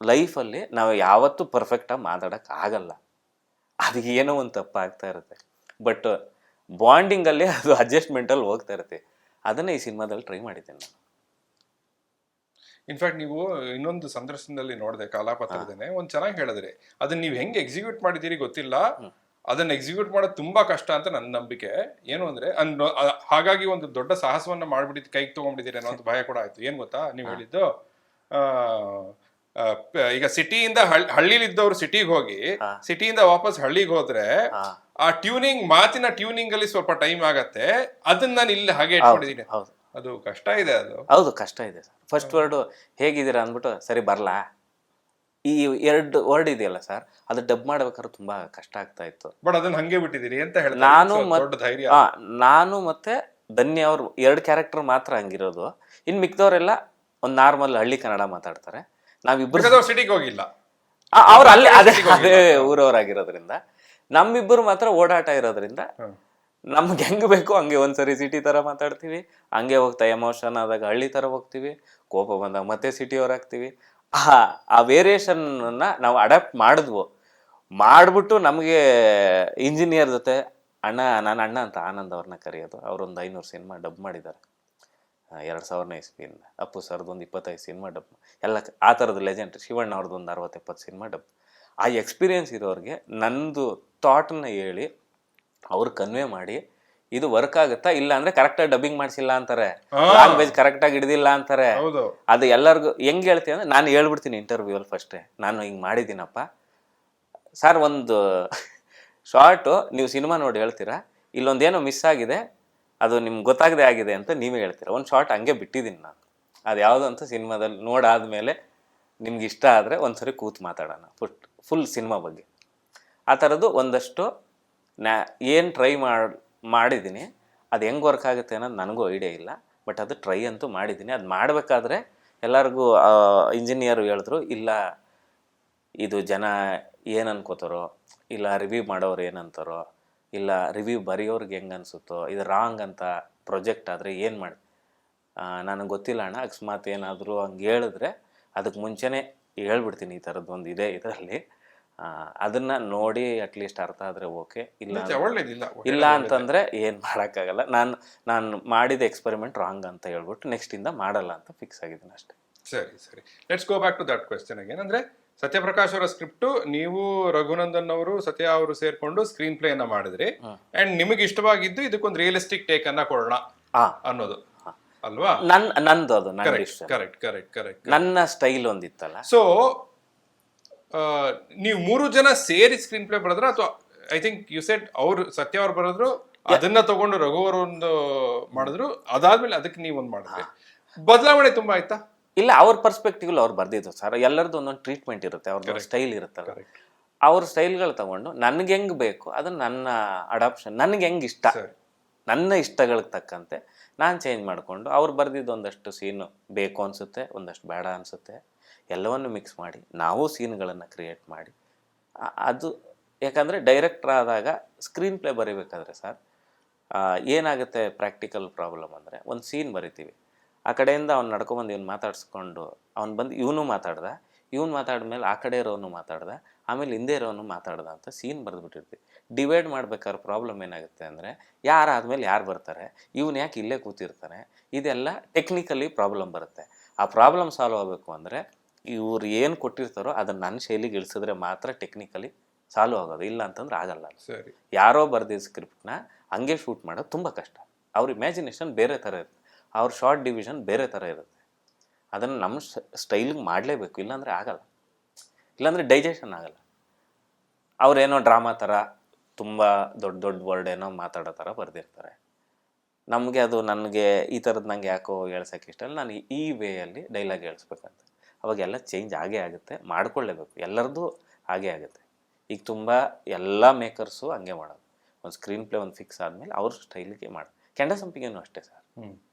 ಲೈಫಲ್ಲಿ ನಾವು ಯಾವತ್ತೂ ಪರ್ಫೆಕ್ಟಾಗಿ ಮಾತಾಡೋಕ್ಕೆ ಆಗಲ್ಲ, ಅದಕ್ಕೆ ಏನೋ ಒಂದು ತಪ್ಪು ಆಗ್ತಾ ಇರುತ್ತೆ. ಬಟ್ ಬಾಂಡಿಂಗಲ್ಲಿ ಅದು ಅಡ್ಜಸ್ಟ್ಮೆಂಟಲ್ಲಿ ಹೋಗ್ತಾ ಇರುತ್ತೆ. ಅದನ್ನೇ ಈ ಸಿನಿಮಾದಲ್ಲಿ ಟ್ರೈ ಮಾಡಿದ್ದೇನೆ ನಾನು. ಇನ್ಫ್ಯಾಕ್ಟ್ ನೀವು ಇನ್ನೊಂದು ಸಂದರ್ಶನದಲ್ಲಿ ನೋಡಿದೆ, ಕಾಲಾಪತ್ರದೇನೆ ಒಂದು ಚೆನ್ನಾಗಿ ಹೇಳಿದ್ರಿ. ಅದನ್ನ ನೀವು ಹೆಂಗೆ ಎಕ್ಸಿಕ್ಯೂಟ್ ಮಾಡಿದ್ದೀರಿ ಗೊತ್ತಿಲ್ಲ, ಅದನ್ನ ಎಕ್ಸಿಕ್ಯೂಟ್ ಮಾಡೋದು ತುಂಬಾ ಕಷ್ಟ ಅಂತ ನನ್ನ ನಂಬಿಕೆ. ಏನು ಅಂದ್ರೆ ಹಾಗಾಗಿ ಒಂದು ದೊಡ್ಡ ಸಾಹಸವನ್ನ ಮಾಡ್ಬಿಟ್ಟಿದ್ದು, ಕೈಗೆ ತಗೊಂಡ್ಬಿಟ್ಟಿದ್ದೀರಿ ಅನ್ನೋ ಒಂದು ಭಯ ಕೂಡ ಆಯ್ತು. ಏನ್ ಗೊತ್ತಾ ನೀವು ಹೇಳಿದ್ದು, ಈಗ ಸಿಟಿಯಿಂದ ಹಳ್ಳಿಲಿದ್ದವ್ರು ಸಿಟಿಗೆ ಹೋಗಿ ಸಿಟಿಯಿಂದ ವಾಪಸ್ ಹಳ್ಳಿಗೆ ಹೋದ್ರೆ ಆ ಟ್ಯೂನಿಂಗ್, ಮಾತಿನ ಟ್ಯೂನಿಂಗ್ ಅಲ್ಲಿ ಸ್ವಲ್ಪ ಟೈಮ್ ಆಗತ್ತೆ. ಅದನ್ನ ನಾನು ಇಲ್ಲಿ ಹಾಗೆ ಇಟ್ಕೊಂಡಿದ್ದೀನಿ. ಅದು ಕಷ್ಟ ಇದೆ. ಅದು ಹೌದು, ಕಷ್ಟ ಇದೆ ಸರ್. ಫಸ್ಟ್ ವರ್ಡು ಹೇಗಿದ್ದೀರಾ ಅಂದ್ಬಿಟ್ಟು ಸರಿ ಬರಲಾ, ಈ 2 ವರ್ಡ್ ಇದೆಯಲ್ಲ ಸರ್, ಅದು ಡಬ್ ಮಾಡ್ಬೇಕಾದ್ರೆ ತುಂಬಾ ಕಷ್ಟ ಆಗ್ತಾ ಇತ್ತು. ಬಟ್ ಅದನ್ನ ಹಂಗೆ ಬಿಟ್ಟಿದ್ದೀರಿ ಅಂತ ಹೇಳ್ತಾರೆ. ನಾನು ಮತ್ತೆ ಧನ್ಯ ಅವ್ರು 2 ಕ್ಯಾರೆಕ್ಟರ್ ಮಾತ್ರ ಹಂಗಿರೋದು. ಇನ್ ಮಿಕ್ದವರೆಲ್ಲ ಒಂದು ನಾರ್ಮಲ್ ಹಳ್ಳಿ ಕನ್ನಡ ಮಾತಾಡ್ತಾರೆ. ನಾವಿಬ್ಬರು ಸಿಟಿಗೆ ಹೋಗಿಲ್ಲ, ಅವ್ರು ಅಲ್ಲೇ ಅದೇ ಊರವರಾಗಿರೋದ್ರಿಂದ ನಮ್ಮಿಬ್ಬರು ಮಾತ್ರ ಓಡಾಟ ಇರೋದ್ರಿಂದ ನಮ್ಗೆ ಹೆಂಗ್ ಬೇಕು ಹಂಗೆ. ಒಂದ್ಸರಿ ಸಿಟಿ ತರ ಮಾತಾಡ್ತೀವಿ, ಹಂಗೆ ಹೋಗ್ತಾ ಎಮೋಷನ್ ಆದಾಗ ಹಳ್ಳಿ ತರ ಹೋಗ್ತೀವಿ, ಕೋಪ ಬಂದಾಗ ಮತ್ತೆ ಸಿಟಿಯವ್ರಾಗ್ತೀವಿ. ಆ ವೇರಿಯೇಷನ್ ನಾವು ಅಡಾಪ್ಟ್ ಮಾಡ್ಬಿಟ್ಟು ನಮಗೆ ಇಂಜಿನಿಯರ್ ಜೊತೆ ಅಣ್ಣ, ನಾನು ಅಣ್ಣ ಅಂತ ಆನಂದ್ ಅವ್ರನ್ನ ಕರೆಯೋದು. ಅವರೊಂದು 500 ಸಿನಿಮಾ ಡಬ್ ಮಾಡಿದ್ದಾರೆ 2000ನೇ ಇಸ್ವಿಯಿಂದ. ಅಪ್ಪು ಸರ್ದು ಒಂದು 25 ಸಿನಿಮಾ ಡಬ್, ಎಲ್ಲ ಆ ಥರದ ಲೆಜೆಂಡ್. ಶಿವಣ್ಣ ಅವ್ರದ್ದು ಒಂದು 60-70 ಸಿನಿಮಾ ಡಬ್. ಆ ಎಕ್ಸ್ಪೀರಿಯನ್ಸ್ ಇರೋರಿಗೆ ನಂದು ಥಾಟ್ನ ಹೇಳಿ ಅವ್ರು ಕನ್ವೆ ಮಾಡಿ ಇದು ವರ್ಕ್ ಆಗುತ್ತಾ ಇಲ್ಲ ಅಂದ್ರೆ ಕರೆಕ್ಟಾಗಿ ಡಬ್ಬಿಂಗ್ ಮಾಡಿಸಿಲ್ಲ ಅಂತಾರೆ, ಲ್ಯಾಂಗ್ವೇಜ್ ಕರೆಕ್ಟಾಗಿ ಹಿಡಿದಿಲ್ಲ ಅಂತಾರೆ. ಅದು ಎಲ್ಲರಿಗೂ ಹೆಂಗೆ ಹೇಳ್ತೀನಿ ಅಂದ್ರೆ, ನಾನು ಹೇಳ್ಬಿಡ್ತೀನಿ ಇಂಟರ್ವ್ಯೂವಲ್ಲಿ ಫಸ್ಟೇ, ನಾನು ಹಿಂಗೆ ಮಾಡಿದ್ದೀನಪ್ಪ ಸರ್, ಒಂದು ಶಾರ್ಟು ನೀವು ಸಿನಿಮಾ ನೋಡಿ ಹೇಳ್ತೀರಾ, ಇಲ್ಲೊಂದೇನೋ ಮಿಸ್ ಆಗಿದೆ, ಅದು ನಿಮ್ಗೆ ಗೊತ್ತಾಗದೆ ಆಗಿದೆ ಅಂತ ನೀವೇ ಹೇಳ್ತೀರಾ. ಒಂದು ಶಾರ್ಟ್ ಹಂಗೆ ಬಿಟ್ಟಿದ್ದೀನಿ ನಾನು. ಅದು ಯಾವುದೋ ಅಂತ ಸಿನಿಮಾದಲ್ಲಿ ನೋಡಾದ್ಮೇಲೆ ನಿಮ್ಗೆ ಇಷ್ಟ ಆದರೆ ಒಂದ್ಸರಿ ಕೂತು ಮಾತಾಡೋಣ ಫುಲ್ ಸಿನಿಮಾ ಬಗ್ಗೆ. ಆ ಥರದ್ದು ಒಂದಷ್ಟು ಏನು ಟ್ರೈ ಮಾಡಿದ್ದೀನಿ. ಅದು ಹೆಂಗೆ ವರ್ಕ್ ಆಗುತ್ತೆ ಅನ್ನೋದು ನನಗೂ ಐಡಿಯಾ ಇಲ್ಲ, ಬಟ್ ಅದು ಟ್ರೈ ಅಂತೂ ಮಾಡಿದ್ದೀನಿ. ಅದು ಮಾಡಬೇಕಾದ್ರೆ ಎಲ್ಲರಿಗೂ ಇಂಜಿನಿಯರು ಹೇಳಿದ್ರು, ಇಲ್ಲ ಇದು ಜನ ಏನು ಅನ್ಕೋತಾರೋ, ಇಲ್ಲ ರಿವ್ಯೂ ಮಾಡೋರು ಏನಂತಾರೋ, ಇಲ್ಲ ರಿವ್ಯೂ ಬರೆಯೋರ್ಗೆ ಹೆಂಗೆ ಅನಿಸುತ್ತೋ, ಇದು ರಾಂಗ್ ಅಂತ ಪ್ರೊಜೆಕ್ಟ್ ಆದರೆ ಏನು ಮಾಡಿ. ನನಗೆ ಗೊತ್ತಿಲ್ಲ ಅಣ್ಣ, ಅಕಸ್ಮಾತ್ ಏನಾದರೂ ಹಂಗೆ ಹೇಳಿದ್ರೆ ಅದಕ್ಕೆ ಮುಂಚೆನೇ ಹೇಳ್ಬಿಡ್ತೀನಿ ಈ ಥರದ್ದು ಒಂದು ಇದೆ ಇದರಲ್ಲಿ, ಅದನ್ನು ನೋಡಿ ಅಟ್ಲೀಸ್ಟ್ ಅರ್ಥ ಆದರೆ ಓಕೆ, ಇಲ್ಲ ಅಂತಂದರೆ ಏನು ಮಾಡೋಕ್ಕಾಗಲ್ಲ. ನಾನು ಮಾಡಿದ ಎಕ್ಸ್ಪೆರಿಮೆಂಟ್ ರಾಂಗ್ ಅಂತ ಹೇಳ್ಬಿಟ್ಟು ನೆಕ್ಸ್ಟಿಂದ ಮಾಡಲ್ಲ ಅಂತ ಫಿಕ್ಸ್ ಆಗಿದ್ದೀನಿ ಅಷ್ಟೇ. ಸರಿ, let's go back to that question again. ಅಂದರೆ ಸತ್ಯಪ್ರಕಾಶ್ ಅವರ ಸ್ಕ್ರಿಪ್ಟು ನೀವು ರಘುನಂದನ್ ಅವರು ಸತ್ಯ ಅವರು ಸೇರ್ಕೊಂಡು ಸ್ಕ್ರೀನ್ ಪ್ಲೇ ಅನ್ನ ಮಾಡಿದ್ರಿ, ಅಂಡ್ ನಿಮಗೆ ಇಷ್ಟವಾಗಿದ್ದು ಇದಕ್ಕೊಂದು ರಿಯಲಿಸ್ಟಿಕ್ ಟೇಕ್ ಅನ್ನ ಕೊಡೋಣ ಅನ್ನೋದು ಅಲ್ವಾ? ನಂದು ಅದು ಕರೆಕ್ಟ್ ನನ್ನ ಸ್ಟೈಲ್ ಒಂದಿತ್ತಲ್ಲ. ಸೊ ನೀವು 3 ಜನ ಸೇರಿ ಸ್ಕ್ರೀನ್ ಪ್ಲೇ ಬರೆದ್ರ, ಅಥವಾ ಐ ಥಿಂಕ್ ಯು ಸೆಡ್ ಅವ್ರು ಸತ್ಯ ಅವ್ರು ಬರೆದ್ರು, ಅದನ್ನ ತಗೊಂಡು ರಘು ಅವರು ಒಂದು ಮಾಡಿದ್ರು, ಅದಾದ್ಮೇಲೆ ಅದಕ್ಕೆ ನೀವು ಒಂದು ಮಾಡಿದ್ರಿ. ಬದಲಾವಣೆ ತುಂಬಾ ಆಯ್ತಾ? ಇಲ್ಲ, ಅವ್ರ ಪರ್ಸ್ಪೆಕ್ಟಿವ್ ಅವ್ರು ಬರ್ದಿದ್ದು ಸರ್. ಎಲ್ಲರದ್ದು ಒಂದೊಂದು ಟ್ರೀಟ್ಮೆಂಟ್ ಇರುತ್ತೆ, ಅವ್ರದ್ದು ಸ್ಟೈಲ್ ಇರುತ್ತಲ್ಲ. ಅವ್ರ ಸ್ಟೈಲ್ಗಳು ತಗೊಂಡು ನನಗೆ ಹೆಂಗ್ ಬೇಕು ಅದನ್ನ ನನ್ನ ಅಡಾಪ್ಷನ್, ನನಗೆ ಹೆಂಗ್ ಇಷ್ಟ, ನನ್ನ ಇಷ್ಟಗಳಿಗೆ ತಕ್ಕಂತೆ ನಾನು ಚೇಂಜ್ ಮಾಡಿಕೊಂಡು, ಅವ್ರು ಬರೆದಿದ್ದು ಒಂದಷ್ಟು ಸೀನು ಬೇಕು ಅನಿಸುತ್ತೆ, ಒಂದಷ್ಟು ಬೇಡ ಅನಿಸುತ್ತೆ, ಎಲ್ಲವನ್ನು ಮಿಕ್ಸ್ ಮಾಡಿ ನಾವು ಸೀನ್ಗಳನ್ನು ಕ್ರಿಯೇಟ್ ಮಾಡಿ ಅದು. ಯಾಕಂದರೆ ಡೈರೆಕ್ಟ್ರ್ ಆದಾಗ ಸ್ಕ್ರೀನ್ ಪ್ಲೇ ಬರೀಬೇಕಾದ್ರೆ ಸರ್ ಏನಾಗುತ್ತೆ, ಪ್ರಾಕ್ಟಿಕಲ್ ಪ್ರಾಬ್ಲಮ್ ಅಂದರೆ, ಒಂದು ಸೀನ್ ಬರಿತೀವಿ, ಆ ಕಡೆಯಿಂದ ಅವ್ನು ನಡ್ಕೊಂಬಂದು ಇವ್ನು ಮಾತಾಡಿಸ್ಕೊಂಡು ಅವ್ನು ಬಂದು ಇವನು ಮಾತಾಡ್ದ, ಇವ್ನು ಮಾತಾಡಿದ್ಮೇಲೆ ಆ ಕಡೆ ಇರೋನು ಮಾತಾಡ್ದ, ಆಮೇಲೆ ಹಿಂದೆ ಇರೋನು ಮಾತಾಡ್ದ ಅಂತ ಸೀನ್ ಬರೆದ್ಬಿಟ್ಟಿರ್ತೀವಿ. ಡಿವೈಡ್ ಮಾಡ್ಬೇಕಾದ್ರೆ ಪ್ರಾಬ್ಲಮ್ ಏನಾಗುತ್ತೆ ಅಂದರೆ ಯಾರಾದ್ಮೇಲೆ ಯಾರು ಬರ್ತಾರೆ, ಇವನು ಯಾಕೆ ಇಲ್ಲೇ ಕೂತಿರ್ತಾನೆ, ಇದೆಲ್ಲ ಟೆಕ್ನಿಕಲಿ ಪ್ರಾಬ್ಲಮ್ ಬರುತ್ತೆ. ಆ ಪ್ರಾಬ್ಲಮ್ ಸಾಲ್ವ್ ಆಗಬೇಕು ಅಂದರೆ ಇವ್ರು ಏನು ಕೊಟ್ಟಿರ್ತಾರೋ ಅದನ್ನು ನನ್ನ ಶೈಲಿಗೆ ಇಳಿಸಿದ್ರೆ ಮಾತ್ರ ಟೆಕ್ನಿಕಲಿ ಸಾಲ್ವ್ ಆಗೋದು, ಇಲ್ಲ ಅಂತಂದ್ರೆ ಆಗಲ್ಲ. ಸರಿ, ಯಾರೋ ಬರ್ದಿದ್ದ ಸ್ಕ್ರಿಪ್ಟ್ನ ಹಂಗೆ ಶೂಟ್ ಮಾಡೋದು ತುಂಬ ಕಷ್ಟ. ಅವ್ರ ಇಮ್ಯಾಜಿನೇಷನ್ ಬೇರೆ ಥರ ಇರುತ್ತೆ, ಅವ್ರ ಶಾರ್ಟ್ ಡಿವಿಷನ್ ಬೇರೆ ಥರ ಇರುತ್ತೆ. ಅದನ್ನು ನಮ್ಮ ಸ್ಟೈಲಿಗೆ ಮಾಡಲೇಬೇಕು, ಇಲ್ಲಾಂದರೆ ಆಗಲ್ಲ, ಇಲ್ಲಾಂದರೆ ಡೈಜೆಷನ್ ಆಗಲ್ಲ. ಅವರೇನೋ ಡ್ರಾಮಾ ಥರ ತುಂಬ ದೊಡ್ಡ ದೊಡ್ಡ ವರ್ಡ್ ಏನೋ ಮಾತಾಡೋ ಥರ ಬರೆದಿರ್ತಾರೆ. ನಮಗೆ ಅದು ನನಗೆ ಈ ಥರದ್ದು ನಂಗೆ ಯಾಕೋ ಹೇಳ್ಸೋಕ್ಕೆ ಇಷ್ಟ ಇಲ್ಲ, ನಾನು ಈ ವೇಯಲ್ಲಿ ಡೈಲಾಗ್ ಹೇಳಿಸ್ಬೇಕಂತ. ಅವಾಗೆಲ್ಲ ಚೇಂಜ್ ಆಗೇ ಆಗುತ್ತೆ, ಮಾಡ್ಕೊಳ್ಳೇಬೇಕು, ಎಲ್ಲರದ್ದು ಹಾಗೇ ಆಗುತ್ತೆ. ಈಗ ತುಂಬ ಎಲ್ಲ ಮೇಕರ್ಸು ಹಂಗೆ ಮಾಡೋದು, ಒಂದು ಸ್ಕ್ರೀನ್ ಪ್ಲೇ ಒಂದು ಫಿಕ್ಸ್ ಆದಮೇಲೆ ಅವ್ರ ಸ್ಟೈಲಿಗೆ ಮಾಡೋದು. ಕೆಂಡಸಂಪಿಗೆನೂ ಅಷ್ಟೇ ಸರ್,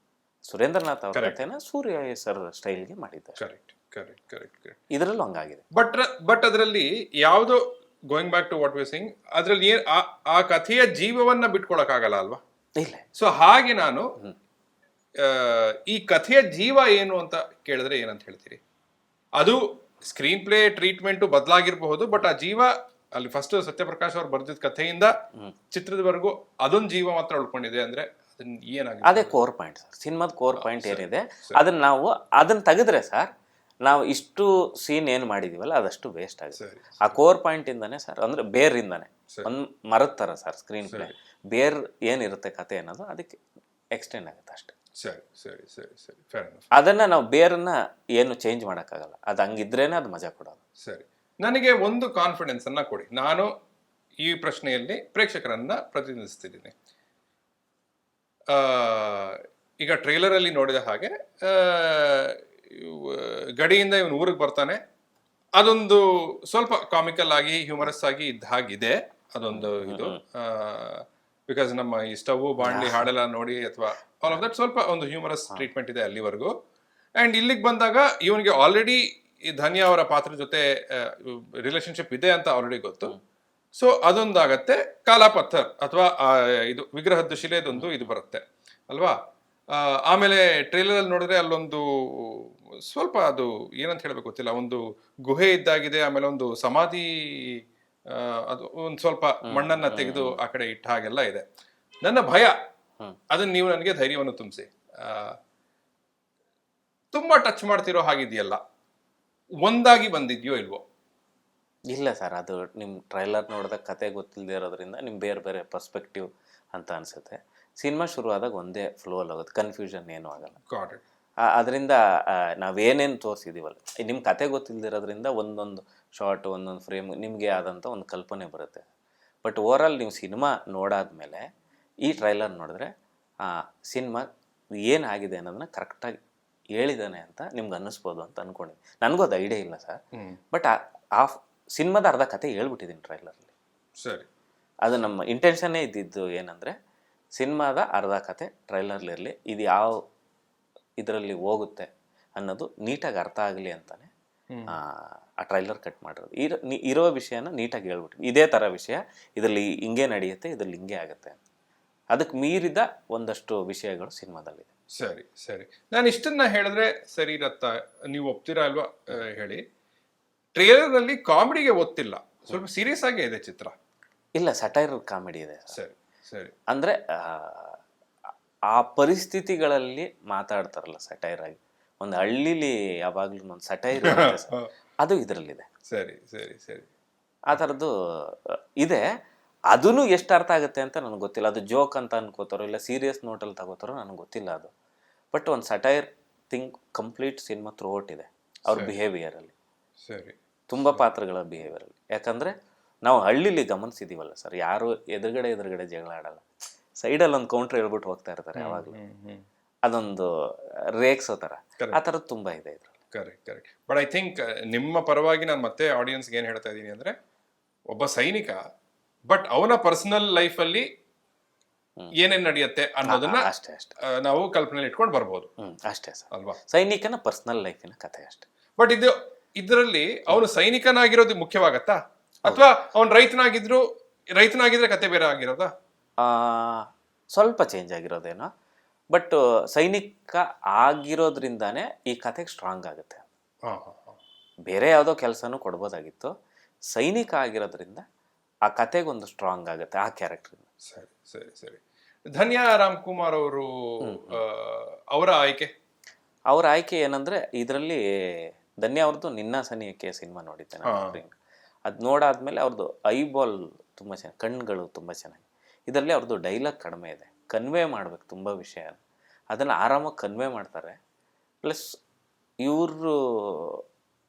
ಸುರೇಂದ್ರನಾಥ್ ಅವ್ರ ಕಥೆನ ಸೂರ್ಯ ಸರ್ ಸ್ಟೈಲ್ಗೆ ಮಾಡಿದ್ದಾರೆ. Correct correct correct correct. ಇದರಲ್ಲೂ ಹಂಗಾಗಿದೆ. ಬಟ್ ಅದರಲ್ಲಿ ಯಾವುದೋ going back to what we sing, ಅದರಲ್ಲಿ ಆ ಕಥೆಯ ಜೀವವನ್ನ ಬಿಟ್ಕೊಳಕ್ಕಾಗಲ್ಲ ಅಲ್ವಾ? ಇಲ್ಲ. ಸೊ ಹಾಗೆ ನಾನು ಈ ಕಥೆಯ ಜೀವ ಏನು ಅಂತ ಕೇಳಿದ್ರೆ ಏನಂತ ಹೇಳ್ತೀರಿ? ಅದು ಸ್ಕ್ರೀನ್ ಪ್ಲೇ ಟ್ರೀಟ್ಮೆಂಟು ಬದಲಾಗಿರಬಹುದು, ಬಟ್ ಆ ಜೀವ ಅಲ್ಲಿ ಫಸ್ಟ್ ಸತ್ಯಪ್ರಕಾಶ್ ಅವ್ರು ಬರ್ದಿದ್ದ ಕಥೆಯಿಂದ ಚಿತ್ರದವರೆಗೂ ಅದೊಂದು ಜೀವ ಮಾತ್ರ ಉಳ್ಕೊಂಡಿದೆ ಅಂದ್ರೆ ಅದನ್ನ ಏನಾಗಿದೆ? ಅದೇ ಕೋರ್ ಪಾಯಿಂಟ್ ಸರ್, ಸಿನಿಮಾದ ಕೋರ್ ಪಾಯಿಂಟ್ ಏನಿದೆ ಅದನ್ನ ನಾವು ಅದನ್ನ ತೆಗೆದ್ರೆ ಸರ್, ನಾವು ಇಷ್ಟು ಸೀನ್ ಏನು ಮಾಡಿದೀವಲ್ಲ ಅದಷ್ಟು ವೇಸ್ಟ್ ಆಗುತ್ತೆ. ಆ ಕೋರ್ ಪಾಯಿಂಟ್ ಇಂದಾನೆ ಸರ್, ಅಂದ್ರೆ ಬೇರಿಂದಾನೆ ಒಂದು ಮರದ ಥರ ಸರ್ ಸ್ಕ್ರೀನ್ ಪ್ಲೇ. ಬೇರ್ ಏನಿರುತ್ತೆ ಕತೆ ಅನ್ನೋದು ಅದಕ್ಕೆ ಎಕ್ಸ್ಟೆಂಡ್ ಆಗುತ್ತೆ ಅಷ್ಟೇ. ಸರಿ ಸರಿ ಸರಿ ಸರಿ, ಫೇರ್ ಎನಫ್. ಅದನ್ನ ನಾವು ಬೇರನ್ನ ಏನು ಚೇಂಜ್ ಮಾಡೋಕ್ಕಾಗಲ್ಲ, ಅದು ಹಂಗಿದ್ರೇನೆ ಅದು ಮಜಾ ಕೊಡೋದು. ಸರಿ, ನನಗೆ ಒಂದು ಕಾನ್ಫಿಡೆನ್ಸ್ ಅನ್ನ ಕೊಡಿ. ನಾನು ಈ ಪ್ರಶ್ನೆಯಲ್ಲಿ ಪ್ರೇಕ್ಷಕರನ್ನ ಪ್ರತಿನಿಧಿಸ್ತಿದ್ದೀನಿ. ಈಗ ಟ್ರೇಲರ್ ಅಲ್ಲಿ ನೋಡಿದ ಹಾಗೆ ಗಡಿಯಿಂದ ಇವನು ಊರಿಗೆ ಬರ್ತಾನೆ, ಅದೊಂದು ಸ್ವಲ್ಪ ಕಾಮಿಕಲ್ ಆಗಿ ಹ್ಯೂಮರಸ್ ಆಗಿ ಇದ್ದ ಹಾಗಿದೆ ಅದೊಂದು ಇದು. ಬಿಕಾಸ್ ನಮ್ಮ ಈ ಸ್ಟವ್ ಬಾಂಡ್ಲಿ ಹಾಡೆಲ್ಲ ನೋಡಿ ಅಥವಾ ಆಲ್ ಆಫ್ ದಟ್ ಸ್ವಲ್ಪ ಒಂದು ಹ್ಯೂಮರಸ್ ಟ್ರೀಟ್ಮೆಂಟ್ ಇದೆ ಅಲ್ಲಿವರೆಗೂ. ಅಂಡ್ ಇಲ್ಲಿಗೆ ಬಂದಾಗ ಇವನಿಗೆ ಆಲ್ರೆಡಿ ಈ ಧನ್ಯ ಅವರ ಪಾತ್ರ ಜೊತೆ ರಿಲೇಶನ್ಶಿಪ್ ಇದೆ ಅಂತ ಆಲ್ರೆಡಿ ಗೊತ್ತು. ಸೊ ಅದೊಂದಾಗತ್ತೆ. ಕಾಲಾಪಥರ್ ಅಥವಾ ಇದು ವಿಗ್ರಹದ ಶಿಲೆದೊಂದು ಇದು ಬರುತ್ತೆ ಅಲ್ವಾ? ಆಮೇಲೆ ಟ್ರೇಲರ್ ಅಲ್ಲಿ ನೋಡಿದ್ರೆ ಅಲ್ಲೊಂದು ಸ್ವಲ್ಪ ಅದು ಏನಂತ ಹೇಳ್ಬೇಕು ಗೊತ್ತಿಲ್ಲ, ಒಂದು ಗುಹೆ ಇದ್ದಾಗಿದೆ, ಆಮೇಲೆ ಒಂದು ಸಮಾಧಿ, ಅದು ಒಂದು ಸ್ವಲ್ಪ ಮಣ್ಣನ್ನ ತೆಗೆದು ಆ ಕಡೆ ಇಟ್ಟ ಹಾಗೆಲ್ಲ ಇದೆ. ನನ್ನ ಭಯ, ಅದನ್ನ ನೀವು ನನಗೆ ಧೈರ್ಯವನ್ನು ತುಂಬಿಸಿ. ತುಂಬಾ ಟಚ್ ಮಾಡ್ತಿರೋ ಹಾಗಿದೆಯಲ್ಲ, ಒಂದಾಗಿ ಬಂದಿದ್ಯೋ ಇಲ್ವೋ? ಇಲ್ಲ ಸರ್, ಅದು ನಿಮ್ಮ ಟ್ರೈಲರ್ ನೋಡಿದಾಗ ಕತೆ ಗೊತ್ತಿಲ್ಲದೆ ಇರೋದ್ರಿಂದ ನಿಮ್ಗೆ ಬೇರೆ ಬೇರೆ ಪರ್ಸ್ಪೆಕ್ಟಿವ್ ಅಂತ ಅನಿಸುತ್ತೆ. ಸಿನಿಮಾ ಶುರುವಾದಾಗ ಒಂದೇ ಫ್ಲೋ ಅಲ್ಲಿ ಹೋಗುತ್ತೆ, ಕನ್ಫ್ಯೂಷನ್ ಏನೂ ಆಗಲ್ಲ. ಅದರಿಂದ ನಾವೇನೇನು ತೋರಿಸಿದ್ದೀವಲ್ಲ, ನಿಮ್ಮ ಕತೆ ಗೊತ್ತಿಲ್ಲದಿರೋದ್ರಿಂದ ಒಂದೊಂದು ಶಾರ್ಟ್ ಒಂದೊಂದು ಫ್ರೇಮ್ ನಿಮಗೆ ಆದಂಥ ಒಂದು ಕಲ್ಪನೆ ಬರುತ್ತೆ. ಬಟ್ ಓವರಾಲ್ ನೀವು ಸಿನಿಮಾ ನೋಡಾದ್ಮೇಲೆ ಈ ಟ್ರೈಲರ್ ನೋಡಿದ್ರೆ ಸಿನಿಮಾ ಏನಾಗಿದೆ ಅನ್ನೋದನ್ನ ಕರೆಕ್ಟಾಗಿ ಹೇಳಿದ್ದಾನೆ ಅಂತ ನಿಮ್ಗೆ ಅನ್ನಿಸ್ಬೋದು ಅಂತ ಅಂದ್ಕೊಂಡಿದ್ದೀನಿ. ನನಗೂ ಅದು ಐಡಿಯಾ ಇಲ್ಲ ಸರ್, ಬಟ್ ಆ ಸಿನಿಮಾದ ಅರ್ಧ ಕತೆ ಹೇಳ್ಬಿಟ್ಟಿದ್ದೀನಿ ಟ್ರೈಲರಲ್ಲಿ. ಸರಿ, ಅದು ನಮ್ಮ ಇಂಟೆನ್ಷನ್ನೇ ಇದ್ದಿದ್ದು ಏನಂದರೆ ಸಿನಿಮಾದ ಅರ್ಧ ಕತೆ ಟ್ರೈಲರ್ಲಿರಲಿ, ಇದು ಯಾವ ಇದರಲ್ಲಿ ಹೋಗುತ್ತೆ ಅನ್ನೋದು ನೀಟಾಗಿ ಅರ್ಥ ಆಗಲಿ ಅಂತಲೇ ಆ ಟ್ರೈಲರ್ ಕಟ್ ಮಾಡಿರೋದು. ಇರೋ ವಿಷಯನ ನೀಟಾಗಿ ಹೇಳ್ಬಿಟ್ಟು ಇದೇ ಥರ ವಿಷಯ ಇದರಲ್ಲಿ ಹಿಂಗೆ ನಡೆಯುತ್ತೆ, ಇದರಲ್ಲಿ ಹಿಂಗೆ ಆಗುತ್ತೆ, ಅದಕ್ಕೆ ಮೀರಿದ ಒಂದಷ್ಟು ವಿಷಯಗಳು ಸಿನಿಮಾದಲ್ಲಿದೆ. ಸರಿ ಸರಿ, ನಾನು ಇಷ್ಟನ್ನ ಹೇಳಿದ್ರೆ ಸರಿ ಇರತ್ತಾ? ನೀವು ಒಪ್ತೀರಾ ಅಲ್ವಾ ಹೇಳಿ. ಟ್ರೇಲರ್ನಲ್ಲಿ ಕಾಮಿಡಿಗೆ ಒತ್ತಿಲ್ಲ, ಸ್ವಲ್ಪ ಸೀರಿಯಸ್ ಆಗೇ ಇದೆ ಚಿತ್ರ. ಇಲ್ಲ, ಸಟೈರ್ ಕಾಮಿಡಿ ಇದೆ. ಸರಿ ಸರಿ, ಅಂದರೆ ಆ ಪರಿಸ್ಥಿತಿಗಳಲ್ಲಿ ಮಾತಾಡ್ತಾರಲ್ಲ ಸಟೈರ್ ಆಗಿ, ಒಂದು ಹಳ್ಳಿಲಿ ಯಾವಾಗಲೂ ಒಂದು ಸಟೈರ್ ಅದು ಇದರಲ್ಲಿದೆ. ಸರಿ ಸರಿ ಸರಿ, ಆ ಥರದ್ದು ಇದೆ. ಅದೂ ಎಷ್ಟು ಅರ್ಥ ಆಗುತ್ತೆ ಅಂತ ನನಗೆ ಗೊತ್ತಿಲ್ಲ, ಅದು ಜೋಕ್ ಅಂತ ಅನ್ಕೋತಾರೋ ಇಲ್ಲ ಸೀರಿಯಸ್ ನೋಟಲ್ಲಿ ತಗೋತಾರೋ ನನಗೆ ಗೊತ್ತಿಲ್ಲ ಅದು. ಬಟ್ ಒಂದು satire thing complete cinema through out ಇದೆ ಅವ್ರ ಬಿಹೇವಿಯರಲ್ಲಿ. ಸರಿ, ತುಂಬ ಪಾತ್ರಗಳ ಬಿಹೇವಿಯರಲ್ಲಿ. ಯಾಕಂದರೆ ನಾವು ಹಳ್ಳಿಲಿ ಗಮನಿಸಿದ್ದೀವಲ್ಲ ಸರ್, ಯಾರು ಎದುರುಗಡೆ ಜಗಳ ಆಡಲ್ಲ, ಸೈಡಲ್ಲಿ ಒಂದು ಕೌಂಟ್ರ್ ಹೇಳ್ಬಿಟ್ಟು ಹೋಗ್ತಾ ಇರ್ತಾರೆ ಯಾವಾಗಲೂ, ಅದೊಂದು ರೇಕ್ಸೋ ಥರ, ಆ ಥರದ್ದು ತುಂಬ ಇದೆ ಇದರಲ್ಲಿ. Correct correct. But I think ನಿಮ್ಮ ಪರವಾಗಿ ನಾನು ಮತ್ತೆ ಆಡಿಯನ್ಸ್ಗೆ ಏನು ಹೇಳ್ತಾ ಇದ್ದೀನಿ ಅಂದರೆ, ಒಬ್ಬ ಸೈನಿಕ ಬಟ್ ಅವನ ಪರ್ಸನಲ್ ಲೈಫಲ್ಲಿ ಏನೇನು ನಡೆಯುತ್ತೆ ಅನ್ನೋದನ್ನ ಅಷ್ಟೇ ನಾವು ಕಲ್ಪನೆಯಲ್ಲಿ ಇಟ್ಕೊಂಡು ಬರ್ಬೋದು. ಅಷ್ಟೇ ಸರ್, ಅಲ್ವಾ? ಸೈನಿಕನ ಪರ್ಸನಲ್ ಲೈಫಿನ ಕಥೆ ಅಷ್ಟೇ. ಬಟ್ ಇದರಲ್ಲಿ ಅವನು ಸೈನಿಕನಾಗಿರೋದು ಮುಖ್ಯವಾಗತ್ತಾ, ಅಥವಾ ಅವನು ರೈತನಾಗಿದ್ರೆ ಕತೆ ಬೇರೆ ಆಗಿರೋದಾ? ಸ್ವಲ್ಪ ಚೇಂಜ್ ಆಗಿರೋದೇನೋ, ಬಟ್ ಸೈನಿಕ ಆಗಿರೋದ್ರಿಂದಾನೇ ಈ ಕತೆಗೆ ಸ್ಟ್ರಾಂಗ್ ಆಗುತ್ತೆ. ಬೇರೆ ಯಾವುದೋ ಕೆಲಸನೂ ಕೊಡ್ಬೋದಾಗಿತ್ತು, ಸೈನಿಕ ಆಗಿರೋದ್ರಿಂದ ಆ ಕತೆಗೊಂದು ಸ್ಟ್ರಾಂಗ್ ಆಗುತ್ತೆ ಆ ಕ್ಯಾರೆಕ್ಟರ್. ಸರಿ ಸರಿ ಸರಿ. ಧನ್ಯಾ ರಾಮ್ಕುಮಾರ್ ಅವರು ಅವರ ಆಯ್ಕೆ ಅವ್ರ ಆಯ್ಕೆ ಏನಂದ್ರೆ ಇದರಲ್ಲಿ ಧನ್ಯ ಅವ್ರದ್ದು ನಿನ್ನ ಸನಿಹಕ್ಕೆ ಸಿನಿಮಾ ನೋಡಿದ್ದೆ ನಾನು. ಅದು ನೋಡಾದ್ಮೇಲೆ ಅವ್ರದ್ದು ಐಬಾಲ್ ತುಂಬ ಚೆನ್ನಾಗಿ, ಕಣ್ಣುಗಳು ತುಂಬ ಚೆನ್ನಾಗಿ. ಇದರಲ್ಲಿ ಅವ್ರದ್ದು ಡೈಲಾಗ್ ಕಡಿಮೆ ಇದೆ, ಕನ್ವೆ ಮಾಡ್ಬೇಕು ತುಂಬ ವಿಷಯ, ಅದನ್ನು ಆರಾಮಾಗಿ ಕನ್ವೆ ಮಾಡ್ತಾರೆ. ಪ್ಲಸ್ ಇವರು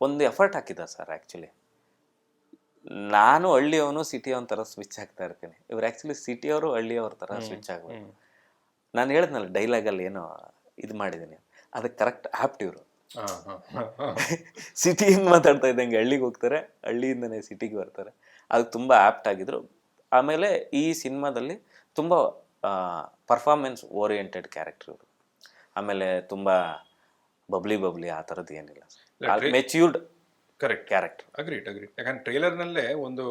ಒಂದು ಎಫರ್ಟ್ ಹಾಕಿದ್ದಾರೆ ಸರ್. ಆ್ಯಕ್ಚುಲಿ ನಾನು ಹಳ್ಳಿಯವನು ಸಿಟಿಯವನ ಥರ ಸ್ವಿಚ್ ಆಗ್ತಾ ಇರ್ತೀನಿ, ಇವ್ರು ಆ್ಯಕ್ಚುಲಿ ಸಿಟಿಯವರು ಹಳ್ಳಿಯವ್ರ ಥರ ಸ್ವಿಚ್ ಆಗಬೇಕು. ನಾನು ಹೇಳಿದ್ನಲ್ಲ ಡೈಲಾಗಲ್ಲಿ ಏನೋ ಇದು ಮಾಡಿದ್ದೀನಿ, ಅದಕ್ಕೆ ಕರೆಕ್ಟ್ ಆ್ಯಪ್ಟ್ ಇವರು. ಸಿಟಿಯಿಂದ ಮಾತಾಡ್ತಾ ಇದ್ದಂಗೆ ಹಳ್ಳಿಗೆ ಹೋಗ್ತಾರೆ, ಹಳ್ಳಿಯಿಂದನೇ ಸಿಟಿಗೆ ಬರ್ತಾರೆ, ಅದಕ್ಕೆ ತುಂಬ ಆ್ಯಪ್ಟ್ ಆಗಿದ್ರು. ಆಮೇಲೆ ಈ ಸಿನಿಮಾದಲ್ಲಿ ತುಂಬ ಪರ್ಫಾರ್ಮೆನ್ಸ್ ಓರಿಯೆಂಟೆಡ್ ಕ್ಯಾರೆಕ್ಟರ್ ಇವರು. ಆಮೇಲೆ ತುಂಬ ಬಬ್ಲಿ ಆ ಥರದ್ದು ಏನಿಲ್ಲ, ಮೆಚ್ಯೂರ್ಡ್ ಕರೆಕ್ಟ್ ಕ್ಯಾರೆಕ್ಟರ್. ಅಗ್ರೀಡ್. ಯಾಕಂದ್ರೆ ಟ್ರೈಲರ್ನಲ್ಲೇ ಒಂದು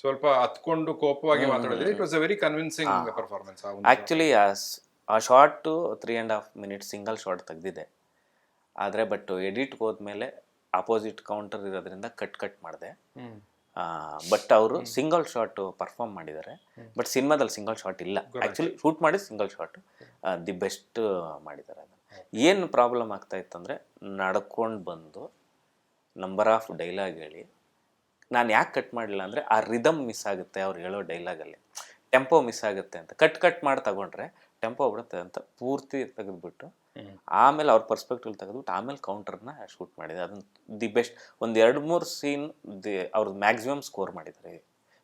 ಸ್ವಲ್ಪ ಹತ್ಕೊಂಡು ಕೋಪವಾಗಿ ಮಾತಾಡಿದ್ರೆ it was a very convincing performance. Actually ಆ ಶಾರ್ಟು 3.5 minutes ಸಿಂಗಲ್ ಶಾರ್ಟ್ ತೆಗೆದಿದೆ. ಆದರೆ ಬಟ್ ಎಡಿಟ್ಗೆ ಹೋದ್ಮೇಲೆ ಅಪೋಸಿಟ್ ಕೌಂಟರ್ ಇರೋದ್ರಿಂದ ಕಟ್ ಮಾಡಿದೆ. ಬಟ್ ಅವರು ಸಿಂಗಲ್ ಶಾಟ್ ಪರ್ಫಾರ್ಮ್ ಮಾಡಿದ್ದಾರೆ. ಬಟ್ ಸಿನಿಮಾದಲ್ಲಿ ಸಿಂಗಲ್ ಶಾಟ್ ಇಲ್ಲ, ಆ್ಯಕ್ಚುಲಿ ಶೂಟ್ ಮಾಡಿ ಸಿಂಗಲ್ ಶಾಟ್ ದಿ ಬೆಸ್ಟ್ ಮಾಡಿದ್ದಾರೆ. ಅದನ್ನು ಏನು ಪ್ರಾಬ್ಲಮ್ ಆಗ್ತಾ ಇತ್ತಂದರೆ, ನಡ್ಕೊಂಡು ಬಂದು ನಂಬರ್ ಆಫ್ ಡೈಲಾಗ್ ಹೇಳಿ ನಾನು ಯಾಕೆ ಕಟ್ ಮಾಡಲಿಲ್ಲ ಅಂದರೆ ಆ ರಿದಮ್ ಮಿಸ್ ಆಗುತ್ತೆ ಅವ್ರು ಹೇಳೋ ಡೈಲಾಗಲ್ಲಿ, ಟೆಂಪೋ ಮಿಸ್ ಆಗುತ್ತೆ ಅಂತ. ಕಟ್ ಮಾಡಿ ತಗೊಂಡ್ರೆ ಟೆಂಪೋ ಬಿಡುತ್ತೆ ಅಂತ ಪೂರ್ತಿ ತೆಗೆದುಬಿಟ್ಟು ಆಮೇಲೆ ಅವ್ರ ಪರ್ಸ್ಪೆಕ್ಟಿವ್ ತೆಗೆದುಬಿಟ್ಟು ಆಮೇಲೆ ಕೌಂಟರ್ನ ಶೂಟ್ ಮಾಡಿದೆ. ಅದನ್ನು ದಿ ಬೆಸ್ಟ್. ಒಂದು 2-3 ಸೀನ್ ಅವ್ರದ್ದು ಮ್ಯಾಕ್ಸಿಮಮ್ ಸ್ಕೋರ್ ಮಾಡಿದ್ದಾರೆ.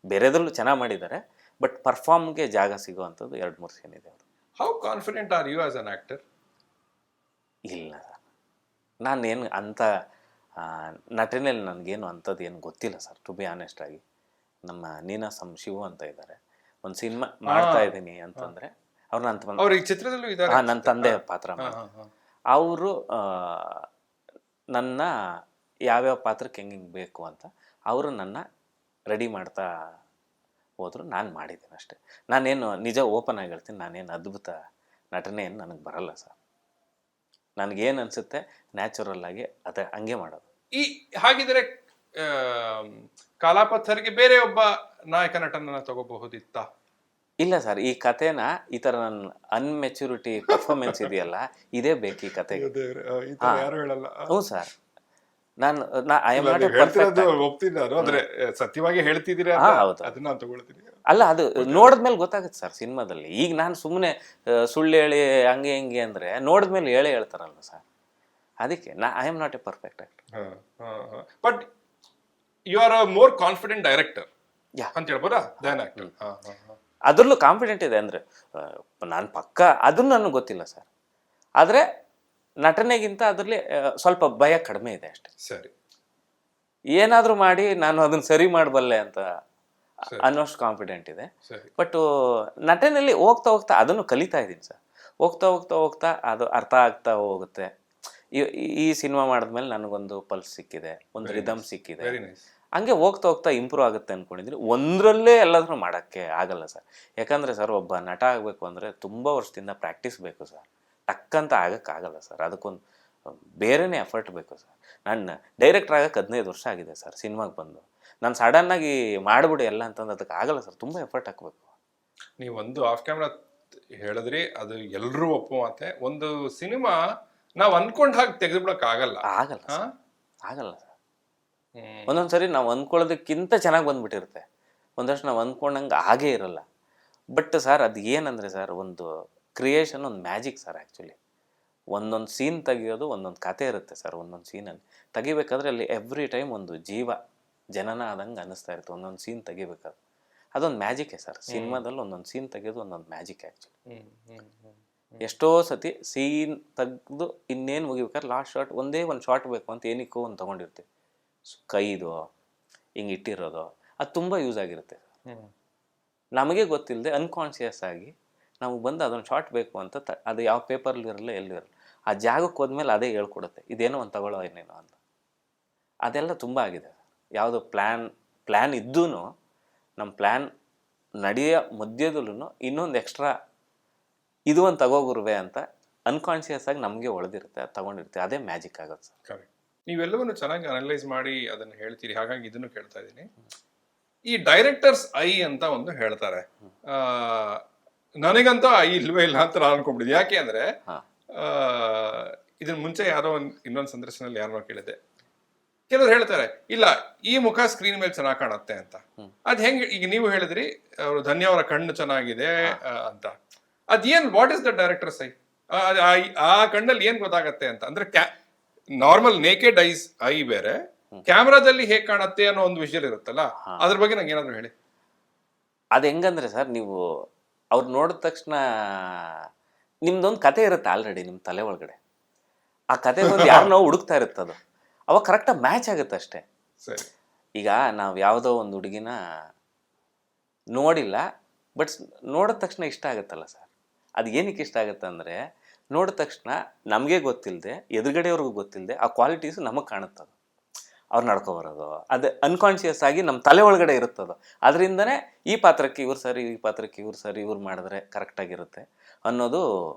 ಬೇರೆದ್ರಲ್ಲೂ ಚೆನ್ನಾಗಿ ಮಾಡಿದ್ದಾರೆ, ಬಟ್ ಪರ್ಫಾರ್ಮ್ಗೆ ಜಾಗ ಸಿಗೋವಂಥದ್ದು 2-3 ಸೀನ್ ಇದೆ ಅವರು. How confident are you as an actor? ಇಲ್ಲ ಸರ್, ನಾನೇನು ಅಂಥ ನಟನೆಯಲ್ಲಿ ನನಗೇನು ಅಂಥದ್ದು ಏನು ಗೊತ್ತಿಲ್ಲ ಸರ್, ಟು ಬಿ ಆನೆಸ್ಟ್ ಆಗಿ. ನಮ್ಮ ನೀನಾಸಂ ಶಿವು ಅಂತ ಇದ್ದಾರೆ, ಒಂದು ಸಿನಿಮಾ ಮಾಡ್ತಾ ಇದ್ದೀನಿ ಅಂತಂದರೆ ಅವ್ರು ಅವ್ರು ಈ ಚಿತ್ರದಲ್ಲೂ ಇದ್ದಾರೆ, ನನ್ನ ತಂದೆ ಪಾತ್ರ ಅವರು ನನ್ನ ಯಾವ್ಯಾವ ಪಾತ್ರಕ್ಕೆ ಹೆಂಗೆ ಬೇಕು ಅಂತ ಅವರು ನನ್ನ ರೆಡಿ ಮಾಡ್ತಾ ಹೋದ್ರು. ನಾನು ಮಾಡಿದ್ದೀನಿ ಅಷ್ಟೇ. ನಾನೇನು ನಿಜ ಓಪನ್ ಆಗಿ ಹೇಳ್ತೀನಿ, ನಾನೇನು ಅದ್ಭುತ ನಟನೆ ಏನು ನನಗೆ ಬರಲ್ಲ ಸರ್. ನನಗೇನು ಅನಿಸುತ್ತೆ ನ್ಯಾಚುರಲ್ ಆಗಿ ಅದೇ ಹಂಗೆ ಮಾಡೋದು. ಹಾಗಿದ್ರೆ ಕಾಲಾಪಥರ್ಗೆ ಬೇರೆ ಒಬ್ಬ ನಾಯಕ ನಟನನ್ನ ತಗೋಬಹುದಿತ್ತ? ಇಲ್ಲ ಸರ್, ಈ ಕಥೆನ ಈ ಥರ ನನ್ನ ಅನ್ಮೆಚ್ಯೂರಿಟಿ ಪರ್ಫಾರ್ಮೆನ್ಸ್ ಇದೆಯಲ್ಲ, ಇದೇ ಬೇಕು ಈ ಕತೆಗೆ. ಹ್ಞೂ ಸರ್, ನಾನು I am not a perfect. ಸತ್ಯವಾಗಿ ಹೇಳ್ತಿದ್ದೀರಾ? ಹೌದು, ಅದನ್ನ ತಗೊಳ್ತೀನಿ. ಅಲ್ಲ, ಅದು ನೋಡಿದ್ಮೇಲೆ ಗೊತ್ತಾಗುತ್ತೆ ಸರ್ ಸಿನಿಮಾದಲ್ಲಿ. ಈಗ ನಾನು ಸುಮ್ಮನೆ ಸುಳ್ಳು ಹೇಳಿ ಹಂಗೆ ಹಿಂಗೆ ಅಂದರೆ ನೋಡಿದ್ಮೇಲೆ ಹೇಳ್ತಾರಲ್ಲ ಸರ್, ಅದಕ್ಕೆ I am not a perfect actor. But you are a more confident director ಅಂತ ಹೇಳ್ಬೋದಾ ದೆನ್ ಆಕ್ಟರ್? ಅದರಲ್ಲೂ ಕಾನ್ಫಿಡೆಂಟ್ ಇದೆ ಅಂದರೆ ನಾನು ಪಕ್ಕ ಅದನ್ನು ನನಗೆ ಗೊತ್ತಿಲ್ಲ ಸರ್. ಆದರೆ ನಟನೆಗಿಂತ ಅದರಲ್ಲಿ ಸ್ವಲ್ಪ ಭಯ ಕಡಿಮೆ ಇದೆ ಅಷ್ಟೆ. ಸರಿ, ಏನಾದರೂ ಮಾಡಿ ನಾನು ಅದನ್ನು ಸರಿ ಮಾಡಬಲ್ಲೆ ಅಂತ ಅನ್ನೋಷ್ಟು ಕಾನ್ಫಿಡೆಂಟ್ ಇದೆ. ಬಟ್ ನಟನೆಯಲ್ಲಿ ಹೋಗ್ತಾ ಹೋಗ್ತಾ ಅದನ್ನು ಕಲಿತಾ ಇದ್ದೀನಿ ಸರ್. ಹೋಗ್ತಾ ಅದು ಅರ್ಥ ಆಗ್ತಾ ಹೋಗುತ್ತೆ. ಈ ಸಿನಿಮಾ ಮಾಡಿದ್ಮೇಲೆ ನನಗೊಂದು ಪಲ್ಸ್ ಸಿಕ್ಕಿದೆ, ಒಂದು ರಿದಮ್ ಸಿಕ್ಕಿದೆ. ಹಂಗೆ ಹೋಗ್ತಾ ಇಂಪ್ರೂವ್ ಆಗುತ್ತೆ ಅಂದ್ಕೊಂಡಿದ್ದೀನಿ. ಒಂದರಲ್ಲೇ ಎಲ್ಲದನ್ನೂ ಮಾಡೋಕ್ಕೆ ಆಗಲ್ಲ ಸರ್. ಯಾಕಂದರೆ ಸರ್, ಒಬ್ಬ ನಟ ಆಗಬೇಕು ಅಂದರೆ ತುಂಬ ವರ್ಷದಿಂದ ಪ್ರಾಕ್ಟೀಸ್ ಬೇಕು ಸರ್. ಟಕ್ಕಂತ ಆಗೋಕ್ಕಾಗಲ್ಲ ಸರ್, ಅದಕ್ಕೊಂದು ಬೇರೆಯೇ ಎಫರ್ಟ್ ಬೇಕು ಸರ್. ನಾನು ಡೈರೆಕ್ಟರ್ ಆಗೋಕ್ಕೆ 15 ವರ್ಷ ಆಗಿದೆ ಸರ್ ಸಿನಿಮಾಗೆ ಬಂದು. ನಾನು ಸಡನ್ನಾಗಿ ಮಾಡಿಬಿಡಿ ಎಲ್ಲ ಅಂತಂದು ಅದಕ್ಕೆ ಆಗಲ್ಲ ಸರ್, ತುಂಬ ಎಫರ್ಟ್ ಹಾಕಬೇಕು. ನೀವೊಂದು ಆಫ್ ಕ್ಯಾಮ್ರಾ ಹೇಳಿದ್ರಿ, ಅದು ಎಲ್ಲರೂ ಒಪ್ಪುವಂತೆ. ಒಂದು ಸಿನಿಮಾ ನಾವು ಅನ್ಕೊಂಡ ಹಾಗೆ ತೆಗೆದುಬಿಡೋಕೆ ಆಗಲ್ಲ ಸರ್. ಒಂದೊಂದ್ಸರಿ ನಾವು ಅಂದ್ಕೊಳ್ಳೋದಕ್ಕಿಂತ ಚೆನ್ನಾಗಿ ಬಂದ್ಬಿಟ್ಟಿರುತ್ತೆ, ಒಂದಷ್ಟು ನಾವು ಅಂದ್ಕೊಂಡಂಗೆ ಹಾಗೇ ಇರಲ್ಲ. ಬಟ್ ಸರ್, ಅದು ಏನಂದರೆ ಸರ್, ಒಂದು ಕ್ರಿಯೇಷನ್, ಒಂದು ಮ್ಯಾಜಿಕ್ ಸರ್. ಆ್ಯಕ್ಚುಲಿ ಒಂದೊಂದು ಸೀನ್ ತೆಗಿಯೋದು ಒಂದೊಂದು ಕತೆ ಇರುತ್ತೆ ಸರ್. ಒಂದೊಂದು ಸೀನಲ್ಲಿ ತೆಗಿಬೇಕಾದ್ರೆ ಅಲ್ಲಿ ಎವ್ರಿ ಟೈಮ್ ಒಂದು ಜನನ ಆದಂಗೆ ಅನ್ನಿಸ್ತಾ ಇರುತ್ತೆ ಒಂದೊಂದು ಸೀನ್ ತೆಗಿಬೇಕಾದ್ರೆ. ಅದೊಂದು ಮ್ಯಾಜಿಕ್ಕೇ ಸರ್. ಸಿನಿಮಾದಲ್ಲಿ ಒಂದೊಂದು ಸೀನ್ ತೆಗೆಯೋದು ಒಂದೊಂದು ಮ್ಯಾಜಿಕ್ ಆ್ಯಕ್ಚುಲಿ. ಎಷ್ಟೋ ಸತಿ ಸೀನ್ ತೆಗೆದು ಇನ್ನೇನು ಮುಗಿಬೇಕಾದ್ರೆ ಲಾಸ್ಟ್ ಶಾಟ್ ಒಂದೇ ಒಂದು ಶಾಟ್ ಬೇಕು ಅಂತ ಏನಕ್ಕೋ ಒಂದು ತೊಗೊಂಡಿರ್ತೀವಿ, ಕೈದು ಹಿಂಗೆ ಇಟ್ಟಿರೋದು, ಅದು ತುಂಬ ಯೂಸ್ ಆಗಿರುತ್ತೆ. ನಮಗೆ ಗೊತ್ತಿಲ್ಲದೆ ಅನ್ಕಾನ್ಷಿಯಸ್ ಆಗಿ ನಮಗೆ ಬಂದು ಅದೊಂದು ಶಾಟ್ ಬೇಕು ಅಂತ ಅದು ಯಾವ ಪೇಪರ್ಲಿ ಇರಲ್ಲ, ಎಲ್ಲಿರಲ್ಲ, ಆ ಜಾಗಕ್ಕೆ ಹೋದ್ಮೇಲೆ ಅದೇ ಹೇಳ್ಕೊಡುತ್ತೆ, ಇದೇನೋ ಒಂದು ತಗೊಳ್ಳೋ ಏನೇನೋ ಅಂತ. ಅದೆಲ್ಲ ತುಂಬ ಆಗಿದೆ. ಯಾವುದು ಪ್ಲ್ಯಾನ್ ಇದ್ದೂ ನಮ್ಮ ಪ್ಲ್ಯಾನ್ ನಡೆಯೋ ಮಧ್ಯದಲ್ಲೂ ಇನ್ನೊಂದು ಎಕ್ಸ್ಟ್ರಾ ಇದು ಒಂದು ತಗೋಗುರುವೆ ಅಂತ ಅನ್ಕಾನ್ಷಿಯಸ್ ಆಗಿ ನಮಗೆ ಒಳದಿರುತ್ತೆ, ಅದು ತಗೊಂಡಿರ್ತೀವಿ. ಅದೇ ಮ್ಯಾಜಿಕ್ ಆಗುತ್ತೆ ಸರ್. ನೀವೆಲ್ಲವನ್ನು ಚೆನ್ನಾಗಿ ಅನಲೈಸ್ ಮಾಡಿ ಅದನ್ನ ಹೇಳ್ತೀರಿ, ಹಾಗಾಗಿ ಇದನ್ನು ಕೇಳ್ತಾ ಇದ್ದೀನಿ. ಈ ಡೈರೆಕ್ಟರ್ಸ್ ಐ ಅಂತ ಒಂದು ಹೇಳ್ತಾರೆ. ಆ, ನನಗಂತೂ ಐ ಇಲ್ವೇ ಇಲ್ಲ ಅಂತ ನಾನು ಅನ್ಕೊಂಡ್ಬಿಟ್ಟಿದ್ದೆ. ಯಾಕೆ ಅಂದ್ರೆ ಇದನ್ನ ಮುಂಚೆ ಯಾರೋ ಇನ್ನೊಂದು ಸಂದರ್ಶನದಲ್ಲಿ ಯಾರೋ ಕೇಳಿದೆ, ಕೆಲವ್ರು ಹೇಳ್ತಾರೆ ಇಲ್ಲ ಈ ಮುಖ ಸ್ಕ್ರೀನ್ ಮೇಲೆ ಚೆನ್ನಾಗಿ ಕಾಣುತ್ತೆ ಅಂತ. ಅದ್ ಹೆಂಗ್, ಈಗ ನೀವು ಹೇಳಿದ್ರಿ ಅವರು ಧನ್ಯ ಅವರ ಕಣ್ಣು ಚೆನ್ನಾಗಿದೆ ಅಂತ. ಅದೇನ್, what is the directors I? ಆ ಕಣ್ಣಲ್ಲಿ ಏನ್ ಗೊತ್ತಾಗತ್ತೆ ಅಂತ ಅಂದ್ರೆ, ನಾರ್ಮಲ್ ನೇಕೆಡ್ ಐ ಬೇರೆ, ಕ್ಯಾಮ್ರಾದಲ್ಲಿ ಹೇಗ್ ಕಾಣತ್ತೆ ಅನ್ನೋ ಒಂದು ವಿಷಯ ಇರುತ್ತಲ್ಲ, ಅದ್ರ ಬಗ್ಗೆ ನಂಗೆ ಏನಾದ್ರು ಹೇಳಿ. ಅದು ಹೆಂಗಂದ್ರೆ ಸರ್, ನೀವು ಅವ್ರು ನೋಡಿದ ತಕ್ಷಣ ನಿಮ್ದೊಂದು ಕತೆ ಇರುತ್ತೆ ಆಲ್ರೆಡಿ ನಿಮ್ಮ ತಲೆ ಒಳಗಡೆ. ಆ ಕತೆ ಒಂದು ಯಾರನ್ನೋ ಹುಡುಕ್ತಾ ಇರುತ್ತೆ, ಅದು ಅವಾಗ ಕರೆಕ್ಟಾಗಿ ಮ್ಯಾಚ್ ಆಗುತ್ತೆ ಅಷ್ಟೇ. ಸರಿ. ಈಗ ನಾವು ಯಾವುದೋ ಒಂದು ಹುಡುಗಿನ ನೋಡಿಲ್ಲ, ಬಟ್ ನೋಡಿದ ತಕ್ಷಣ ಇಷ್ಟ ಆಗುತ್ತಲ್ಲ ಸರ್. ಅದು ಏನಕ್ಕೆ ಇಷ್ಟ ಆಗುತ್ತೆ ಅಂದರೆ, ನೋಡಿದ ತಕ್ಷಣ ನಮಗೆ ಗೊತ್ತಿಲ್ಲದೆ, ಎದುರುಗಡೆಯವ್ರಿಗೂ ಗೊತ್ತಿಲ್ಲದೆ ಆ ಕ್ವಾಲಿಟೀಸು ನಮಗೆ ಕಾಣುತ್ತದು. ಅವ್ರು ನಡ್ಕೊಬರೋದು ಅದು ಅನ್ಕಾನ್ಷಿಯಸ್ ಆಗಿ ನಮ್ಮ ತಲೆ ಒಳಗಡೆ ಇರುತ್ತದು. ಅದರಿಂದನೇ ಈ ಪಾತ್ರಕ್ಕೆ ಇವ್ರು ಸರಿ, ಈ ಪಾತ್ರಕ್ಕೆ ಇವ್ರು ಸರಿ, ಇವ್ರು ಮಾಡಿದ್ರೆ ಕರೆಕ್ಟಾಗಿರುತ್ತೆ ಅನ್ನೋದು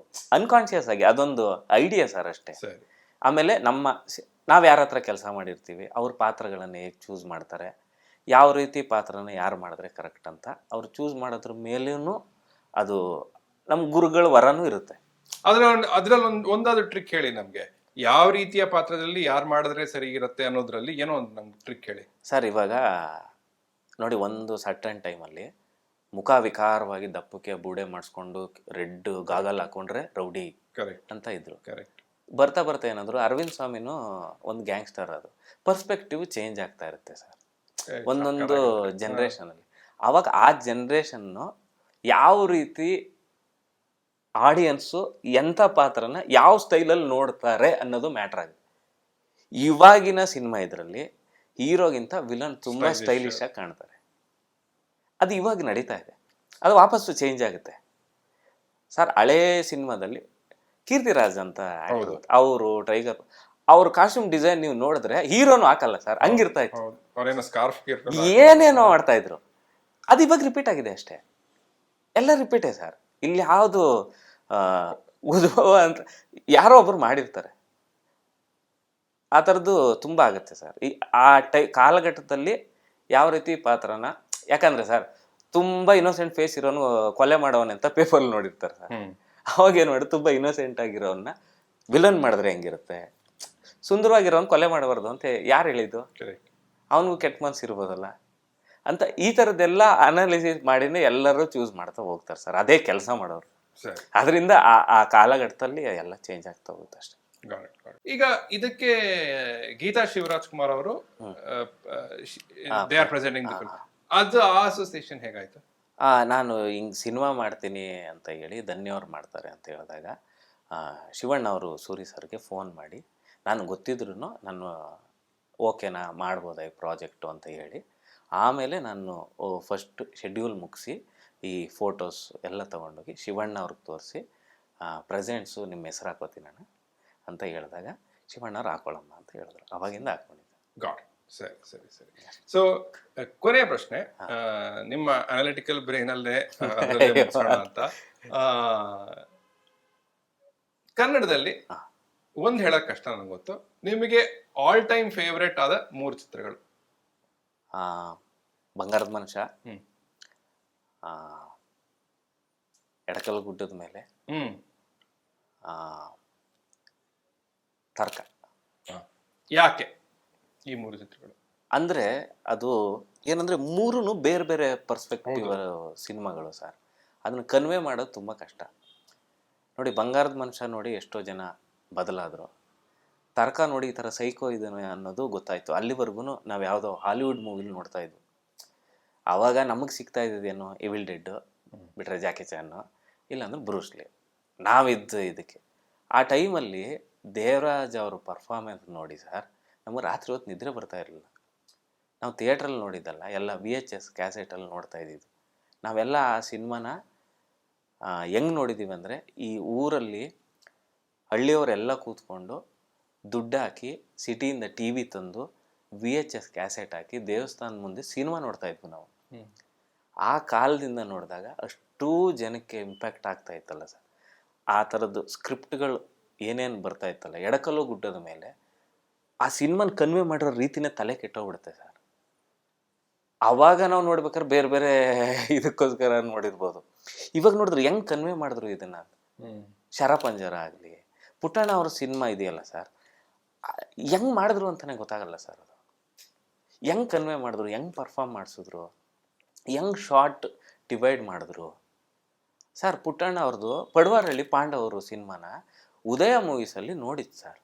ಅನ್ಕಾನ್ಷಿಯಸ್ ಆಗಿ ಅದೊಂದು ಐಡಿಯಾ ಸರ್ ಅಷ್ಟೇ. ಆಮೇಲೆ ನಾವು ಯಾರ ಹತ್ರ ಕೆಲಸ ಮಾಡಿರ್ತೀವಿ, ಅವ್ರ ಪಾತ್ರಗಳನ್ನು ಹೇಗೆ ಚೂಸ್ ಮಾಡ್ತಾರೆ, ಯಾವ ರೀತಿ ಪಾತ್ರನ ಯಾರು ಮಾಡಿದ್ರೆ ಕರೆಕ್ಟ್ ಅಂತ ಅವ್ರು ಚೂಸ್ ಮಾಡೋದ್ರ ಮೇಲೂ ಅದು ನಮ್ಮ ಗುರುಗಳ ವರನೂ ಇರುತ್ತೆ. ಅದ್ರಲ್ಲಿ ಒಂದಾದ್ರು ಟ್ರಿಕ್ ಹೇಳಿ ನಮ್ಗೆ, ಯಾವ ರೀತಿಯ ಪಾತ್ರದಲ್ಲಿ ಯಾರು ಮಾಡಿದ್ರೆ ಸರಿ ಇರುತ್ತೆ ಅನ್ನೋದ್ರಲ್ಲಿ ಏನೋ ಒಂದು ನಮ್ಗೆ ಟ್ರಿಕ್ ಹೇಳಿ ಸರ್. ಇವಾಗ ನೋಡಿ, ಒಂದು ಸರ್ಟನ್ ಟೈಮಲ್ಲಿ ಮುಖ ವಿಕಾರವಾಗಿ ದಪ್ಪಕ್ಕೆ ಬೂಡೆ ಮಾಡಿಸ್ಕೊಂಡು ರೆಡ್ ಗಾಗಲ್ ಹಾಕೊಂಡ್ರೆ ರೌಡಿ ಅಂತ ಇದ್ರು. ಬರ್ತಾ ಬರ್ತಾ ಏನಾದ್ರು ಅರವಿಂದ್ ಸ್ವಾಮಿನೂ ಒಂದು ಗ್ಯಾಂಗ್ಸ್ಟರ್, ಅದು ಪರ್ಸ್ಪೆಕ್ಟಿವ್ ಚೇಂಜ್ ಆಗ್ತಾ ಇರುತ್ತೆ ಸರ್ ಒಂದೊಂದು ಜನ್ರೇಷನಲ್ಲಿ. ಆವಾಗ ಆ ಜನ್ರೇಷನ್ನು ಯಾವ ರೀತಿ ಆಡಿಯನ್ಸು ಎಂಥ ಪಾತ್ರನ ಯಾವ ಸ್ಟೈಲಲ್ಲಿ ನೋಡ್ತಾರೆ ಅನ್ನೋದು ಮ್ಯಾಟ್ರ್ ಆಗುತ್ತೆ. ಇವಾಗಿನ ಸಿನಿಮಾ ಇದರಲ್ಲಿ ಹೀರೋಗಿಂತ ವಿಲನ್ ತುಂಬ ಸ್ಟೈಲಿಶ್ ಆಗಿ ಕಾಣ್ತಾರೆ. ಅದು ಇವಾಗ ನಡೀತಾ ಇದೆ, ಅದು ವಾಪಸ್ಸು ಚೇಂಜ್ ಆಗುತ್ತೆ ಸರ್. ಹಳೇ ಸಿನಿಮಾದಲ್ಲಿ ಕೀರ್ತಿರಾಜ್ ಅಂತ ಅವರು ಟೈಗರ್, ಅವ್ರ ಕಾಸ್ಟ್ಯೂಮ್ ಡಿಸೈನ್ ನೀವು ನೋಡಿದ್ರೆ ಹೀರೋನು ಹಾಕಲ್ಲ ಸರ್, ಹಂಗಿರ್ತಾ ಇತ್ತು. ಏನೇನೋ ಮಾಡ್ತಾ ಇದ್ರು, ಅದು ಇವಾಗ ರಿಪೀಟ್ ಆಗಿದೆ ಅಷ್ಟೇ, ಎಲ್ಲ ರಿಪೀಟೇ ಸರ್. ಇಲ್ಲಿ ಯಾವುದು ಉದ್ಭವ ಅಂತ ಯಾರೋ ಒಬ್ರು ಮಾಡಿರ್ತಾರೆ, ಆ ಥರದ್ದು ತುಂಬ ಆಗುತ್ತೆ ಸರ್. ಆ ಕಾಲಘಟ್ಟದಲ್ಲಿ ಯಾವ ರೀತಿ ಪಾತ್ರನ, ಯಾಕಂದ್ರೆ ಸರ್ ತುಂಬ ಇನ್ನೋಸೆಂಟ್ ಫೇಸ್ ಇರೋನು ಕೊಲೆ ಮಾಡೋವನೆ ಅಂತ ಪೇಪರ್ ನೋಡಿರ್ತಾರೆ ಸರ್. ಅವಾಗ ಏನು ಮಾಡಿ, ತುಂಬ ಇನ್ನೋಸೆಂಟ್ ಆಗಿರೋನ್ನ ವಿಲನ್ ಮಾಡಿದ್ರೆ ಹೆಂಗಿರುತ್ತೆ, ಸುಂದರವಾಗಿರೋನ್ ಕೊಲೆ ಮಾಡಬಾರ್ದು ಅಂತ ಯಾರು ಹೇಳಿದ್ದು? ಅವನಿಗೂ ಕೆಟ್ಟ ಮನ್ಸು ಇರ್ಬೋದಲ್ಲ ಅಂತ ಈ ಥರದ್ದೆಲ್ಲ ಅನಾಲಿಸಿಸ್ ಮಾಡಿನೇ ಎಲ್ಲರೂ ಚೂಸ್ ಮಾಡ್ತಾ ಹೋಗ್ತಾರೆ ಸರ್. ಅದೇ ಕೆಲಸ ಮಾಡೋರು. ಅದರಿಂದ ಆ ಕಾಲಘಟ್ಟದಲ್ಲಿ ಎಲ್ಲ ಚೇಂಜ್ ಆಗ್ತಾ ಹೋಗುತ್ತೆ ಅಷ್ಟೇ. ಈಗ ಇದಕ್ಕೆ ಗೀತಾ ಶಿವರಾಜ್ ಕುಮಾರ್ ಅವರು ಅದು ಅಸೋಸಿಯೇಷನ್ ಹೇಗಾಯ್ತು? ನಾನು ಹಿಂಗೆ ಸಿನಿಮಾ ಮಾಡ್ತೀನಿ ಅಂತ ಹೇಳಿ ಧನ್ಯವ್ರು ಮಾಡ್ತಾರೆ ಅಂತ ಹೇಳಿದಾಗ ಶಿವಣ್ಣ ಅವರು ಸೂರಿ ಸರ್ಗೆ ಫೋನ್ ಮಾಡಿ, ನಾನು ಗೊತ್ತಿದ್ರು ನಾನು ಓಕೆನಾ ಮಾಡ್ಬೋದಾ ಈ ಪ್ರಾಜೆಕ್ಟು ಅಂತ ಹೇಳಿ, ಆಮೇಲೆ ನಾನು ಫಸ್ಟ್ ಶೆಡ್ಯೂಲ್ ಮುಗಿಸಿ ಈ ಫೋಟೋಸ್ ಎಲ್ಲ ತೊಗೊಂಡೋಗಿ ಶಿವಣ್ಣ ಅವ್ರಿಗೆ ತೋರಿಸಿ, ಪ್ರೆಸೆಂಟ್ಸು ನಿಮ್ಮ ಹೆಸರು ಹಾಕೋತೀನಿ ನಾನು ಅಂತ ಹೇಳಿದಾಗ ಶಿವಣ್ಣವ್ರು ಹಾಕೊಳ್ಳಮ್ಮ ಅಂತ ಹೇಳಿದ್ರು. ಅವಾಗಿಂದ ಹಾಕ್ಕೊಂಡಿದ್ದೆ. ಗಾಡ್. ಸರಿ ಸರಿ ಸರಿ. ಸೊ ಕೊನೆಯ ಪ್ರಶ್ನೆ, ನಿಮ್ಮ ಅನಾಲಿಟಿಕಲ್ ಬ್ರೈನಲ್ಲೇ ಅಂತ, ಕನ್ನಡದಲ್ಲಿ ಒಂದು ಹೇಳಕ್ ಕಷ್ಟ ನನಗೆ ಗೊತ್ತು, ನಿಮಗೆ ಆಲ್ ಟೈಮ್ ಫೇವ್ರೇಟ್ ಆದ 3 ಚಿತ್ರಗಳು? ಬಂಗಾರದ ಮನುಷ್ಯ, ಎಡಕಲ್ ಗುಡ್ಡದ ಮೇಲೆ, ತರ್ಕ. ಯಾಕೆ ಈ 3 ಚಿತ್ರಗಳು? ಅಂದರೆ ಅದು ಏನಂದರೆ ಮೂರೂ ಬೇರೆ ಬೇರೆ ಪರ್ಸ್ಪೆಕ್ಟಿವ್ ಸಿನಿಮಾಗಳು ಸರ್. ಅದನ್ನು ಕನ್ವೆ ಮಾಡೋದು ತುಂಬ ಕಷ್ಟ. ನೋಡಿ, ಬಂಗಾರದ ಮನುಷ್ಯ ನೋಡಿ ಎಷ್ಟೋ ಜನ ಬದಲಾದರು, ತರ್ಕ ನೋಡಿ ಈ ಥರ ಸೈಕೋ ಇದನ್ನು ಅನ್ನೋದು ಗೊತ್ತಾಯಿತು. ಅಲ್ಲಿವರೆಗೂ ನಾವು ಯಾವುದೋ ಹಾಲಿವುಡ್ ಮೂವಿಲಿ ನೋಡ್ತಾ ಇದ್ವು. ಆವಾಗ ನಮಗೆ ಸಿಗ್ತಾ ಇದ್ದಿದ್ದೇನು, ಇವಿಲ್ ಡೆಡ್ ಬಿಟ್ರೆ ಜಾಕಿ ಚಾನು, ಇಲ್ಲಾಂದ್ರೆ ಬ್ರೂಸ್ಲಿ. ನಾವಿದ್ದು ಇದಕ್ಕೆ ಆ ಟೈಮಲ್ಲಿ ದೇವರಾಜ್ ಅವರು ಪರ್ಫಾರ್ಮೆನ್ಸ್ ನೋಡಿ ಸರ್, ನಮಗೆ ರಾತ್ರಿ ಹೊತ್ತು ನಿದ್ರೆ ಬರ್ತಾ ಇರಲಿಲ್ಲ. ನಾವು ಥಿಯೇಟ್ರಲ್ಲಿ ನೋಡಿದ್ದಲ್ಲ, ಎಲ್ಲ VHS ಕ್ಯಾಸೆಟಲ್ಲಿ ನೋಡ್ತಾ ಇದ್ದಿದ್ದು. ನಾವೆಲ್ಲ ಆ ಸಿನಿಮಾನ ಹೆಂಗೆ ನೋಡಿದ್ದೀವಿ ಅಂದರೆ, ಈ ಊರಲ್ಲಿ ಹಳ್ಳಿಯವರೆಲ್ಲ ಕೂತ್ಕೊಂಡು ದುಡ್ಡು ಹಾಕಿ ಸಿಟಿಯಿಂದ TV ತಂದು VHS ಕ್ಯಾಸೆಟ್ ಹಾಕಿ ದೇವಸ್ಥಾನದ ಮುಂದೆ ಸಿನಿಮಾ ನೋಡ್ತಾ ಇದ್ವಿ ನಾವು. ಆ ಕಾಲದಿಂದ ನೋಡಿದಾಗ ಅಷ್ಟೂ ಜನಕ್ಕೆ ಇಂಪ್ಯಾಕ್ಟ್ ಆಗ್ತಾ ಇತ್ತಲ್ಲ ಸರ್. ಆ ಥರದ್ದು ಸ್ಕ್ರಿಪ್ಟ್ಗಳು ಏನೇನು ಬರ್ತಾ ಇತ್ತಲ್ಲ, ಎಡಕಲ್ಲು ಗುಡ್ಡದ ಮೇಲೆ ಆ ಸಿನಿಮಾನ ಕನ್ವೆ ಮಾಡಿರೋ ರೀತಿನೇ ತಲೆ ಕೆಟ್ಟೋಗ್ಬಿಡುತ್ತೆ ಸರ್. ಅವಾಗ ನಾವು ನೋಡ್ಬೇಕಾದ್ರೆ ಬೇರೆ ಬೇರೆ ಇದಕ್ಕೋಸ್ಕರ ನೋಡಿರ್ಬೋದು. ಇವಾಗ ನೋಡಿದ್ರೆ ಹೆಂಗ್ ಕನ್ವೆ ಮಾಡಿದ್ರು ಇದನ್ನ. ಶರಪಂಜರ ಆಗಲಿ, ಪುಟ್ಟಣ್ಣ ಅವ್ರ ಸಿನಿಮಾ ಇದೆಯಲ್ಲ ಸರ್, ಹೆಂಗ್ ಮಾಡಿದ್ರು ಅಂತಾನೆ ಗೊತ್ತಾಗಲ್ಲ ಸರ್. ಅದು ಹೆಂಗ್ ಕನ್ವೆ ಮಾಡಿದ್ರು, ಹೆಂಗ್ ಪರ್ಫಾರ್ಮ್ ಮಾಡಿಸಿದ್ರು, ಹೆಂಗ್ ಶಾರ್ಟ್ ಡಿವೈಡ್ ಮಾಡಿದ್ರು ಸರ್. ಪುಟ್ಟಣ್ಣ ಅವ್ರದ್ದು ಪಡ್ವಾರಳ್ಳಿ ಪಾಂಡವರು ಸಿನಿಮಾನ ಉದಯ ಮೂವೀಸಲ್ಲಿ ನೋಡಿದ್ದು ಸರ್.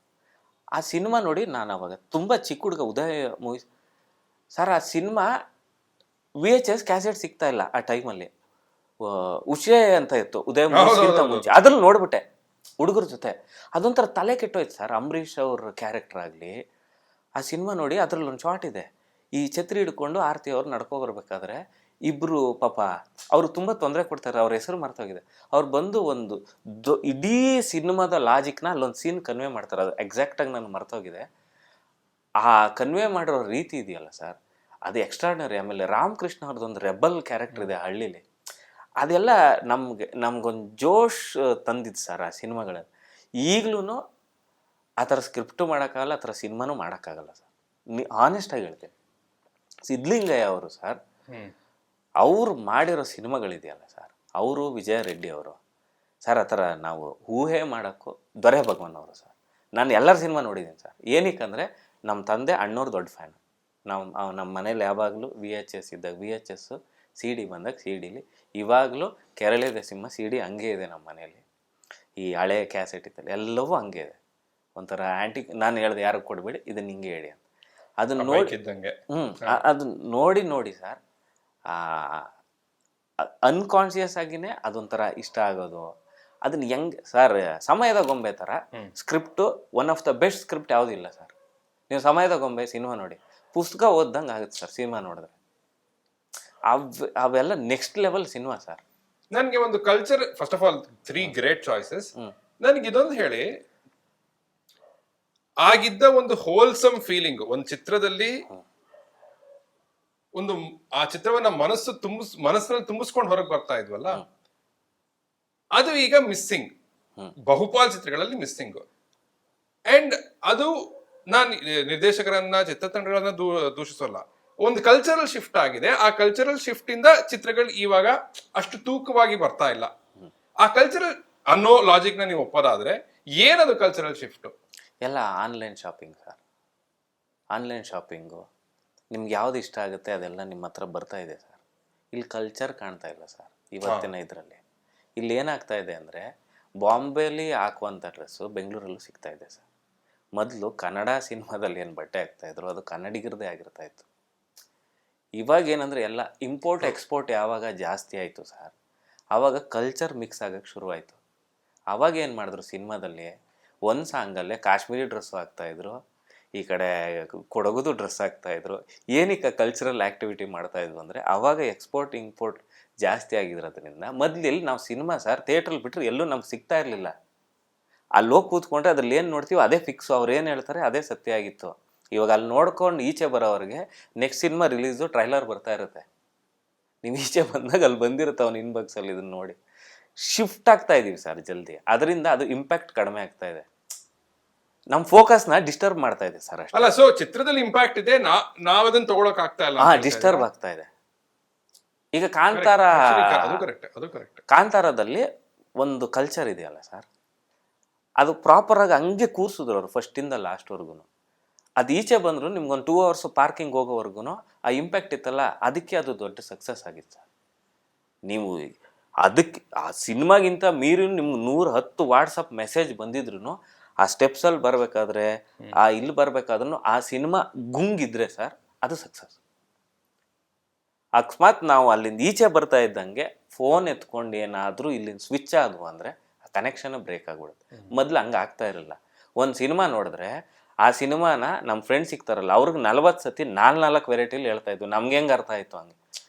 ಆ ಸಿನಿಮಾ ನೋಡಿ ನಾನು ಅವಾಗ ತುಂಬ ಚಿಕ್ಕ ಹುಡುಗ. ಉದಯ ಮೂವೀಸ್ ಸರ್, ಆ ಸಿನಿಮಾ VHS ಕ್ಯಾಸೆಟ್ ಸಿಗ್ತಾ ಇಲ್ಲ ಆ ಟೈಮಲ್ಲಿ. ಉಷೆ ಅಂತ ಇತ್ತು ಉದಯ ಮೂವೀಸ್ಗಿಂತ ಮುಂಚೆ. ಅದ್ರಲ್ಲಿ ನೋಡ್ಬಿಟ್ಟೆ ಹುಡುಗರ ಜೊತೆ. ಅದೊಂಥರ ತಲೆ ಕೆಟ್ಟೋಯ್ತು ಸರ್. ಅಂಬರೀಷ್ ಅವ್ರ ಕ್ಯಾರೆಕ್ಟರ್ ಆಗಲಿ, ಆ ಸಿನಿಮಾ ನೋಡಿ ಅದ್ರಲ್ಲಿ ಒಂದು ಶಾರ್ಟ್ ಇದೆ. ಈ ಛತ್ರಿ ಹಿಡ್ಕೊಂಡು ಆರತಿ ಅವ್ರು ನಡ್ಕೊ ಬರ್ಬೇಕಾದ್ರೆ ಇಬ್ರು ಪಾಪ ಅವರು ತುಂಬ ತೊಂದರೆ ಕೊಡ್ತಾರೆ. ಅವ್ರ ಹೆಸರು ಮರ್ತೋಗಿದೆ. ಅವ್ರು ಬಂದು ಒಂದು ಇಡೀ ಸಿನಿಮಾದ ಲಾಜಿಕ್ನ ಅಲ್ಲೊಂದು ಸೀನ್ ಕನ್ವೆ ಮಾಡ್ತಾರೆ. ಅದು ಎಕ್ಸಾಕ್ಟಾಗಿ ನಾನು ಮರ್ತೋಗಿದೆ. ಆ ಕನ್ವೆ ಮಾಡಿರೋ ರೀತಿ ಇದೆಯಲ್ಲ ಸರ್, ಅದು ಎಕ್ಸ್ಟ್ರಾರ್ಡಿನರಿ. ಆಮೇಲೆ ರಾಮಕೃಷ್ಣ ಅವ್ರದ್ದೊಂದು ರೆಬಲ್ ಕ್ಯಾರೆಕ್ಟರ್ ಇದೆ ಹಳ್ಳಿಲಿ. ಅದೆಲ್ಲ ನಮ್ಗೊಂದು ಜೋಶ್ ತಂದಿದ್ದು ಸರ್ ಆ ಸಿನಿಮಾಗಳಲ್ಲಿ. ಈಗಲೂ ಆ ಥರ ಸ್ಕ್ರಿಪ್ಟು ಮಾಡೋಕ್ಕಾಗಲ್ಲ, ಆ ಥರ ಸಿನಿಮಾನೂ ಮಾಡೋಕ್ಕಾಗಲ್ಲ ಸರ್. ಆನೆಸ್ಟಾಗಿ ಹೇಳ್ತೀನಿ. ಸಿದ್ಧಲಿಂಗಯ್ಯ ಅವರು ಸರ್, ಅವರು ಮಾಡಿರೋ ಸಿನಿಮಾಗಳಿದೆಯಲ್ಲ ಸರ್, ಅವರು ವಿಜಯ ರೆಡ್ಡಿ ಅವರು ಸರ್, ಆ ಥರ ನಾವು ಊಹೆ ಮಾಡೋಕ್ಕೂ. ದೊರೆ ಭಗವಾನ್ ಅವರು ಸರ್, ನಾನು ಎಲ್ಲರ ಸಿನಿಮಾ ನೋಡಿದ್ದೀನಿ ಸರ್. ಏನಕ್ಕಂದರೆ ನಮ್ಮ ತಂದೆ ಅಣ್ಣವ್ರು ದೊಡ್ಡ ಫ್ಯಾನ್. ನಮ್ಮ ಮನೇಲಿ ಯಾವಾಗಲೂ VHS ಇದ್ದಾಗ VHS, CD ಬಂದಾಗ CD-ಲಿ. ಇವಾಗಲೂ ಕೆರಳಿದ ಸಿಂಹ CD ಹಂಗೆ ಇದೆ ನಮ್ಮ ಮನೇಲಿ. ಈ ಹಳೆ ಕ್ಯಾಸೆಟ್ ಇತ್ತಲ್ಲ ಎಲ್ಲವೂ ಹಂಗೆ ಇದೆ. ಒಂಥರ ಆ್ಯಂಟಿಕ್. ನಾನು ಹೇಳಿದೆ ಯಾರಿಗೆ ಕೊಡಬೇಡಿ, ಇದನ್ನು ಹಿಂಗೆ ಹೇಳಿ ಅಂತ. ಅದನ್ನು ನೋಡಿ ಅದನ್ನ ನೋಡಿ ಸರ್, ಅನ್ಕಾನ್ಷಿಯಸ್ ಆಗಿನೇ ಅದೊಂಥರ ಇಷ್ಟ ಆಗೋದು. ಅದನ್ನ ಹೆಂಗೆ ಸರ್, ಸಮಯದ ಗೊಂಬೆ ಥರ script one of the best script ಯಾವುದಿಲ್ಲ ಸರ್. ನೀವು ಸಮಯದ ಗೊಂಬೆ ಸಿನಿಮಾ ನೋಡಿ, ಪುಸ್ತಕ ಓದ್ದಂಗೆ ಆಗುತ್ತೆ ಸರ್ ಸಿನಿಮಾ ನೋಡಿದ್ರೆ. ಅವೆಲ್ಲ ನೆಕ್ಸ್ಟ್ ಲೆವೆಲ್ ಸಿನಿಮಾ ಸರ್. ನನಗೆ ಒಂದು culture, first of all 3 great choices. ನನಗೆ ಇದೊಂದು ಹೇಳಿ, ಆಗಿದ್ದ ಒಂದು ಹೋಲ್ಸಮ್ ಫೀಲಿಂಗ್ ಒಂದು ಚಿತ್ರದಲ್ಲಿ, ಒಂದು ಆ ಚಿತ್ರವನ್ನ ಮನಸ್ಸಿನಲ್ಲಿ ತುಂಬಿಸ್ಕೊಂಡು ಹೊರಗೆ ಬರ್ತಾ ಇದ್ವಲ್ಲ, ಅದು ಈಗ ಮಿಸ್ಸಿಂಗ್. ಬಹುಪಾಲ್ ಚಿತ್ರಗಳಲ್ಲಿ ಮಿಸ್ಸಿಂಗ್. ಅಂಡ್ ಅದು ನಾನು ನಿರ್ದೇಶಕರನ್ನ, ಚಿತ್ರತಂಡಗಳನ್ನ ದೂಷಿಸೋಲ್ಲ. ಒಂದು ಕಲ್ಚರಲ್ ಶಿಫ್ಟ್ ಆಗಿದೆ. ಆ ಕಲ್ಚರಲ್ ಶಿಫ್ಟ್ ಇಂದ ಚಿತ್ರಗಳು ಇವಾಗ ಅಷ್ಟು ತೂಕವಾಗಿ ಬರ್ತಾ ಇಲ್ಲ. ಆ ಕಲ್ಚರಲ್ ಅನ್ನೋ ಲಾಜಿಕ್ ನ ನೀವು ಒಪ್ಪೋದಾದ್ರೆ ಏನದು ಕಲ್ಚರಲ್ ಶಿಫ್ಟ್? ಎಲ್ಲ online shopping sir. Online shopping ನಿಮ್ಗೆ ಯಾವ್ದು ಇಷ್ಟ ಆಗುತ್ತೆ ಅದೆಲ್ಲ ನಿಮ್ಮ ಹತ್ರ ಬರ್ತಾ ಇದೆ ಸರ್. ಇಲ್ಲಿ ಕಲ್ಚರ್ ಕಾಣ್ತಾ ಇಲ್ಲ ಸರ್ ಇವತ್ತಿನ ಇದರಲ್ಲಿ. ಇಲ್ಲಿ ಏನಾಗ್ತಾ ಇದೆ ಅಂದರೆ, ಬಾಂಬೆಲಿ ಹಾಕುವಂಥ ಡ್ರೆಸ್ಸು ಬೆಂಗಳೂರಲ್ಲೂ ಸಿಗ್ತಾ ಇದೆ ಸರ್. ಮೊದಲು ಕನ್ನಡ ಸಿನಿಮಾದಲ್ಲಿ ಏನು ಬಟ್ಟೆ ಹಾಕ್ತಾಯಿದ್ರು ಅದು ಕನ್ನಡಿಗರದೇ ಆಗಿರ್ತಾ ಇತ್ತು. ಇವಾಗ ಏನಂದರೆ ಎಲ್ಲ ಇಂಪೋರ್ಟ್ ಎಕ್ಸ್ಪೋರ್ಟ್ ಯಾವಾಗ ಜಾಸ್ತಿ ಆಯಿತು ಸರ್, ಆವಾಗ ಕಲ್ಚರ್ ಮಿಕ್ಸ್ ಆಗೋಕ್ಕೆ ಶುರುವಾಯಿತು. ಆವಾಗ ಏನು ಮಾಡಿದ್ರು, ಸಿನಿಮಾದಲ್ಲಿ ಒಂದು ಸಾಂಗಲ್ಲೇ ಕಾಶ್ಮೀರಿ ಡ್ರೆಸ್ಸು ಹಾಕ್ತಾಯಿದ್ರು, ಈ ಕಡೆ ಕೊಡಗುದು ಡ್ರೆಸ್ ಹಾಕ್ತಾಯಿದ್ರು. ಏನಕ್ಕೆ ಕಲ್ಚರಲ್ ಆ್ಯಕ್ಟಿವಿಟಿ ಮಾಡ್ತಾಯಿದ್ವು ಅಂದರೆ, ಆವಾಗ ಎಕ್ಸ್ಪೋರ್ಟ್ ಇಂಪೋರ್ಟ್ ಜಾಸ್ತಿ ಆಗಿರೋದ್ರಿಂದ. ಮೊದಲಲ್ಲಿ ನಾವು ಸಿನಿಮಾ ಸರ್ ಥಿಯೇಟ್ರಲ್ಲಿ ಬಿಟ್ಟರೆ ಎಲ್ಲೂ ನಮ್ಗೆ ಸಿಗ್ತಾ ಇರಲಿಲ್ಲ. ಅಲ್ಲಿ ಹೋಗಿ ಕೂತ್ಕೊಂಡ್ರೆ ಅದ್ರಲ್ಲಿ ಏನು ನೋಡ್ತೀವಿ ಅದೇ ಫಿಕ್ಸು. ಅವ್ರು ಏನು ಹೇಳ್ತಾರೆ ಅದೇ ಸತ್ಯ ಆಗಿತ್ತು. ಇವಾಗ ಅಲ್ಲಿ ನೋಡ್ಕೊಂಡು ಈಚೆ ಬರೋವ್ರಿಗೆ ನೆಕ್ಸ್ಟ್ ಸಿನಿಮಾ ರಿಲೀಸು ಟ್ರೈಲರ್ ಬರ್ತಾ ಇರುತ್ತೆ. ನೀವು ಈಚೆ ಬಂದಾಗ ಅಲ್ಲಿ ಬಂದಿರುತ್ತೆ ಅವ್ನು ಇನ್ಬಾಕ್ಸಲ್ಲಿ. ಇದನ್ನು ನೋಡಿ ಶಿಫ್ಟ್ ಆಗ್ತಾ ಇದ್ದೀವಿ ಸರ್ ಜಲ್ದಿ. ಅದರಿಂದ ಅದು ಇಂಪ್ಯಾಕ್ಟ್ ಕಡಿಮೆ ಆಗ್ತಾ ಇದೆ. ನಮ್ಮ ಫೋಕಸ್ನ ಡಿಸ್ಟರ್ಬ್ ಮಾಡ್ತಾ ಇದೆ ಸರ್ ಅಷ್ಟೇ. ಅಲ್ಲ, ಸೊ ಚಿತ್ರದಲ್ಲಿ ಇಂಪ್ಯಾಕ್ಟ್ ಇದೆ, ನಾವು ಅದನ್ನ ತಗೊಳಕ್ ಆಗ್ತಾ ಇಲ್ಲ. ಡಿಸ್ಟರ್ಬ್ ಆಗ್ತಾ ಇದೆ. ಈಗ ಕಾಂತಾರ, ಕಾಂತಾರದಲ್ಲಿ ಒಂದು ಕಲ್ಚರ್ ಇದೆಯಲ್ಲ ಸರ್, ಅದು ಪ್ರಾಪರಾಗಿ ಹಂಗೆ ಕೂರಿಸಿದ್ರು ಅವರು ಫಸ್ಟಿಂದ ಲಾಸ್ಟ್ವರೆಗೂ. ಅದು ಈಚೆ ಬಂದರೂ ನಿಮ್ಗೊಂದು 2 hours ಪಾರ್ಕಿಂಗ್ ಹೋಗೋವರೆಗೂ ಆ ಇಂಪ್ಯಾಕ್ಟ್ ಇತ್ತಲ್ಲ, ಅದಕ್ಕೆ ಅದು ದೊಡ್ಡ ಸಕ್ಸಸ್ ಆಗಿತ್ತು ಸರ್. ನೀವು ಅದಕ್ಕೆ ಆ ಸಿನಿಮಾಗಿಂತ ಮೀರಿ ನಿಮ್ಗೆ 110 ವಾಟ್ಸಪ್ ಮೆಸೇಜ್ ಬಂದಿದ್ರು ಆ ಸ್ಟೆಪ್ಸಲ್ಲಿ ಬರಬೇಕಾದ್ರೆ, ಆ ಇಲ್ಲಿ ಬರಬೇಕಾದ್ರೂ ಆ ಸಿನಿಮಾ ಗುಂಗಿದ್ರೆ ಸರ್ ಅದು ಸಕ್ಸಸ್. ಅಕಸ್ಮಾತ್ ನಾವು ಅಲ್ಲಿಂದ ಈಚೆ ಬರ್ತಾ ಇದ್ದಂಗೆ ಫೋನ್ ಎತ್ಕೊಂಡು ಏನಾದರೂ ಇಲ್ಲಿಂದ ಸ್ವಿಚ್ ಆದ್ವು ಅಂದರೆ ಆ ಕನೆಕ್ಷನ್ ಬ್ರೇಕ್ ಆಗಿಬಿಡುತ್ತೆ. ಮೊದಲು ಹಂಗೆ ಆಗ್ತಾ ಇರಲಿಲ್ಲ. ಒಂದು ಸಿನಿಮಾ ನೋಡಿದ್ರೆ ಆ ಸಿನಿಮಾನ ನಮ್ಮ ಫ್ರೆಂಡ್ಸ್ ಸಿಗ್ತಾರಲ್ಲ, ಅವ್ರಿಗೆ 40 ಸತಿ 4 ವೆರೈಟಿಲಿ ಹೇಳ್ತಾ ಇದ್ವು. ನಮ್ಗೆ ಹೆಂಗೆ ಅರ್ಥ ಆಯಿತು ಹಂಗೆ.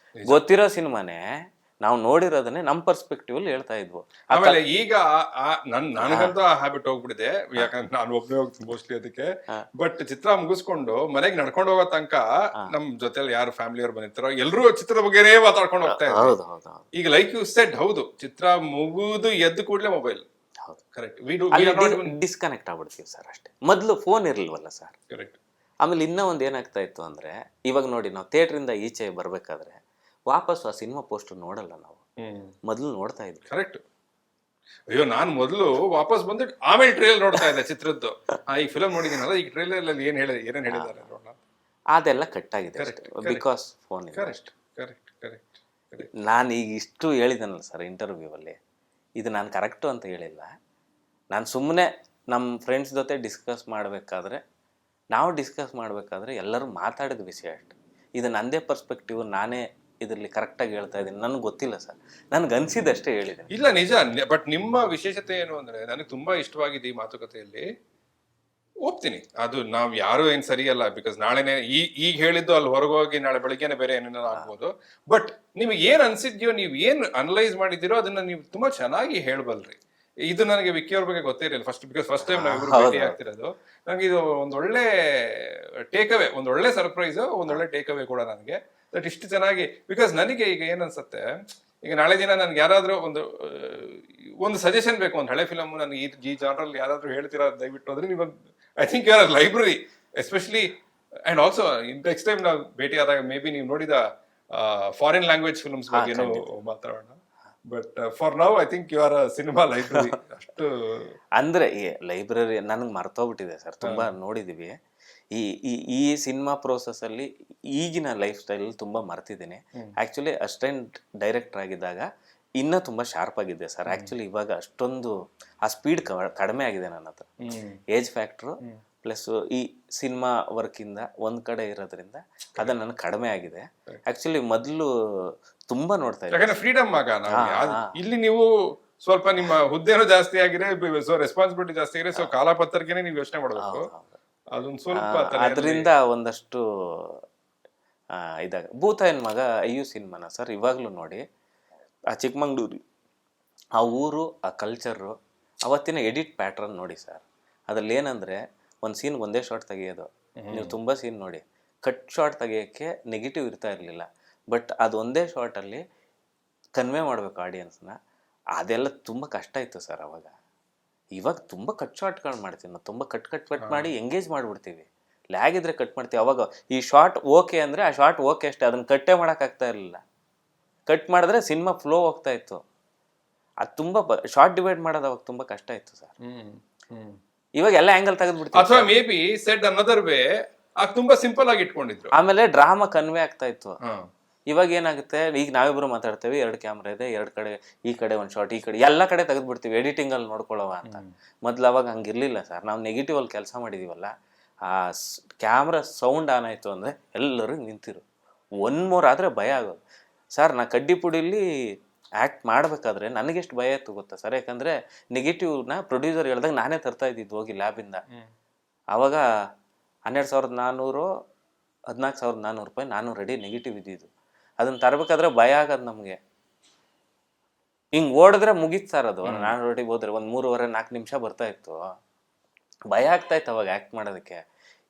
ಗೊತ್ತಿರೋ ಸಿನಿಮಾನೇ ನಾವು ನೋಡಿರೋದನ್ನೇ ನಮ್ಮ ಪರ್ಸ್ಪೆಕ್ಟಿವ್ ಹೇಳ್ತಾ ಇದ್ವು. ಆಮೇಲೆ ಈಗ ನನಗಂತೂ ಆ ಹ್ಯಾಬಿಟ್ ಹೋಗ್ಬಿಟ್ಟಿದೆ, ಯಾಕಂದ್ರೆ ನಾನು ಒಬ್ಬನೇ ಹೋಗ್ತೀನಿ ಮೋಸ್ಟ್ಲಿ ಅದಕ್ಕೆ. ಬಟ್ ಚಿತ್ರ ಮುಗಿಸ್ಕೊಂಡು ಮನೆಗೆ ನಡ್ಕೊಂಡು ಹೋಗೋ ತನಕ ನಮ್ ಜೊತೆಲಿ ಯಾರು ಫ್ಯಾಮಿಲಿಯವ್ರು ಬಂದಿರ್ತಾರೋ ಎಲ್ಲರೂ ಚಿತ್ರದ ಬಗ್ಗೆನೇ ಮಾತಾಡ್ಕೊಂಡು ಹೋಗ್ತಾ ಇದ್ದಾರೆ. ಈಗ ಲೈಕ್ ಯು ಸೆಡ್, ಹೌದು, ಚಿತ್ರ ಮುಗಿದು ಎದ್ದು ಕೂಡಲೇ ಮೊಬೈಲ್. ಹೌದು. ಕರೆಕ್ಟ್ ಡಿಸ್ಕನೆಕ್ಟ್ ಆಗ್ಬಿಡ್ತೀವಿ ಸರ್ ಅಷ್ಟೇ. ಮೊದಲು ಫೋನ್ ಇರಲ್ವಲ್ಲ ಸರ್. ಕರೆಕ್ಟ್. ಆಮೇಲೆ ಇನ್ನೂ ಒಂದು ಏನಾಗ್ತಾ ಇತ್ತು ಅಂದರೆ, ಇವಾಗ ನೋಡಿ ನಾವು ಥಿಯೇಟ್ರಿಂದ ಈಚೆ ಬರಬೇಕಾದ್ರೆ ವಾಪಸ್ಸು ಆ ಸಿನಿಮಾ ಪೋಸ್ಟರ್ ನೋಡಲ್ಲ ನಾವು, ಮೊದಲು ನೋಡ್ತಾ ಇದ್ವಿ. ಕರೆಕ್ಟ್. ಅಯ್ಯೋ, ನಾನು ಮೊದಲು ವಾಪಸ್ ಬಂದು ಆಮೇಲೆ ಟ್ರೇಲರ್ ನೋಡ್ತಾ ಇದ್ದೆ ಚಿತ್ರದ್ದು. ಈ ಫಿಲಮ್ ನೋಡಿದ್ದೀನಲ್ಲ, ಈಗ ಟ್ರೇಲರ್ ಅಲ್ಲಿ ಏನೇನು ಹೇಳಿದ್ದಾರೆ ನೋಡೋಣ. ಅದೆಲ್ಲ ಕಟ್ಟಾಗಿದೆ because phone. Correct correct correct. ನಾನು ಈಗ ಇಷ್ಟು ಹೇಳಿದೆನಲ್ಲ ಸರ್ ಇಂಟರ್ವ್ಯೂವಲ್ಲಿ, ಇದು ನಾನು ಕರೆಕ್ಟು ಅಂತ ಹೇಳಿಲ್ಲ. ನಾನು ಸುಮ್ಮನೆ ನಮ್ಮ ಫ್ರೆಂಡ್ಸ್ ಜೊತೆ ಡಿಸ್ಕಸ್ ಮಾಡಬೇಕಾದ್ರೆ, ನಾವು ಡಿಸ್ಕಸ್ ಮಾಡಬೇಕಾದ್ರೆ ಎಲ್ಲರೂ ಮಾತಾಡಿದ ವಿಷಯ ಅಷ್ಟೆ. ಇದು ನನ್ನದೇ ಪರ್ಸ್ಪೆಕ್ಟಿವ್, ನಾನೇ ಇದರಲ್ಲಿ ಕರೆಕ್ಟಾಗಿ ಹೇಳ್ತಾ ಇದ್ದೀನಿ, ನನಗೆ ಗೊತ್ತಿಲ್ಲ ಸರ್, ನನಗೆ ಅನಿಸಿದಷ್ಟೇ ಹೇಳಿದ್ದೀನಿ. ಇಲ್ಲ ನಿಜ. ಬಟ್ ನಿಮ್ಮ ವಿಶೇಷತೆ ಏನು ಅಂದರೆ, ನನಗೆ ತುಂಬ ಇಷ್ಟವಾಗಿದೆ ಈ ಮಾತುಕತೆಯಲ್ಲಿ. ಒಪ್ತೀನಿ, ಅದು ನಾವು ಯಾರು ಏನು ಸರಿಯಲ್ಲ. ಬಿಕಾಸ್ ನಾಳೆನೇ ಈಗ ಹೇಳಿದ್ದು ಅಲ್ಲಿ ಹೊರಗೆ ಹೋಗಿ ನಾಳೆ ಬೆಳಿಗ್ಗೆನೆ ಬೇರೆ ಏನೇನೋ ಆಗ್ಬೋದು. ಬಟ್ ನಿಮಗೆ ಏನು ಅನ್ಸಿದ್ಯೋ, ನೀವು ಏನು ಅನಲೈಸ್ ಮಾಡಿದ್ದೀರೋ ಅದನ್ನ ನೀವು ತುಂಬಾ ಚೆನ್ನಾಗಿ ಹೇಳ್ಬಲ್ರಿ. ಇದು ನನಗೆ ವಿಕ್ಕಿ ಅವ್ರ ಬಗ್ಗೆ ಗೊತ್ತೇ ಇರಲಿಲ್ಲ ಫಸ್ಟ್ ಟೈಮ್ ನಾವು ಭೇಟಿ ಆಗ್ತಿರೋದು. ನನಗೆ ಇದು ಒಂದೊಳ್ಳೆ ಟೇಕ್ ಅವೇ, ಒಂದೊಳ್ಳೆ ಸರ್ಪ್ರೈಸ್, ಒಂದೊಳ್ಳೆ ಟೇಕ್ ಅವೇ ಕೂಡ ನನಗೆ. ದಟ್ ಇಷ್ಟು ಚೆನ್ನಾಗಿ. ಬಿಕಾಸ್ ನನಗೆ ಈಗ ಏನ್ ಅನ್ಸುತ್ತೆ, ಈಗ ನಾಳೆ ದಿನ ನನ್ಗೆ ಯಾರಾದ್ರೂ ಒಂದು ಸಜೆಷನ್ ಬೇಕು, ಒಂದು ಹಳೆ ಫಿಲಮ್ ನನಗೆ ಈ ಜಾನರಲ್ಲಿ ಯಾರಾದ್ರೂ ಹೇಳ್ತೀರಾ ದಯವಿಟ್ಟು ಅಂದ್ರೆ, ನೀವು I think you are library especially. And also next time ನಾವು ಭೇಟಿ ಆದಾಗ ಮೇ ಬಿ ನೀವು ನೋಡಿದ ಫಾರಿನ್ ಲ್ಯಾಂಗ್ವೇಜ್ ಫಿಲ್ಮ್ಸ್ ಬಗ್ಗೆನೂ ಮಾತಾಡೋಣ. But for now I think you are cinema library. ಅಷ್ಟು ಅಂದ್ರೆ ಲೈಬ್ರರಿ ನನಗೆ ಮರ್ತೋಗ್ಬಿಟ್ಟಿದೆ ಸರ್, ತುಂಬಾ ನೋಡಿದೀವಿ. ಈ ಸಿನಿಮಾ ಪ್ರೋಸೆಸ್ ಅಲ್ಲಿ ಈಗಿನ ಲೈಫ್ ಸ್ಟೈಲ್ ತುಂಬಾ ಮರ್ತಿದ್ದೀನಿ. ಆಕ್ಚುಲಿ ಅಸಿಸ್ಟೆಂಟ್ ಡೈರೆಕ್ಟರ್ ಆಗಿದ್ದಾಗ ಇನ್ನೂ ತುಂಬಾ ಶಾರ್ಪ್ ಆಗಿದೆ ಸರ್. ಆಕ್ಚುಲಿ ಇವಾಗ ಅಷ್ಟೊಂದು ಆ ಸ್ಪೀಡ್ ಕಡಿಮೆ ಆಗಿದೆ ನನ್ನ ಹತ್ರ. ಏಜ್ ಫ್ಯಾಕ್ಟ್ರು ಪ್ಲಸ್ ಈ ಸಿನಿಮಾ ವರ್ಕಿಂದ ಒಂದ್ ಕಡೆ ಇರೋದ್ರಿಂದ ಅದು ನನಗೆ ಕಡಿಮೆ ಆಗಿದೆ. ಆಕ್ಚುಲಿ ಮೊದಲು ತುಂಬಾ ನೋಡ್ತಾ ಇದ್ದೆ. ಫ್ರೀಡಮ್ ಆಗ ಇಲ್ಲಿ ನೀವು ಸ್ವಲ್ಪ ನಿಮ್ಮ ಹುದ್ದೆನೂ ಜಾಸ್ತಿ ಆಗಿದೆ, ಸೊ ರೆಸ್ಪಾನ್ಸಿಬಿಲಿಟಿ ಜಾಸ್ತಿ ಆಗಿದೆ, ಸೊ ಕಾಲಪತ್ರಕ್ಕೆ ನೀವು ಯೋಚನೆ ಮಾಡಬೇಕು. ಅದೊಂದು ಸ್ವಲ್ಪ ಅದರಿಂದ ಒಂದಷ್ಟು ಇದಾಗ ಭೂತಾಯನ್ ಮಗ ಅಯ್ಯು ಸಿನಿಮಾನ ಸರ್ ಇವಾಗ್ಲೂ ನೋಡಿ, ಆ ಚಿಕ್ಕಮಂಗ್ಳೂರು ಆ ಊರು, ಆ ಕಲ್ಚರು, ಅವತ್ತಿನ ಎಡಿಟ್ ಪ್ಯಾಟ್ರನ್ ನೋಡಿ ಸರ್. ಅದ್ರಲ್ಲಿ ಏನಂದ್ರೆ ಒಂದು ಸೀನ್ ಒಂದೇ ಶಾರ್ಟ್ ತೆಗಿಯೋದು. ನೀವು ತುಂಬ ಸೀನ್ ನೋಡಿ, ಕಟ್ ಶಾರ್ಟ್ ತೆಗಿಯೋಕ್ಕೆ ನೆಗೆಟಿವ್ ಇರ್ತಾ ಇರಲಿಲ್ಲ. ಬಟ್ ಅದು ಒಂದೇ ಶಾರ್ಟಲ್ಲಿ ಕನ್ವೆ ಮಾಡಬೇಕು ಆಡಿಯನ್ಸ್ನ. ಅದೆಲ್ಲ ತುಂಬ ಕಷ್ಟ ಇತ್ತು ಸರ್ ಅವಾಗ. ಇವಾಗ ತುಂಬ ಕಟ್ ಶಾರ್ಟ್ಗಳು ಮಾಡ್ತೀವಿ ನಾವು, ತುಂಬ ಕಟ್ ಮಾಡಿ ಎಂಗೇಜ್ ಮಾಡಿಬಿಡ್ತೀವಿ. ಲ್ಯಾಗ್ ಇದ್ರೆ ಕಟ್ ಮಾಡ್ತೀವಿ. ಅವಾಗ ಈ ಶಾರ್ಟ್ ಓಕೆ ಅಂದರೆ ಆ ಶಾರ್ಟ್ ಓಕೆ ಅಷ್ಟೇ, ಅದನ್ನು ಕಟ್ಟೇ ಮಾಡೋಕ್ಕಾಗ್ತಾ ಇರಲಿಲ್ಲ. ಕಟ್ ಮಾಡಿದ್ರೆ ಸಿನಿಮಾ ಫ್ಲೋ ಹೋಗ್ತಾ ಇತ್ತು. ಅದು ತುಂಬ ಶಾರ್ಟ್ ಡಿವೈಡ್ ಮಾಡೋದು ಅವಾಗ ತುಂಬ ಕಷ್ಟ ಇತ್ತು ಸರ್. ಇವಾಗ ಎಲ್ಲ ಆಂಗಲ್ ತೆಗೆದ್ಬಿಡ್ತೀವಿ. ಅಥವಾ may be shed another way, ತುಂಬಾ ಸಿಂಪಲ್ ಆಗಿ ಇಟ್ಕೊಂಡಿದ್ರು. ಆಮೇಲೆ ಡ್ರಾಮಾ ಕನ್ವೆ ಆಗ್ತಾ ಇತ್ತು. ಇವಾಗ ಏನಾಗುತ್ತೆ, ಈಗ ನಾವಿಬ್ರು ಮಾತಾಡ್ತೇವೆ, 2 ಕ್ಯಾಮ್ರಾ ಇದೆ, 2 ಕಡೆ, ಈ ಕಡೆ ಒಂದು ಶಾರ್ಟ್, ಈ ಕಡೆ ಎಲ್ಲ ಕಡೆ ತೆಗೆದ್ಬಿಡ್ತೀವಿ ಎಡಿಟಿಂಗ್ ಅಲ್ಲಿ ನೋಡ್ಕೊಳ್ಳೋವ ಅಂತ. ಮೊದ್ಲು ಅವಾಗ ಹಂಗಿರ್ಲಿಲ್ಲ ಸರ್. ನಾವು ನೆಗೆಟಿವ್ ಅಲ್ಲಿ ಕೆಲಸ ಮಾಡಿದೀವಲ್ಲ, ಆ ಕ್ಯಾಮ್ರಾ ಸೌಂಡ್ ಆನ್ ಆಯ್ತು ಅಂದ್ರೆ ಎಲ್ಲರೂ ನಿಂತಿರು. 1 ಮೋರ್ ಆದ್ರೆ ಭಯ ಆಗೋದು ಸರ್. ನಾ ಕಡ್ಡಿ ಪುಡಿಲಿ ಆ್ಯಕ್ಟ್ ಮಾಡಬೇಕಾದ್ರೆ ನನಗೆಷ್ಟು ಭಯ ಇತ್ತು ಗೊತ್ತಾ ಸರ್. ಯಾಕಂದರೆ ನೆಗೆಟಿವ್ನ ಪ್ರೊಡ್ಯೂಸರ್ ಹೇಳ್ದಾಗ ನಾನೇ ತರ್ತಾ ಇದ್ದಿದ್ದು ಹೋಗಿ ಲ್ಯಾಬಿಂದ. ಆವಾಗ 12,400 14,400 ರೂಪಾಯಿ ನಾನು ರೆಡಿ ನೆಗೆಟಿವ್ ಇದ್ದಿದ್ದು. ಅದನ್ನು ತರಬೇಕಾದ್ರೆ ಭಯ ಆಗೋದು ನಮಗೆ. ಹಿಂಗೆ ಓಡಿದ್ರೆ ಮುಗೀತು ಸರ್ ಅದು. ನಾನು ರೆಡಿ ಹೋದ್ರೆ ಒಂದು 3-4 ನಿಮಿಷ ಬರ್ತಾಯಿತ್ತು. ಭಯ ಆಗ್ತಾಯಿತ್ತು ಅವಾಗ ಆ್ಯಕ್ಟ್ ಮಾಡೋದಕ್ಕೆ.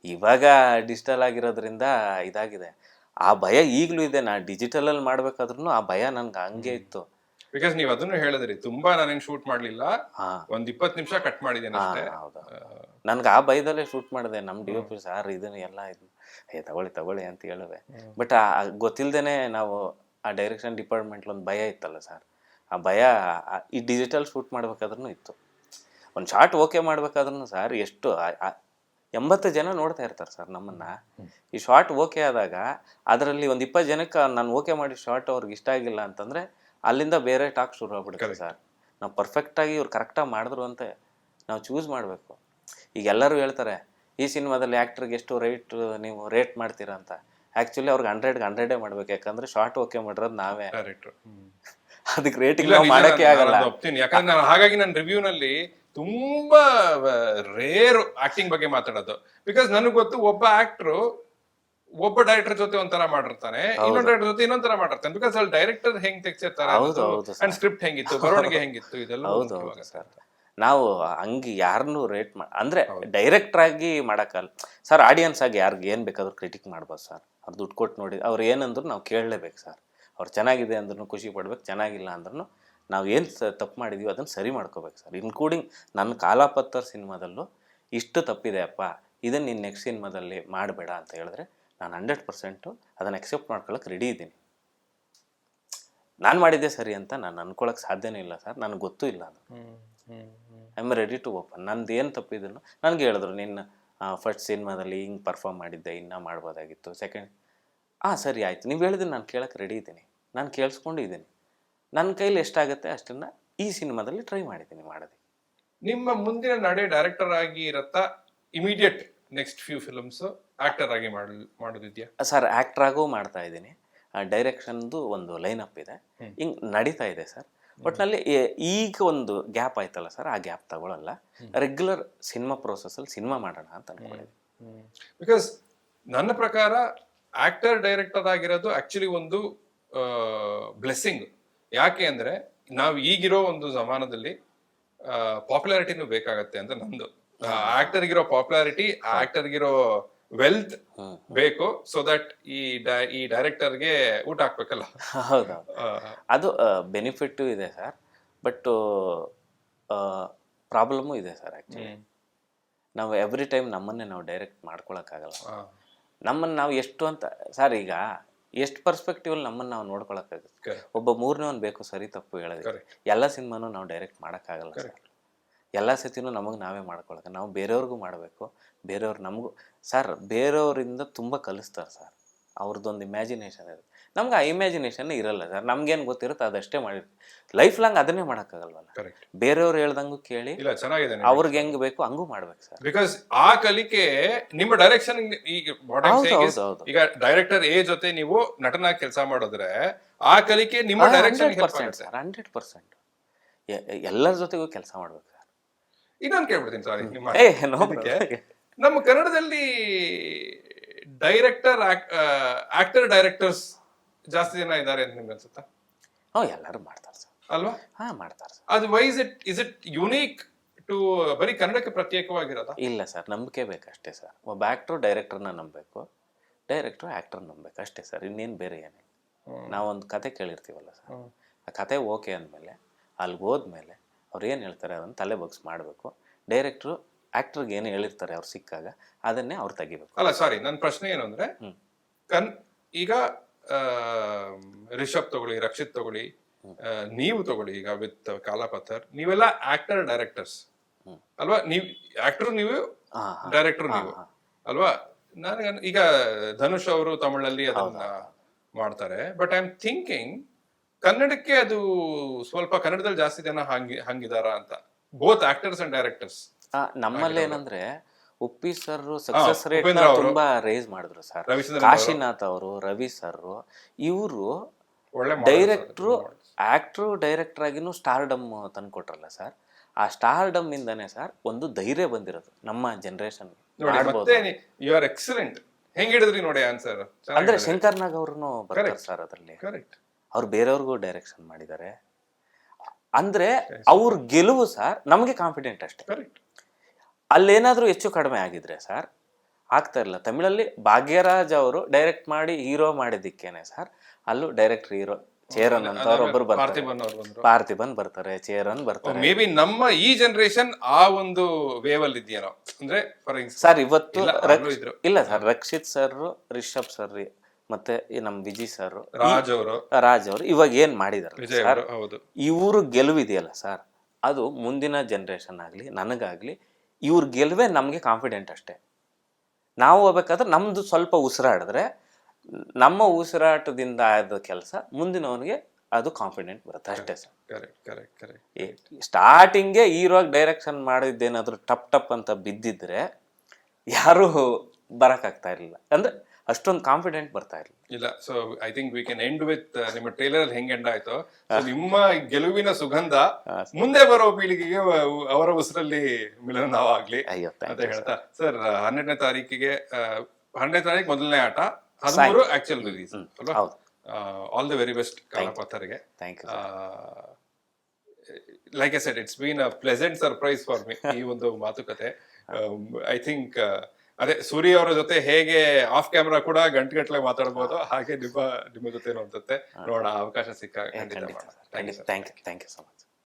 ಇವಾಗ ಡಿಜಿಟಲ್ ಆಗಿರೋದ್ರಿಂದ ಇದಾಗಿದೆ. ಆ ಭಯ ಈಗಲೂ ಇದೆ. ನಾ ಡಿಜಿಟಲಲ್ಲಿ ಮಾಡ್ಬೇಕಾದ್ರೂ ಆ ಭಯ ನನ್ಗೆ ಹಂಗೆ ಇತ್ತು. ಬಿಕಾಸ್ ನೀವು ಅದನ್ನು ಹೇಳಿದ್ರಿ, ತುಂಬಾ ನಾನೇನು ಶೂಟ್ ಮಾಡಲಿಲ್ಲ, ಒಂದು 20 ನಿಮಿಷ ಕಟ್ ಮಾಡಿದ್ದೇನೆ ಅಷ್ಟೇ. ಹೌದಾ, ನನ್ಗೆ ಆ ಭಯದಲ್ಲೇ ಶೂಟ್ ಮಾಡಿದೆ. ನಮ್ಮ DOP ಸಾರ್ ಇದನ್ನು ಎಲ್ಲ ತಗೊಳ್ಳಿ ಅಂತ ಹೇಳುವೆ. ಬಟ್ ಗೊತ್ತಿಲ್ದೇನೆ ನಾವು ಆ ಡೈರೆಕ್ಷನ್ ಡಿಪಾರ್ಟ್ಮೆಂಟ್ಲಿ ಒಂದು ಭಯ ಇತ್ತಲ್ಲ ಸರ್. ಆ ಭಯ ಈ ಡಿಜಿಟಲ್ ಶೂಟ್ ಮಾಡ್ಬೇಕಾದ್ರೂ ಇತ್ತು. ಒಂದು ಶಾರ್ಟ್ ಓಕೆ ಮಾಡ್ಬೇಕಾದ್ರೂ ಸರ್ ಎಷ್ಟು 80 ಜನ ನೋಡ್ತಾ ಇರ್ತಾರೆ ಸರ್ ನಮ್ಮನ್ನ. ಈ ಶಾರ್ಟ್ ಓಕೆ ಆದಾಗ ಅದರಲ್ಲಿ ಒಂದು 20 ಜನಕ್ಕೆ ನಾನು ಓಕೆ ಮಾಡಿ ಶಾರ್ಟ್ ಅವ್ರಿಗೆ ಇಷ್ಟ ಆಗಿಲ್ಲ ಅಂತಂದ್ರೆ ಅಲ್ಲಿಂದ ಬೇರೆ ಟಾಕ್ ಶುರು ಆಗ್ಬಿಡುತ್ತೆ ಸರ್. ನಾವು ಪರ್ಫೆಕ್ಟಾಗಿ ಇವ್ರು ಕರೆಕ್ಟಾಗಿ ಮಾಡಿದ್ರು ಅಂತ ನಾವು ಚೂಸ್ ಮಾಡಬೇಕು. ಈಗ ಎಲ್ಲರೂ ಹೇಳ್ತಾರೆ ಈ ಸಿನಿಮಾದಲ್ಲಿ ಆ್ಯಕ್ಟ್ರಿಗೆ ಎಷ್ಟು ನೀವು ರೇಟ್ ಮಾಡ್ತೀರಾ ಅಂತ. ಆ್ಯಕ್ಚುಲಿ ಅವ್ರಿಗೆ 100ಗೆ 100 ಮಾಡ್ಬೇಕು. ಯಾಕಂದ್ರೆ ಶಾರ್ಟ್ ಓಕೆ ಮಾಡಿರೋದು ನಾವೇ, ಅದಕ್ಕೆ ರೇಟಿಂಗ್ ಮಾಡೋಕ್ಕೆ ಆಗಲ್ಲ. ಯಾಕಂದ್ರೆ ಹಾಗಾಗಿ ನನ್ನ ರಿವ್ಯೂನಲ್ಲಿ ತುಂಬಾ ರೇರ್ ಆಕ್ಟಿಂಗ್ ಬಗ್ಗೆ ಮಾತಾಡೋದು. ಬಿಕಾಸ್ ನನಗೆ ಗೊತ್ತು, ಒಬ್ಬ ಆಕ್ಟ್ರು ಒಬ್ಬ ಡೈರೆಕ್ಟರ್ ಜೊತೆ ಒಂಥರ ಮಾಡಿರ್ತಾನೆ, ಇನ್ನೊಂದು ಡೈರೆಕ್ಟರ್ ಜೊತೆ ಇನ್ನೊಂಥರ ಮಾಡಿರ್ತಾನೆ. ಬಿಕಾಸ್ ಅಲ್ಲಿ ಡೈರೆಕ್ಟರ್ ಹೆಂಗ್ ತೆಗ್ಸಿರ್ತಾರೆ ಅಂಡ್ ಸ್ಕ್ರಿಪ್ಟ್ ಹೆಂಗಿತ್ತು, ಬರವಣಿಗೆ ಹೆಂಗಿತ್ತು, ಇದೆಲ್ಲ. ಹೌದು ಸರ್. ನಾವು ಹಂಗೆ ಯಾರನ್ನೂ ರೇಟ್ ಅಂದ್ರೆ ಡೈರೆಕ್ಟರ್ ಆಗಿ ಮಾಡೋಕ್ಕಲ್ಲ ಸರ್. ಆಡಿಯನ್ಸ್ ಆಗಿ ಯಾರಿಗೆ ಏನು ಬೇಕಾದ್ರೂ ಕ್ರಿಟಿಕ್ ಮಾಡ್ಬೋದು ಸರ್. ಅವ್ರು ದುಡ್ಡು ಕೊಟ್ಟು ನೋಡಿ ಅವ್ರು ಏನಂದ್ರು ನಾವು ಕೇಳಲೇಬೇಕು ಸರ್. ಅವ್ರು ಚೆನ್ನಾಗಿದೆ ಅಂದ್ರೂ ಖುಷಿ ಪಡ್ಬೇಕು, ಚೆನ್ನಾಗಿಲ್ಲ ಅಂದ್ರೂ ನಾವು ಏನು ತಪ್ಪು ಮಾಡಿದೀವಿ ಅದನ್ನು ಸರಿ ಮಾಡ್ಕೋಬೇಕು ಸರ್. ಇನ್ಕ್ಲೂಡಿಂಗ್ ನನ್ನ ಕಾಲಾಪತ್ತರ್ ಸಿನಿಮಾದಲ್ಲೂ ಇಷ್ಟು ತಪ್ಪಿದೆ ಅಪ್ಪ, ಇದನ್ನು ನೀನು ನೆಕ್ಸ್ಟ್ ಸಿನಿಮಾದಲ್ಲಿ ಮಾಡಬೇಡ ಅಂತ ಹೇಳಿದ್ರೆ ನಾನು 100% ಅದನ್ನು ಎಕ್ಸೆಪ್ಟ್ ಮಾಡ್ಕೊಳ್ಳೋಕೆ ರೆಡಿ ಇದ್ದೀನಿ. ನಾನು ಮಾಡಿದ್ದೆ ಸರಿ ಅಂತ ನಾನು ಅನ್ಕೊಳ್ಳೋಕೆ ಸಾಧ್ಯನೇ ಇಲ್ಲ ಸರ್, ನನಗೆ ಗೊತ್ತೂ ಇಲ್ಲ ಅದು. I am ready to open. ನಂದು ಏನು ತಪ್ಪಿದ್ರು ನನಗೆ ಹೇಳಿದ್ರು, ನಿನ್ನ ಫಸ್ಟ್ ಸಿನಿಮಾದಲ್ಲಿ ಹಿಂಗೆ ಪರ್ಫಾರ್ಮ್ ಮಾಡಿದ್ದೆ, ಇನ್ನೂ ಮಾಡ್ಬೋದಾಗಿತ್ತು, ಸೆಕೆಂಡ್ ಸರಿ ಆಯಿತು, ನೀವು ಹೇಳಿದ್ರೆ ನಾನು ಕೇಳೋಕ್ಕೆ ರೆಡಿ ಇದ್ದೀನಿ, ನಾನು ಕೇಳಿಸ್ಕೊಂಡಿದ್ದೀನಿ, ನನ್ನ ಕೈಲಿ ಎಷ್ಟಾಗುತ್ತೆ ಅಷ್ಟನ್ನು ಈ ಸಿನಿಮಾದಲ್ಲಿ ಟ್ರೈ ಮಾಡಿದ್ದೀನಿ ಮಾಡೋದು. ನಿಮ್ಮ ಮುಂದಿನ ನಡೆ ಡೈರೆಕ್ಟರ್ ಆಗಿ ಇರತ್ತಾ, immediate next few films actor ಆಗಿ ಮಾಡೋದಿದ್ಯಾ ಸರ್? ಆ್ಯಕ್ಟ್ರಾಗೂ ಮಾಡ್ತಾ ಇದ್ದೀನಿ, ಡೈರೆಕ್ಷನ್ದು ಒಂದು ಲೈನಪ್ ಇದೆ, ಹಿಂಗೆ ನಡೀತಾ ಇದೆ ಸರ್. ಒಟ್ಟಿನಲ್ಲಿ ಈಗ ಒಂದು ಗ್ಯಾಪ್ ಆಯ್ತಲ್ಲ ಸರ್, ಆ ಗ್ಯಾಪ್ ತಗೊಳ್ಳಲ್ಲ, ರೆಗ್ಯುಲರ್ ಸಿನಿಮಾ ಪ್ರೋಸೆಸ್ಸಲ್ಲಿ ಸಿನಿಮಾ ಮಾಡೋಣ ಅಂತ ಅನ್ಕೊಂಡಿದ್ದೀನಿ. ಬಿಕಾಸ್ ನನ್ನ ಪ್ರಕಾರ ಆಕ್ಟರ್ ಡೈರೆಕ್ಟರ್ ಆಗಿರೋದು ಆಕ್ಚುಲಿ ಒಂದು ಬ್ಲೆಸ್ಸಿಂಗ್. ಯಾಕೆ ಅಂದ್ರೆ ನಾವು ಈಗಿರೋ ಒಂದು ಜಮಾನದಲ್ಲಿ ಪಾಪ್ಯುಲಾರಿಟಿನೂ ಬೇಕಾಗತ್ತೆ ಅಂತ ನಂದು. ಆಕ್ಟರ್ಗಿರೋ ಪಾಪ್ಯುಲಾರಿಟಿ, ಆಕ್ಟರ್ಗಿರೋ ವೆಲ್ತ್ ಬೇಕು, ಸೊ ದಟ್ ಈ ಡೈರೆಕ್ಟರ್ಗೆ ಊಟ ಹಾಕ್ಬೇಕಲ್ಲ. ಹೌದೌದು, ಅದು ಬೆನಿಫಿಟ್ಟು ಇದೆ ಸರ್, ಬಟ್ ಪ್ರಾಬ್ಲಮ್ಮು ಇದೆ ಸರ್. ಆ್ಯಕ್ಚುಲಿ ನಾವು ಎವ್ರಿ ಟೈಮ್ ನಮ್ಮನ್ನೇ ನಾವು ಡೈರೆಕ್ಟ್ ಮಾಡ್ಕೊಳಕ್ಕಾಗಲ್ಲ. ನಮ್ಮನ್ನು ನಾವು ಎಷ್ಟು ಅಂತ ಸರ್, ಈಗ ಎಷ್ಟು ಪರ್ಸ್ಪೆಕ್ಟಿವಲ್ಲಿ ನಮ್ಮನ್ನು ನಾವು ನೋಡ್ಕೊಳಕ್ಕಾಗುತ್ತೆ. ಒಬ್ಬ ಮೂರನೇವನ್ ಬೇಕು ಸರಿ ತಪ್ಪು ಹೇಳೋದಕ್ಕೆ. ಎಲ್ಲ ಸಿನಿಮಾನು ನಾವು ಡೈರೆಕ್ಟ್ ಮಾಡೋಕ್ಕಾಗಲ್ಲ ಸರ್. ಎಲ್ಲ ಸತಿನೂ ನಮಗೆ ನಾವೇ ಮಾಡ್ಕೊಳಕ್ಕೆ, ನಾವು ಬೇರೆಯವ್ರಿಗೂ ಮಾಡಬೇಕು, ಬೇರೆಯವ್ರು ನಮಗೂ. ಸರ್, ಬೇರೆಯವರಿಂದ ತುಂಬ ಕಲಿಸ್ತಾರೆ ಸರ್, ಅವ್ರದ್ದೊಂದು ಇಮ್ಯಾಜಿನೇಷನ್ ಇರುತ್ತೆ, ನಮ್ಗೆ ಆ ಇಮ್ಯಾಜಿನೇಷನ್ ಇರಲ್ಲ ಸರ್. ನಮ್ಗೇನು ಗೊತ್ತಿರುತ್ತೆ ಅದಷ್ಟೇ ಮಾಡಿರ್ತೀವಿ. ಲೈಫ್ ಲಾಂಗ್ ಅದನ್ನೇ ಮಾಡೋಕ್ಕಾಗಲ್ವಲ್ಲ. ಬೇರೆಯವ್ರು ಹೇಳ್ದಂಗೂ ಕೇಳಿ ಅವ್ರಿಗೆ ಹೆಂಗ್ ಬೇಕು ಹಂಗೂ ಮಾಡ್ಬೇಕು ಸರ್. ಬಿಕಾಸ್ ಆ ಕಲಿಕೆ ನಿಮ್ಮ ಡೈರೆಕ್ಷನ್. ಈಗ ಡೈರೆಕ್ಟರ್ ಎ ಜೊತೆ ನೀವು ನಟನಾಗಿ ಕೆಲಸ ಮಾಡಿದ್ರೆ ಆ ಕಲಿಕೆ ನಿಮ್ಮ ಡೈರೆಕ್ಷನ್ 100%. ಎಲ್ಲರ ಜೊತೆಗೂ ಕೆಲಸ ಮಾಡ್ಬೇಕು ಸರ್. ಇನ್ನೊಂದು ಕೇಳ್ಬಿಡ್ತೀನಿ ಸಾರಿ, ನಮ್ಮ ಕನ್ನಡದಲ್ಲಿ ಡೈರೆಕ್ಟರ್ ಆಕ್ಟರ್ ಡೈರೆಕ್ಟರ್ಸ್ ಜಾಸ್ತಿ ಜನ ಇದ್ದಾರೆ ಅಂತ ನಿಮ್ಗೆ ಅನ್ಸುತ್ತಾ? ಎಲ್ಲರೂ ಮಾಡ್ತಾರೆ ಸರ್. ಅಲ್ವಾ? ಮಾಡ್ತಾರೆ ಸರ್. ಅದು ಇಸ್ ಇಟ್ ಯುನೀಕ್ ಟು ಬರೀ ಕನ್ನಡಕ್ಕೆ ಪ್ರತ್ಯೇಕವಾಗಿರೋದಾ? ಇಲ್ಲ ಸರ್, ನಂಬಿಕೆ ಬೇಕಷ್ಟೇ ಸರ್. ಒಬ್ಬ ಆಕ್ಟರ್ ಡೈರೆಕ್ಟರ್ನ ನಂಬಬೇಕು, ಡೈರೆಕ್ಟರ್ ಆಕ್ಟರ್ ನಂಬಬೇಕು ಅಷ್ಟೇ ಸರ್, ಇನ್ನೇನು ಬೇರೆ ಏನಿಲ್ಲ. ನಾವೊಂದು ಕತೆ ಕೇಳಿರ್ತೀವಲ್ಲ ಸರ್, ಆ ಕತೆ ಓಕೆ ಅಂದಮೇಲೆ ಅಲ್ಲಿಗೆ ಹೋದ್ಮೇಲೆ ಅವ್ರು ಏನು ಹೇಳ್ತಾರೆ ಅದನ್ನು ತಲೆ ಬಗ್ಸ್ ಮಾಡಬೇಕು. ಡೈರೆಕ್ಟ್ರು ಆಕ್ಟರ್ಗೆ ಏನು ಹೇಳಿರ್ತಾರೆ ಅವ್ರು ಸಿಕ್ಕಾಗ ಅದನ್ನೇ ಅವ್ರು ತೆಗಿಬೇಕು. ಅಲ್ಲ ಸಾರಿ, ನನ್ನ ಪ್ರಶ್ನೆ ಏನು ಅಂದ್ರೆ, ಈಗ ರಿಷಬ್ ತಗೊಳ್ಳಿ, ರಕ್ಷಿತ್ ತಗೊಳ್ಳಿ, ನೀವು ತಗೊಳ್ಳಿ, ಈಗ ವಿತ್ ಕಾಲಾಪಥರ್, ನೀವೆಲ್ಲ ಆಕ್ಟರ್ ಡೈರೆಕ್ಟರ್ಸ್ ಅಲ್ವಾ? ನೀವು ಆಕ್ಟರ್, ನೀವು ಡೈರೆಕ್ಟರ್, ನೀವು ಅಲ್ವಾ? ನನಗೆ ಈಗ ಧನುಷ್ ಅವರು ತಮಿಳಲ್ಲಿ ಅದನ್ನ ಮಾಡ್ತಾರೆ, ಬಟ್ ಐ ಆಮ್ ಥಿಂಕಿಂಗ್ ಕನ್ನಡಕ್ಕೆ ಅದು ಸ್ವಲ್ಪ ಕನ್ನಡದಲ್ಲಿ ಜಾಸ್ತಿ ಜನ ಹಂಗಿದಾರ ಅಂತ, ಬೋತ್ ಆಕ್ಟರ್ಸ್ ಅಂಡ್ ಡೈರೆಕ್ಟರ್ಸ್. ನಮ್ಮಲ್ಲಿ ಏನಂದ್ರೆ ಉಪ್ಪಿ ಸರ್ ಸಕ್ಸಸ್ ರೇಟ್ ತುಂಬಾ ರೇಸ್ ಮಾಡಿದ್ರು ಸರ್. ಕಾಶಿನಾಥ್ ಅವರು, ರವಿ ಸರ್, ಇವರು ಡೈರೆಕ್ಟ್ರು ಆಕ್ಟ್ರು ಡೈರೆಕ್ಟರ್ ಆಗಿನೂ ಸ್ಟಾರ್ಡಮ್ ತಂದ್ಕೊಟ್ರಲ್ಲ ಸರ್. ಆ ಸ್ಟಾರ್ಡಮ್ ಇಂದಾನೆ ಸರ್ ಒಂದು ಧೈರ್ಯ ಬಂದಿರೋದು ನಮ್ಮ ಜನರೇಷನ್. You are excellent. ಹೆಂಗ್ ಹಿಡಿದ್ರಿ ನೋಡಿ ಆನ್ಸರ್. ಅಂದ್ರೆ ಶಂಕರ್ ನಾಗ್ ಅವ್ರನ್ನು ಬರ್ತಾರೆ ಸರ್ ಅದರಲ್ಲಿ. ಅವ್ರು ಬೇರೆಯವ್ರಿಗೂ ಡೈರೆಕ್ಷನ್ ಮಾಡಿದ್ದಾರೆ. ಅಂದ್ರೆ ಅವ್ರ ಗೆಲುವು ಸರ್ ನಮಗೆ ಕಾನ್ಫಿಡೆಂಟ್ ಅಷ್ಟೇ. ಅಲ್ಲೇನಾದ್ರೂ ಹೆಚ್ಚು ಕಡಿಮೆ ಆಗಿದ್ರೆ ಸರ್ ಆಗ್ತಾ ಇಲ್ಲ. ತಮಿಳಲ್ಲಿ ಭಾಗ್ಯರಾಜ್ ಅವರು ಡೈರೆಕ್ಟ್ ಮಾಡಿ ಹೀರೋ ಮಾಡಿದ್ದಕ್ಕೇನೆ ಸರ್ ಅಲ್ಲೂ ಡೈರೆಕ್ಟ್ ಹೀರೋ ಚೇರನ್ ಅಂತ ಒಬ್ಬರು ಬರ್ತಾರೆ, ಪಾರ್ಥಿಬನ್ ಬರ್ತಾರೆ, ಚೇರನ್ ಬರ್ತಾರೆ. ಮೇ ಬಿ ನಮ್ಮ ಈ ಜನರೇಷನ್ ಆ ಒಂದು ವೇವ್ ಅಲ್ಲಿ ಇದೆಯೇನೋ ಅಂದ್ರೆ ಸರ್. ಇವತ್ತು ಇಲ್ಲ sir, Rakshit sir, Rishab sir, ಮತ್ತೆ ನಮ್ ವಿಜಯ್ ಸರ್, ರಾಜ್ ಅವರು ಇವಾಗ ಏನ್ ಮಾಡಿದಾರೆ ಇವ್ರು ಗೆಲುವಿದೆಯಲ್ಲ ಸರ್, ಅದು ಮುಂದಿನ ಜನರೇಷನ್ ಆಗ್ಲಿ ನನಗಾಗ್ಲಿ ಇವ್ರ ಗೆಲುವೇ ನಮ್ಗೆ ಕಾನ್ಫಿಡೆಂಟ್ ಅಷ್ಟೇ. ನಾವು ಹೋಗ್ಬೇಕಾದ್ರೆ ನಮ್ದು ಸ್ವಲ್ಪ ಉಸಿರಾಡಿದ್ರೆ ನಮ್ಮ ಉಸಿರಾಟದಿಂದ ಆದ ಕೆಲಸ ಮುಂದಿನವನಿಗೆ ಅದು ಕಾನ್ಫಿಡೆಂಟ್ ಬರುತ್ತೆ ಅಷ್ಟೇ ಸರ್. ಸ್ಟಾರ್ಟಿಂಗ್ಗೆ ಹೀರೋಗಿ ಡೈರೆಕ್ಷನ್ ಮಾಡಿದ್ದೇನಾದ್ರು ಟಪ್ ಅಂತ ಬಿದ್ದಿದ್ರೆ ಯಾರು ಬರಕಾಗ್ತಾ ಇರ್ಲಿಲ್ಲ, ಅಂದ್ರೆ ಅಷ್ಟೊಂದು ಕಾನ್ಫಿಡೆಂಟ್ ಬರ್ತಾ ಇರಲಿಲ್ಲ. ಇಲ್ಲ, so I think we can end with ನಿಮ್ಮ ಟ್ರೇಲರ್ ಹೆಂಗ್ ಎಂಡ್ ಆಯ್ತು. ನಿಮ್ಮ ಗೆಲುವಿನ ಸುಗಂಧ ಮುಂದೆ ಬರೋ ಪೀಳಿಗೆಗೆ ಅವರ ಉಸಿರಲ್ಲಿ ಮಿಲನವಾಗ್ಲಿ ಅಂತ ಹೇಳ್ತಾ ಸರ್, 12ನೇ ತಾರೀಕಿಗೆ 12ನೇ ತಾರೀಕು ಮೊದಲನೇ ಆಟ, 13 ಆಕ್ಚುಯಲ್ ರಿಲೀಸ್ ಅಲ್ವಾ? ಆಲ್ ದ ವೆರಿ ಬೆಸ್ಟ್ ಕಾಲಾಪಥರ್ಗೆ. Like I said, it's been a pleasant surprise for me ಈ ಒಂದು ಮಾತುಕತೆ. ಐ ಥಿಂಕ್ ಅದೇ ಸೂರಿ ಅವರ ಜೊತೆ ಹೇಗೆ ಆಫ್ ಕ್ಯಾಮ್ರಾ ಕೂಡ ಗಂಟೆಗಟ್ಟಲೆ ಮಾತಾಡ್ಬೋದು, ಹಾಗೆ ನಿಮ್ಮ ಜೊತೆ ಅನ್ಸುತ್ತೆ. ನೋಡೋಣ, ಅವಕಾಶ ಸಿಕ್ಕ ಖಂಡಿತ ಮಾಡೋಣ. Thank you so much.